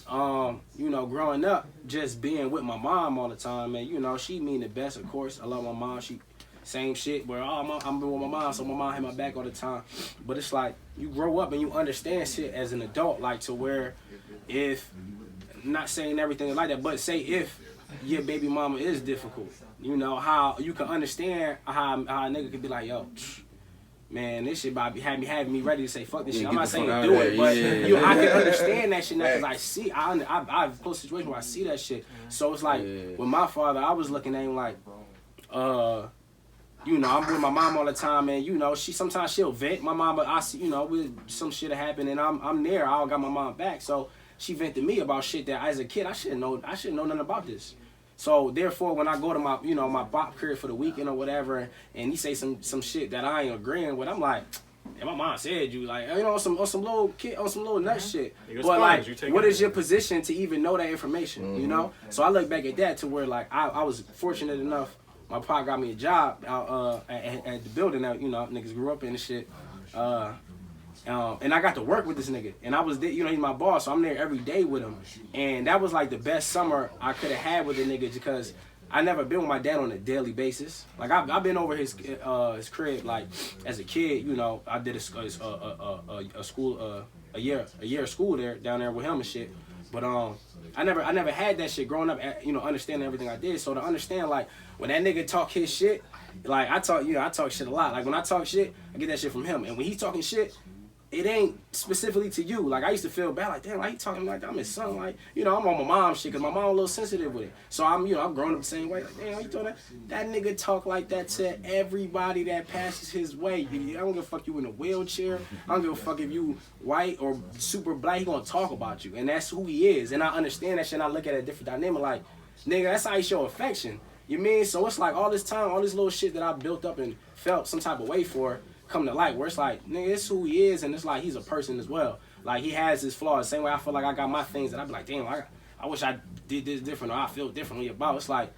[SPEAKER 2] but growing up, just being with my mom all the time, and she mean the best, of course. I love my mom. She same shit. Where I'm with my mom, so my mom had my back all the time. But it's like you grow up and you understand shit as an adult, like to where if not saying everything like that, but say if your baby mama is difficult, how you can understand how a nigga could be like, yo. Man, this shit having me ready to say fuck this shit. I'm not saying do it, but I can understand that shit now because I see, I have close situation where I see that shit. So it's like with my father, I was looking at him like, I'm with my mom all the time, and she sometimes she'll vent. My mom, but I see, some shit happen, and I'm there. I got my mom back, so she vented me about shit that as a kid I shouldn't know nothing about this. So therefore, when I go to my bop crib for the weekend or whatever, and he say some shit that I ain't agreeing with, I'm like, And my mom said you like, you know, on some little nut shit.
[SPEAKER 1] You're
[SPEAKER 2] But like,
[SPEAKER 1] sponge,
[SPEAKER 2] what is your position to even know that information? You know? So I look back at that to where like I was fortunate enough. My pop got me a job out at the building that, you know, niggas grew up in and shit. And I got to work with this nigga. And I was there, you know, he's my boss, so I'm there every day with him. And that was like the best summer I could have had with the nigga because I never been with my dad on a daily basis. Like I've been over his crib like as a kid, you know. I did a year of school there down there with him and shit. But I never had that shit growing up, you know, understanding everything I did. So to understand like when that nigga talk his shit, like I talk shit a lot. Like when I talk shit, I get that shit from him. And when he's talking shit, it ain't specifically to you. Like I used to feel bad, like damn, why he talking like I'm his son? Like, you know, I'm on my mom's shit because my mom a little sensitive with it. So I'm growing up the same way. Like damn, you thought that nigga talk like that to everybody that passes his way. I don't give a fuck you in a wheelchair. I don't give a fuck if you white or super black. He gonna talk about you, and that's who he is. And I understand that shit. And I look at a different dynamic. Like nigga, that's how you show affection. You mean? So it's like all this time, all this little shit that I built up and felt some type of way for come to light, where it's like, nigga, it's who he is, and it's like he's a person as well. Like he has his flaws. Same way I feel like I got my things that I be like, damn, I wish I did this different or I feel differently about. It's like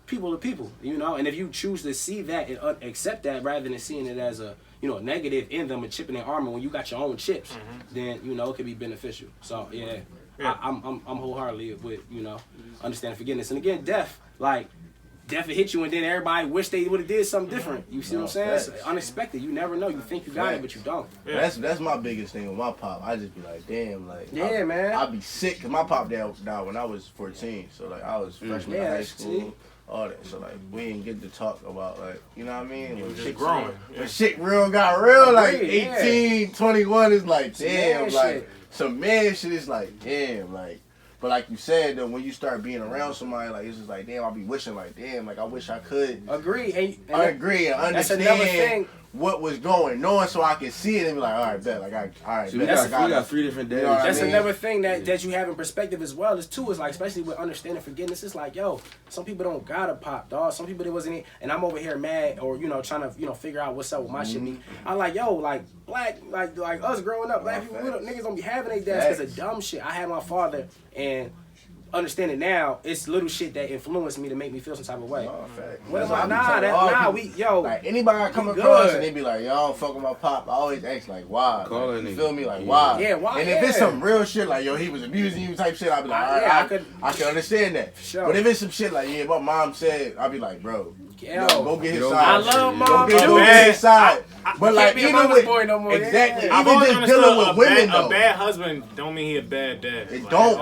[SPEAKER 2] people to people, you know. And if you choose to see that and accept that rather than seeing it as a, you know, a negative in them and chipping their armor when you got your own chips, then you know it could be beneficial. So yeah. I'm wholeheartedly with, you know, understanding forgiveness. And again, death will hit you, and then everybody wish they would have did something different. You see what I'm saying? It's unexpected. You never know. You think you got it, but you don't.
[SPEAKER 4] Yeah. That's my biggest thing with my pop. I just be like, damn, like,
[SPEAKER 2] man.
[SPEAKER 4] I'd be sick because my pop died when I was 14. So like I was freshman in high school. All that, so like we didn't get to talk about like, you know what I mean? When shit growing, when shit got real, like 18, 21 is like damn, like some man shit is like damn, like. But like you said, though, when you start being around somebody, like it's just like damn, I'll be wishing like damn, like I wish I could
[SPEAKER 2] agree and
[SPEAKER 4] understand
[SPEAKER 2] that's another thing.
[SPEAKER 4] What was going on so I can see it and be like, all right, bet, like all right,
[SPEAKER 3] so we got 3 different days. You know
[SPEAKER 2] that's another thing that you have in perspective as well. Is too is like, especially with understanding forgiveness, it's like, yo, some people don't gotta pop, dog. Some people it wasn't, and I'm over here mad or you know trying to figure out what's up with my shit. I'm like, yo, like black, like us growing up, black people, niggas don't be having their dads because of dumb shit. I had my father and. Understand it now, it's little shit that influenced me to make me feel some type of way. What am I?
[SPEAKER 4] Like anybody I come across and they be like, yo, I don't fuck with my pop. I always ask like, why? Like, you feel me? Like why?
[SPEAKER 2] Yeah, why?
[SPEAKER 4] And if it's some real shit like, yo, he was abusing you type shit, I'll be like, all right, I can understand that.
[SPEAKER 2] Sure.
[SPEAKER 4] But if it's some shit like, yeah, my mom said, I'll be like, bro, go get his side.
[SPEAKER 2] I love mom.
[SPEAKER 4] Go get his side. But like
[SPEAKER 2] even with no more,
[SPEAKER 4] exactly,
[SPEAKER 1] I've
[SPEAKER 4] even
[SPEAKER 1] always
[SPEAKER 4] just dealing with women though.
[SPEAKER 1] A bad husband don't mean he a bad dad.
[SPEAKER 4] It don't.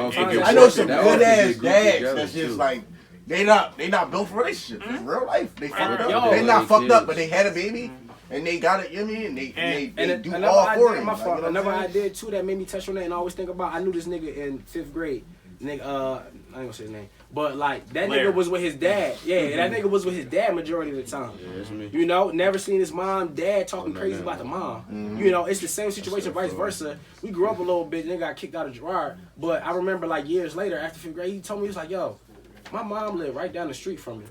[SPEAKER 3] I
[SPEAKER 4] know some good ass dads that's just like they not built for relationships. It's real life. They fucked up. They not fucked up, but they had a baby and they got it. You know what I mean? And they do all for him.
[SPEAKER 2] Another idea too that made me touch on that and I always think about. I knew this nigga in 5th grade. Nigga, I ain't gonna say his name, but like that nigga was with his dad. Yeah, that nigga was with his dad majority of the time.
[SPEAKER 3] Yeah, that's me.
[SPEAKER 2] You know, never seen his dad talking crazy about the mom. You know, it's the same situation, vice versa. We grew up a little bit, nigga got kicked out of Gerard, but I remember like years later after 5th grade, he told me he was like, "Yo, my mom lived right down the street from me."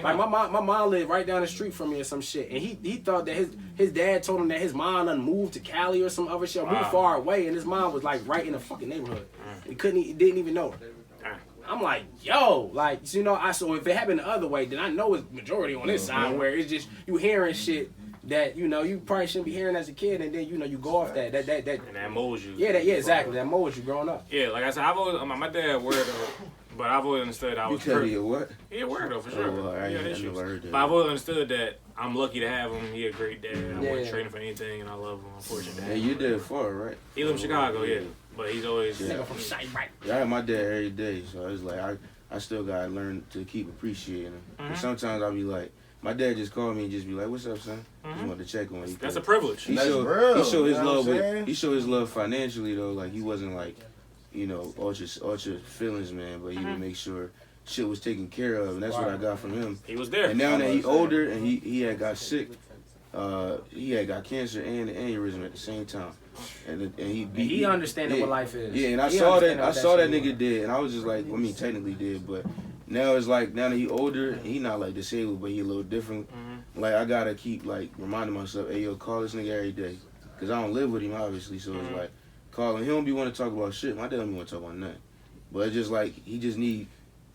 [SPEAKER 2] Like my mom lived right down the street from me or some shit, and he thought that his dad told him that his mom done moved to Cali or some other shit, moved far away, and his mom was like right in the fucking neighborhood. He didn't even know her. I'm like, yo, like, you know, so if it happened the other way, then I know it's majority on this side where it's just you hearing shit that you know you probably shouldn't be hearing as a kid, and then you know you go off that and
[SPEAKER 1] that molds you.
[SPEAKER 2] Yeah, exactly, that molds you growing up.
[SPEAKER 1] Yeah, like I said, I've always my dad weirdo, but I've always understood I was.
[SPEAKER 3] You tell you what?
[SPEAKER 1] He a weirdo for sure.
[SPEAKER 3] Oh, I never heard that.
[SPEAKER 1] But I've always understood that I'm lucky to have him. He a great dad. I wasn't training for anything, and I love him. Unfortunately,
[SPEAKER 3] and you did far, right?
[SPEAKER 1] He live in Chicago, yeah. But he's always
[SPEAKER 2] nigga from Shite, right?
[SPEAKER 3] Yeah, I have my dad every day, so it's like I still gotta learn to keep appreciating him. And sometimes I'll be like, my dad just called me and just be like, "What's up, son?" Just want to check on you.
[SPEAKER 1] That's a privilege.
[SPEAKER 3] He showed his love. He showed his love financially though. Like he wasn't like, you know, ultra feelings, man. But he would make sure shit was taken care of, and that's what I got from him.
[SPEAKER 1] He was there.
[SPEAKER 3] And now that he older and he had got sick, he had got cancer and an aneurysm at the same time. And
[SPEAKER 2] he understanding what life is.
[SPEAKER 3] Yeah, and I saw that nigga did, and I was just like, I mean, technically did, but now it's like now that he older, he not like disabled, but he a little different. like I gotta keep like reminding myself, hey yo, call this nigga every day, cause I don't live with him obviously, so it's like calling. He don't be want to talk about shit. My dad don't be want to talk about nothing, but it's just like he just need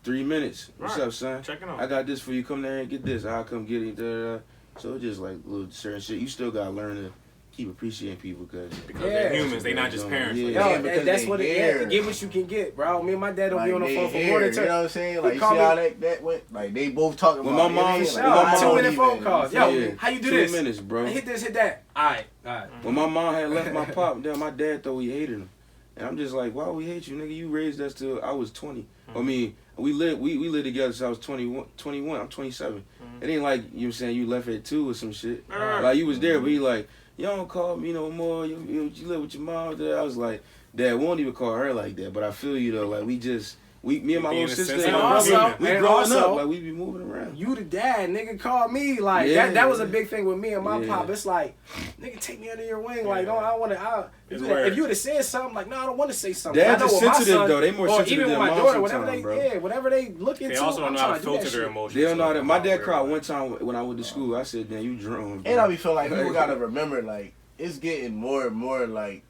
[SPEAKER 3] 3 minutes. What's up, son?
[SPEAKER 1] Checking on.
[SPEAKER 3] I got this for you. Come there and get this. I'll come get it. Da, da, da. So it's just like little certain shit. You still gotta learn to keep appreciating people because
[SPEAKER 1] they're humans. They not just parents.
[SPEAKER 2] Yeah,
[SPEAKER 4] because
[SPEAKER 2] that's what it is.
[SPEAKER 4] here.
[SPEAKER 2] Get what you can get, bro. Me and my dad don't be on the
[SPEAKER 4] they
[SPEAKER 2] phone for
[SPEAKER 4] here,
[SPEAKER 2] more than
[SPEAKER 4] you know what I'm saying? Like, you see
[SPEAKER 2] call
[SPEAKER 4] how
[SPEAKER 2] me-
[SPEAKER 4] that went? Like, they both talking
[SPEAKER 3] When
[SPEAKER 4] about
[SPEAKER 3] my mom-
[SPEAKER 4] it.
[SPEAKER 3] when my mom-
[SPEAKER 2] 2-minute phone calls. Yo,
[SPEAKER 3] Yeah.
[SPEAKER 2] how you do
[SPEAKER 3] 2
[SPEAKER 2] this?
[SPEAKER 3] minutes, bro.
[SPEAKER 2] Hit this, hit that. All right.
[SPEAKER 3] When my mom had left my pop, then my dad thought we hated him. And I'm just like, why we hate you, nigga? You raised us till I was 20. I mean, we lived together since I was 21. I'm 27. It ain't like, you know what I'm saying, you left at 2 or some shit. Like, you was there, but he like, you don't call me no more. You live with your mom. I was like, Dad, we won't even call her like that. But I feel you, though. Like, me and my little sister and my brother, we growing up. Like, we be moving around.
[SPEAKER 2] You the dad, nigga, call me. Like, that was a big thing with me and my pop. It's like, nigga, take me under your wing. Like, no, I want to. If you would have said something, like, no, I don't want to say something.
[SPEAKER 3] Dads are sensitive, though. They more sensitive than
[SPEAKER 2] my
[SPEAKER 3] moms
[SPEAKER 2] daughter, whatever
[SPEAKER 3] sometimes,
[SPEAKER 2] they,
[SPEAKER 3] bro.
[SPEAKER 2] whatever they look into.
[SPEAKER 1] They also don't know how to filter their emotions.
[SPEAKER 3] They don't know how to. My dad cried one time when I went to school. I said, "Damn, you drunk."
[SPEAKER 4] And I be feeling like people gotta remember, like, it's getting more and more, like,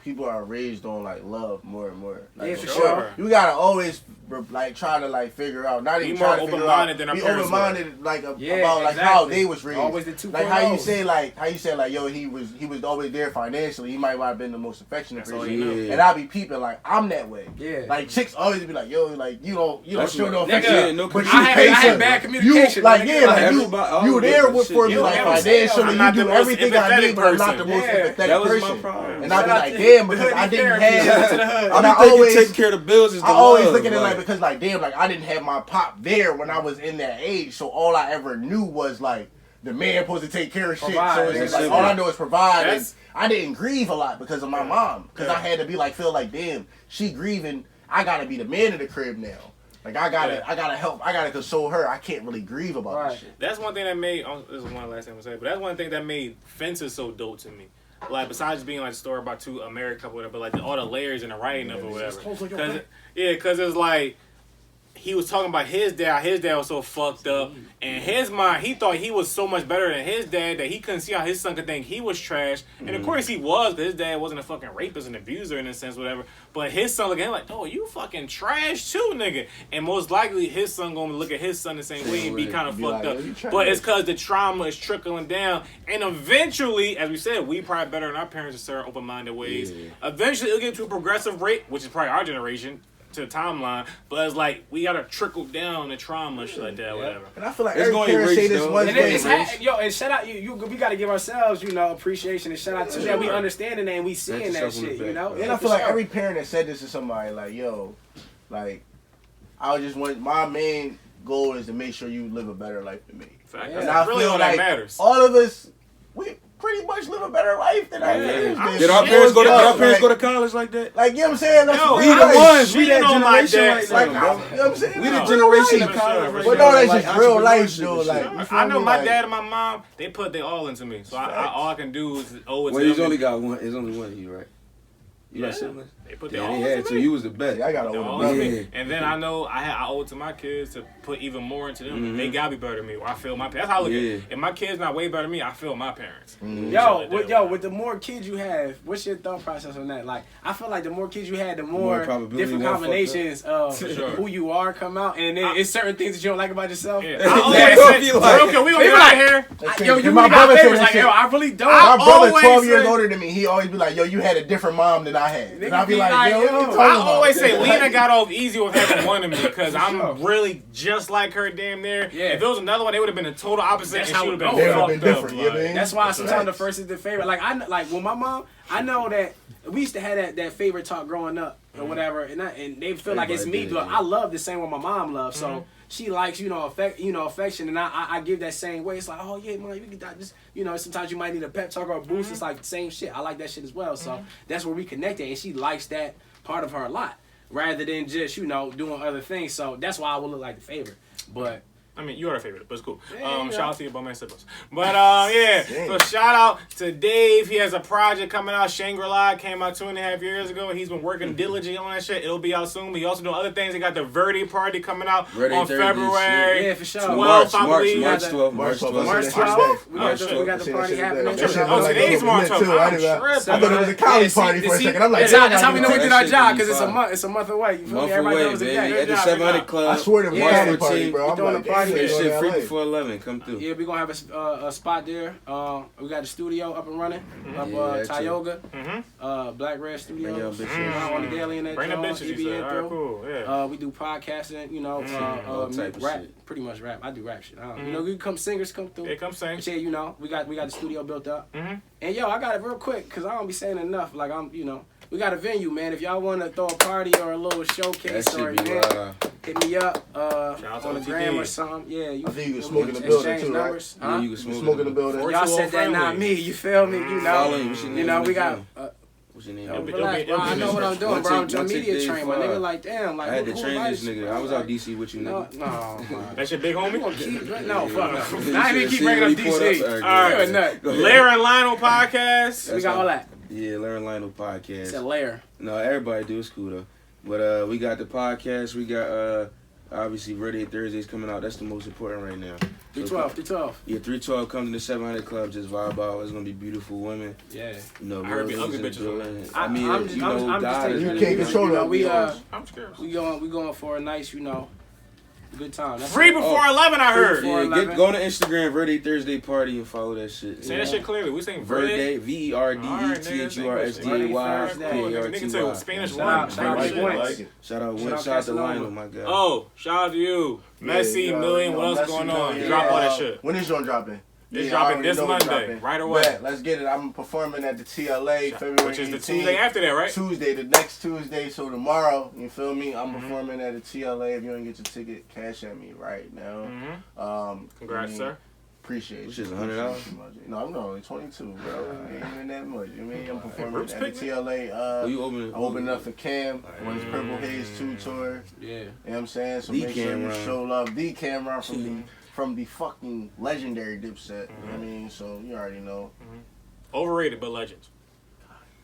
[SPEAKER 4] people are raised on, like, love more and more. Like,
[SPEAKER 2] Yeah, for sure.
[SPEAKER 4] You gotta always, like, try to, like, figure out. Not even try to figure out.
[SPEAKER 1] Be open-minded than our
[SPEAKER 4] Be
[SPEAKER 1] parents
[SPEAKER 4] open-minded, like, about, like,
[SPEAKER 2] exactly.
[SPEAKER 4] how they was raised.
[SPEAKER 2] Always the 2.0.
[SPEAKER 4] Like, how you say, like, yo, he was always there financially. He might not have been the most affectionate
[SPEAKER 1] That's all
[SPEAKER 4] person.
[SPEAKER 1] you know.
[SPEAKER 3] Yeah.
[SPEAKER 4] And I be peeping, like, I'm that way.
[SPEAKER 2] Yeah.
[SPEAKER 4] Like, chicks always be like, yo, like, you don't show no
[SPEAKER 3] Nigga,
[SPEAKER 4] affection.
[SPEAKER 3] no
[SPEAKER 4] But you
[SPEAKER 2] I had
[SPEAKER 4] patient.
[SPEAKER 2] bad communication.
[SPEAKER 4] You, like,
[SPEAKER 2] nigga.
[SPEAKER 4] yeah, like,
[SPEAKER 3] everybody-
[SPEAKER 4] you there with for me,
[SPEAKER 2] You
[SPEAKER 4] like,
[SPEAKER 2] don't ever say,
[SPEAKER 4] financially.
[SPEAKER 1] I'm
[SPEAKER 4] You
[SPEAKER 1] not
[SPEAKER 4] do
[SPEAKER 1] the most
[SPEAKER 4] everything I
[SPEAKER 1] empathetic
[SPEAKER 4] need, but I'm not the
[SPEAKER 1] person.
[SPEAKER 4] most
[SPEAKER 2] Yeah.
[SPEAKER 4] empathetic
[SPEAKER 3] That was
[SPEAKER 4] person.
[SPEAKER 3] my problem.
[SPEAKER 4] And I be
[SPEAKER 2] Shout out
[SPEAKER 4] like,
[SPEAKER 2] to
[SPEAKER 4] damn,
[SPEAKER 2] the
[SPEAKER 4] because
[SPEAKER 2] hood
[SPEAKER 4] I
[SPEAKER 2] and
[SPEAKER 4] didn't
[SPEAKER 2] therapy. Shout out to the
[SPEAKER 4] have.
[SPEAKER 2] hood.
[SPEAKER 3] I
[SPEAKER 4] And I
[SPEAKER 3] be thinking
[SPEAKER 4] always,
[SPEAKER 3] taking care of the bills is the
[SPEAKER 4] I always
[SPEAKER 3] love,
[SPEAKER 4] looking at it like because like damn, like I didn't have my pop there when I was in that age, so all I ever knew was like the man supposed to take care of shit.
[SPEAKER 2] Provide.
[SPEAKER 4] So it's just like
[SPEAKER 3] That's
[SPEAKER 4] all I
[SPEAKER 3] it.
[SPEAKER 4] know is provide. And
[SPEAKER 1] That's-
[SPEAKER 4] I didn't grieve a lot because of my mom, because I had to be like feel like damn, she grieving. I gotta be the man of the crib now. Like I gotta help. I gotta console her. I can't really grieve about this shit.
[SPEAKER 1] That's one thing that made. This is one last thing I'm gonna say, but that's one thing that made Fences so dope to me. Like besides being like a story about two married couple, whatever, but like all the layers in the writing of it, whatever. Because it's like he was talking about his dad. His dad was so fucked up, and his mind, he thought he was so much better than his dad that he couldn't see how his son could think he was trash. And of course he was, because his dad wasn't a fucking rapist and abuser in a sense, whatever. But his son looking at him like, oh, you fucking trash too, nigga. And most likely his son gonna look at his son the same way and be kind of
[SPEAKER 4] Be
[SPEAKER 1] fucked
[SPEAKER 4] like,
[SPEAKER 1] up.
[SPEAKER 4] "Yo, you trash."
[SPEAKER 1] But it's because the trauma is trickling down, and eventually, as we said, we probably better than our parents in certain open-minded ways.
[SPEAKER 3] Yeah.
[SPEAKER 1] Eventually, it'll get to a progressive rate, which is probably our generation. To the timeline, but it's like we gotta trickle down the trauma, shit like that, whatever.
[SPEAKER 4] And I feel like
[SPEAKER 3] It's
[SPEAKER 4] every
[SPEAKER 3] going
[SPEAKER 4] parent
[SPEAKER 3] to
[SPEAKER 4] say
[SPEAKER 3] reach,
[SPEAKER 4] this
[SPEAKER 3] though.
[SPEAKER 4] one
[SPEAKER 3] And
[SPEAKER 4] thing.
[SPEAKER 2] And shout out we gotta give ourselves, appreciation and shout out to that we understanding and we seeing that
[SPEAKER 3] yourself on the
[SPEAKER 2] shit,
[SPEAKER 3] back,
[SPEAKER 2] you know.
[SPEAKER 3] bro.
[SPEAKER 4] And I feel like every parent that said this to somebody, like, yo, like, I just want, my main goal is to make sure you live a better life than me.
[SPEAKER 1] Fact,
[SPEAKER 2] Yeah.
[SPEAKER 1] that's
[SPEAKER 4] And I
[SPEAKER 1] really
[SPEAKER 4] feel
[SPEAKER 1] all
[SPEAKER 4] like
[SPEAKER 1] that matters.
[SPEAKER 4] all of us, we pretty much live a better life than our
[SPEAKER 1] Yeah.
[SPEAKER 4] parents
[SPEAKER 1] I'm
[SPEAKER 4] did.
[SPEAKER 3] Did our
[SPEAKER 1] Shit,
[SPEAKER 3] parents go to
[SPEAKER 1] yo,
[SPEAKER 3] did our parents
[SPEAKER 4] like-
[SPEAKER 3] go to college like that?
[SPEAKER 4] Like, you know what I'm saying? That's
[SPEAKER 1] Yo,
[SPEAKER 4] what
[SPEAKER 3] We
[SPEAKER 1] I'm
[SPEAKER 3] the
[SPEAKER 1] like
[SPEAKER 3] ones. We that
[SPEAKER 1] shitting on my
[SPEAKER 3] generation
[SPEAKER 1] dad,
[SPEAKER 3] right
[SPEAKER 4] like,
[SPEAKER 3] now, bro.
[SPEAKER 4] you know what I'm saying?
[SPEAKER 3] We the
[SPEAKER 4] That's
[SPEAKER 3] generation
[SPEAKER 4] real
[SPEAKER 3] of
[SPEAKER 4] life.
[SPEAKER 3] college.
[SPEAKER 1] But
[SPEAKER 3] right
[SPEAKER 4] no,
[SPEAKER 3] now,
[SPEAKER 4] that's
[SPEAKER 3] like
[SPEAKER 4] just real life,
[SPEAKER 3] entrepreneurship
[SPEAKER 4] though.
[SPEAKER 3] and
[SPEAKER 4] Like,
[SPEAKER 3] shit.
[SPEAKER 4] you feel
[SPEAKER 1] I know
[SPEAKER 4] me?
[SPEAKER 1] my
[SPEAKER 4] Like,
[SPEAKER 1] dad and my mom, they put their all into me. So all I can do is owe it
[SPEAKER 3] Well,
[SPEAKER 1] to
[SPEAKER 3] he's
[SPEAKER 1] them.
[SPEAKER 3] only got one. There's only one of you, right? You got
[SPEAKER 1] Yeah.
[SPEAKER 3] siblings?
[SPEAKER 1] They put their
[SPEAKER 3] Yeah,
[SPEAKER 1] all
[SPEAKER 3] they had
[SPEAKER 1] into
[SPEAKER 3] to.
[SPEAKER 1] me.
[SPEAKER 3] You was the best.
[SPEAKER 4] yeah, I got an
[SPEAKER 1] They
[SPEAKER 4] older
[SPEAKER 1] all
[SPEAKER 4] brother.
[SPEAKER 1] into me.
[SPEAKER 3] Yeah.
[SPEAKER 1] And then I know I owe it to my kids to put even more into them.
[SPEAKER 3] Mhm.
[SPEAKER 1] They gotta be better than me. Or I feel my parents. That's how I look at
[SPEAKER 3] Yeah.
[SPEAKER 1] it. If my kids not way better than me, I feel my parents.
[SPEAKER 2] With the more kids you have, what's your thought process on that? Like, I feel like the more kids you had, the more
[SPEAKER 3] probability
[SPEAKER 2] different
[SPEAKER 3] one fucked
[SPEAKER 2] combinations of
[SPEAKER 1] For sure.
[SPEAKER 2] who you are come out, and then it's certain things that you don't like about yourself.
[SPEAKER 1] Yeah.
[SPEAKER 3] Exactly.
[SPEAKER 1] I always
[SPEAKER 3] Don't
[SPEAKER 1] say,
[SPEAKER 3] be like-
[SPEAKER 1] okay, we gonna
[SPEAKER 2] They
[SPEAKER 1] get
[SPEAKER 2] be
[SPEAKER 1] out
[SPEAKER 2] like-
[SPEAKER 1] of here.
[SPEAKER 4] That's
[SPEAKER 2] Yo,
[SPEAKER 4] crazy.
[SPEAKER 2] you
[SPEAKER 4] My
[SPEAKER 2] really got
[SPEAKER 4] brother said
[SPEAKER 2] favorites.
[SPEAKER 4] that
[SPEAKER 2] Like,
[SPEAKER 4] shit.
[SPEAKER 2] yo, I really don't.
[SPEAKER 1] I
[SPEAKER 4] My brother,
[SPEAKER 1] always
[SPEAKER 4] 12 years
[SPEAKER 1] say-
[SPEAKER 4] older than me, he always be like, yo, you had a different mom than I had. And
[SPEAKER 2] Nigga
[SPEAKER 4] I be
[SPEAKER 2] be
[SPEAKER 4] like,
[SPEAKER 2] like,
[SPEAKER 4] yo,
[SPEAKER 2] yo,
[SPEAKER 4] what you talking
[SPEAKER 1] I
[SPEAKER 4] about?
[SPEAKER 1] always say
[SPEAKER 4] Like,
[SPEAKER 1] Lena got off easy with having one of me because
[SPEAKER 2] For
[SPEAKER 1] I'm
[SPEAKER 2] sure.
[SPEAKER 1] really just like her damn near.
[SPEAKER 2] Yeah.
[SPEAKER 1] If it was another one, they would have been the total opposite.
[SPEAKER 2] That's
[SPEAKER 1] And
[SPEAKER 2] how
[SPEAKER 1] she
[SPEAKER 2] it
[SPEAKER 1] would have
[SPEAKER 2] goes.
[SPEAKER 1] been
[SPEAKER 4] They would've
[SPEAKER 1] fucked
[SPEAKER 4] been
[SPEAKER 1] up.
[SPEAKER 4] different, you know what I mean?
[SPEAKER 2] That's why sometimes the
[SPEAKER 4] Facts.
[SPEAKER 2] first is the favorite. Like with my mom, I know that we used to have that favorite talk growing up or whatever, and they feel like it's me,
[SPEAKER 3] Everybody did,
[SPEAKER 2] but
[SPEAKER 3] yeah.
[SPEAKER 2] I love the same way my mom loves. So she likes affection, and I give that same way. It's like, oh yeah, mom, you can just sometimes you might need a pep talk or a boost. It's like the same shit. I like that shit as well. So that's where we connected, and she likes that part of her a lot, rather than just doing other things. So that's why I would look like the favorite, but.
[SPEAKER 1] I mean, you are a favorite, but it's cool.
[SPEAKER 2] Yeah,
[SPEAKER 1] Shout out to your bum ass siblings. But yeah, so shout out to Dave. He has a project coming out. Shangri-La came out 2.5 years ago. He's been working diligently on that shit. It'll be out soon. But he also doing other things. He got the Verde party coming out on February.
[SPEAKER 2] Yeah, for sure.
[SPEAKER 1] 12th, I believe.
[SPEAKER 3] March 12th.
[SPEAKER 2] March 12th. We got the party happening.
[SPEAKER 1] Oh, today's March 12th.
[SPEAKER 4] I thought it was a college party for a second. I'm like,
[SPEAKER 2] that's how we know we did our job, because it's a month away. You feel me? Everybody knows the
[SPEAKER 3] At
[SPEAKER 2] day.
[SPEAKER 3] the 700 Club.
[SPEAKER 4] I swear to
[SPEAKER 3] Yeah,
[SPEAKER 4] college party, bro. I'm
[SPEAKER 2] doing
[SPEAKER 4] like,
[SPEAKER 2] a party.
[SPEAKER 3] That shit
[SPEAKER 4] damn,
[SPEAKER 3] free
[SPEAKER 4] LA.
[SPEAKER 3] before 11. Come through.
[SPEAKER 2] Yeah, we're going to have a spot there. We got the studio up and running. Tioga. Black Red Studios.
[SPEAKER 3] Bring your bitches.
[SPEAKER 2] On the daily in that
[SPEAKER 1] Bring the
[SPEAKER 2] joint.
[SPEAKER 1] bitches, you said. All right, cool. Yeah.
[SPEAKER 2] We do podcasting, you know,
[SPEAKER 3] all type of
[SPEAKER 2] rap,
[SPEAKER 3] shit.
[SPEAKER 2] pretty much rap. I do rap shit. You know, we singers come through.
[SPEAKER 1] Here comes sing.
[SPEAKER 2] But yeah, you know, we got the studio built up. And yo, I got it real quick, because I don't be saying enough. Like, we got a venue, man. If y'all want to throw a party or a little showcase
[SPEAKER 3] That
[SPEAKER 2] or
[SPEAKER 3] shit be
[SPEAKER 2] event,
[SPEAKER 3] wild.
[SPEAKER 2] hit me up
[SPEAKER 1] out
[SPEAKER 2] on
[SPEAKER 1] to
[SPEAKER 2] the gram
[SPEAKER 1] OTD.
[SPEAKER 2] or something. Yeah,
[SPEAKER 4] I think you can smoke in the building
[SPEAKER 2] exchange
[SPEAKER 4] too, right?
[SPEAKER 2] numbers.
[SPEAKER 3] Yeah, you can
[SPEAKER 4] Smoke in the building.
[SPEAKER 2] Y'all said that, not
[SPEAKER 1] friendly.
[SPEAKER 2] me. You feel me? You
[SPEAKER 3] Follow
[SPEAKER 2] know,
[SPEAKER 3] you. What's your name
[SPEAKER 2] you know,
[SPEAKER 3] on
[SPEAKER 2] we
[SPEAKER 3] the
[SPEAKER 2] got.
[SPEAKER 3] gym? What's your name?
[SPEAKER 2] Relax, bro. I know what I'm doing, bro. I'm a media trainer. My nigga, like, damn, like,
[SPEAKER 3] I had to
[SPEAKER 2] who
[SPEAKER 3] train
[SPEAKER 2] invited
[SPEAKER 3] this
[SPEAKER 2] you,
[SPEAKER 3] nigga.
[SPEAKER 2] bro?
[SPEAKER 3] I was out
[SPEAKER 2] Like,
[SPEAKER 3] DC with you,
[SPEAKER 2] No,
[SPEAKER 3] nigga.
[SPEAKER 2] man.
[SPEAKER 1] That's your big homie?
[SPEAKER 2] No, fuck no.
[SPEAKER 3] He
[SPEAKER 2] I ain't even
[SPEAKER 3] said,
[SPEAKER 2] keep
[SPEAKER 3] see
[SPEAKER 2] bringing
[SPEAKER 3] what
[SPEAKER 2] up
[SPEAKER 3] he pulled
[SPEAKER 2] DC.
[SPEAKER 3] up?
[SPEAKER 1] All
[SPEAKER 3] Alright,
[SPEAKER 2] You're a nut.
[SPEAKER 3] go ahead.
[SPEAKER 1] Lair and Lionel podcast.
[SPEAKER 2] We got all that.
[SPEAKER 3] Yeah, Ler and Lionel
[SPEAKER 2] It's
[SPEAKER 3] podcast.
[SPEAKER 2] a layer.
[SPEAKER 3] No, everybody do. It's cool though. But we got the podcast. We got obviously Verde Thursdays coming out. That's the most important right now.
[SPEAKER 2] 312.
[SPEAKER 3] Yeah, 312. Come to the 700 Club. Just vibe out. It's gonna be beautiful women.
[SPEAKER 2] Yeah.
[SPEAKER 3] You know,
[SPEAKER 1] I heard
[SPEAKER 3] real
[SPEAKER 1] the ugly
[SPEAKER 3] ladies in the
[SPEAKER 1] bitches on
[SPEAKER 3] building.
[SPEAKER 2] I-
[SPEAKER 3] I mean,
[SPEAKER 2] I'm just-
[SPEAKER 3] you know,
[SPEAKER 2] I'm just
[SPEAKER 3] God
[SPEAKER 2] taking
[SPEAKER 3] is
[SPEAKER 4] You
[SPEAKER 2] it.
[SPEAKER 4] can't
[SPEAKER 3] really-
[SPEAKER 4] control
[SPEAKER 2] You know,
[SPEAKER 4] them.
[SPEAKER 2] we
[SPEAKER 1] I'm scared.
[SPEAKER 2] we going for a nice, you know, good time. That's
[SPEAKER 1] Free
[SPEAKER 2] it.
[SPEAKER 1] before 11, I heard.
[SPEAKER 2] Free before-
[SPEAKER 3] Yeah, go on the Instagram, Verde Thursday Party, and follow that shit.
[SPEAKER 1] Say that shit clearly. We saying
[SPEAKER 3] Verde,
[SPEAKER 1] Verde.
[SPEAKER 3] VERDETHURSDAY.
[SPEAKER 1] Nigga say Spanish
[SPEAKER 2] Shout out,
[SPEAKER 1] one.
[SPEAKER 2] shout out
[SPEAKER 4] Like
[SPEAKER 2] to
[SPEAKER 4] it,
[SPEAKER 2] Wentz.
[SPEAKER 4] like it.
[SPEAKER 3] Shout out,
[SPEAKER 2] Shout out
[SPEAKER 3] shout out to
[SPEAKER 2] Casanova.
[SPEAKER 3] Lionel, my guy.
[SPEAKER 1] Oh, shout out to you. Messi,
[SPEAKER 4] Yeah,
[SPEAKER 1] Million, what else
[SPEAKER 4] Messi,
[SPEAKER 1] going on?
[SPEAKER 4] Million.
[SPEAKER 1] Drop all that shit.
[SPEAKER 4] When is your dropping?
[SPEAKER 1] It's
[SPEAKER 4] Yeah, I
[SPEAKER 1] dropping
[SPEAKER 4] already
[SPEAKER 1] this
[SPEAKER 4] know it's
[SPEAKER 1] Monday,
[SPEAKER 4] dropping.
[SPEAKER 1] right away.
[SPEAKER 4] Bet, let's get it. I'm performing at the TLA February
[SPEAKER 1] Which is the
[SPEAKER 4] 18th.
[SPEAKER 1] Tuesday after that, right?
[SPEAKER 4] Tuesday, the next Tuesday. So tomorrow, you feel me? I'm performing at the TLA. If you don't get your ticket, cash at me right now.
[SPEAKER 1] Congrats, sir.
[SPEAKER 4] Appreciate
[SPEAKER 3] Which
[SPEAKER 4] you.
[SPEAKER 3] is $100?
[SPEAKER 4] No, I'm only 22, bro. Ain't even that much. You mean I'm performing
[SPEAKER 1] Bruce
[SPEAKER 4] at the
[SPEAKER 1] picked me?
[SPEAKER 4] TLA.
[SPEAKER 3] Oh, you open it?
[SPEAKER 4] I opened up for Cam on his Purple Haze 2 tour.
[SPEAKER 2] Yeah.
[SPEAKER 4] You know what I'm saying? So
[SPEAKER 3] The
[SPEAKER 4] make sure you
[SPEAKER 3] Cameron.
[SPEAKER 4] show love. The Cameron from the fucking legendary Dipset. You know what I mean? So you already know.
[SPEAKER 1] Overrated, but legends.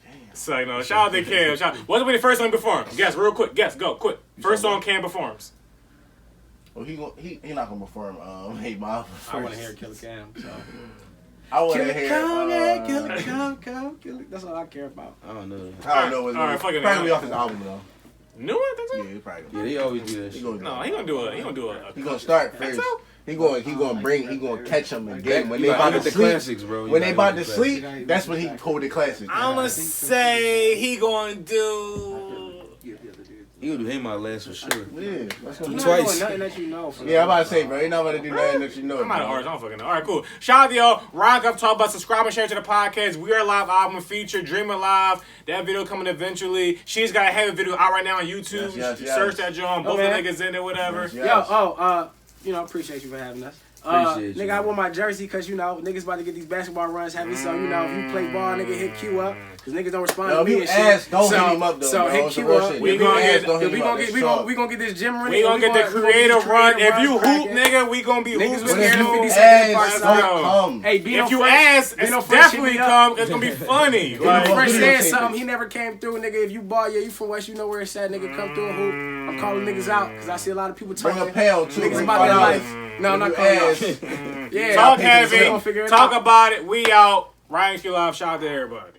[SPEAKER 4] Damn.
[SPEAKER 1] So, you know, shout out to Cam. What's going to be the first song he performs? Guess, real quick. Guess, go, quick. First song Cam performs.
[SPEAKER 4] Well, he not gonna perform. Hey, Bob.
[SPEAKER 2] I want to hear Killer Cam. So.
[SPEAKER 4] I want
[SPEAKER 2] Kill
[SPEAKER 4] to
[SPEAKER 2] it,
[SPEAKER 4] hear.
[SPEAKER 2] come, kill it. That's all I care about.
[SPEAKER 3] I don't know.
[SPEAKER 4] I don't know what's
[SPEAKER 1] All right, fuck it,
[SPEAKER 4] probably
[SPEAKER 1] man.
[SPEAKER 4] off his album though.
[SPEAKER 1] New one, think so?
[SPEAKER 4] Yeah, he probably.
[SPEAKER 3] Yeah, they always do that shit.
[SPEAKER 1] No, he gonna do a.
[SPEAKER 4] He gonna start
[SPEAKER 1] Think
[SPEAKER 4] first.
[SPEAKER 1] so?
[SPEAKER 4] He gonna catch them again when
[SPEAKER 3] You
[SPEAKER 4] they
[SPEAKER 3] gotta
[SPEAKER 4] about to
[SPEAKER 3] hit the
[SPEAKER 4] sleep.
[SPEAKER 3] classics, bro. You
[SPEAKER 4] When they
[SPEAKER 3] gotta
[SPEAKER 4] about
[SPEAKER 3] hit
[SPEAKER 4] to
[SPEAKER 3] the
[SPEAKER 4] sleep,
[SPEAKER 3] classics.
[SPEAKER 4] that's when he hold the classics.
[SPEAKER 1] I'm gonna say he gonna do.
[SPEAKER 3] He would do Hey My Last for sure.
[SPEAKER 4] Yeah, that's what
[SPEAKER 2] You're
[SPEAKER 4] he
[SPEAKER 2] not
[SPEAKER 3] Twice.
[SPEAKER 2] doing nothing that you know.
[SPEAKER 4] Yeah, I'm about to say, bro. He not about to do nothing that you know.
[SPEAKER 1] I'm out of
[SPEAKER 4] bro.
[SPEAKER 1] ours. I don't fucking know. All right, cool. Shout out to y'all. Rock up, talk about subscribe and share to the podcast. We Are Live album feature, Dreaming Live. That video coming eventually. She's got a heavy video out right now on YouTube.
[SPEAKER 4] Yes, yes.
[SPEAKER 1] Search that joint. Both
[SPEAKER 2] Okay.
[SPEAKER 1] the niggas in there, whatever.
[SPEAKER 4] Yes.
[SPEAKER 2] Yo, you know, appreciate you for having us.
[SPEAKER 3] Appreciate you,
[SPEAKER 2] nigga, I
[SPEAKER 3] man.
[SPEAKER 2] wore my jersey because, you know, niggas about to get these basketball runs heavy. So, you know, if you play ball, nigga, hit Q up. Because niggas don't respond
[SPEAKER 4] No,
[SPEAKER 2] to
[SPEAKER 4] if
[SPEAKER 2] me
[SPEAKER 4] you
[SPEAKER 2] and
[SPEAKER 4] ask,
[SPEAKER 2] shit.
[SPEAKER 4] don't
[SPEAKER 2] so,
[SPEAKER 4] hit him up, though,
[SPEAKER 2] So
[SPEAKER 4] bro.
[SPEAKER 2] hit
[SPEAKER 4] It's the
[SPEAKER 2] Q
[SPEAKER 4] real
[SPEAKER 2] up.
[SPEAKER 4] shit.
[SPEAKER 1] We
[SPEAKER 4] If you
[SPEAKER 1] gonna
[SPEAKER 4] ask,
[SPEAKER 1] get-
[SPEAKER 4] don't hit
[SPEAKER 2] We
[SPEAKER 4] him
[SPEAKER 2] gonna
[SPEAKER 4] up.
[SPEAKER 2] get
[SPEAKER 4] That's
[SPEAKER 2] we gonna get this gym running.
[SPEAKER 1] We gonna get the creative run. If you hoop, nigga, we gonna be
[SPEAKER 2] Niggas
[SPEAKER 1] hooping.
[SPEAKER 2] was
[SPEAKER 4] But if
[SPEAKER 2] scared of
[SPEAKER 4] you
[SPEAKER 2] 50
[SPEAKER 1] Let's
[SPEAKER 2] second part,
[SPEAKER 4] ask,
[SPEAKER 2] son.
[SPEAKER 1] go.
[SPEAKER 4] don't come.
[SPEAKER 2] Hey, Bino
[SPEAKER 1] If you
[SPEAKER 2] Fresh-
[SPEAKER 1] ask,
[SPEAKER 2] Bino
[SPEAKER 1] it's
[SPEAKER 2] Fresh hit
[SPEAKER 1] definitely
[SPEAKER 2] me up.
[SPEAKER 1] come. It's gonna be funny.
[SPEAKER 2] Bino
[SPEAKER 1] Like,
[SPEAKER 2] Fresh
[SPEAKER 4] video
[SPEAKER 2] said
[SPEAKER 4] tape
[SPEAKER 2] something.
[SPEAKER 4] it.
[SPEAKER 2] He never came through, nigga. If you ball, yeah, you from West, you know where it's at, nigga. Come through a hoop. I'm calling niggas out because I see a lot of people
[SPEAKER 4] Bring
[SPEAKER 2] talking.
[SPEAKER 4] a pound, too.
[SPEAKER 2] Niggas
[SPEAKER 4] Bring
[SPEAKER 2] about their
[SPEAKER 4] $5.
[SPEAKER 2] life. No, I'm not
[SPEAKER 4] If you
[SPEAKER 2] calling
[SPEAKER 4] ask,
[SPEAKER 2] out. Yeah,
[SPEAKER 1] talk
[SPEAKER 2] we
[SPEAKER 1] heavy.
[SPEAKER 2] gonna figure it
[SPEAKER 1] Talk
[SPEAKER 2] out.
[SPEAKER 1] about it. We out. RightonQuelive. Shout out to everybody.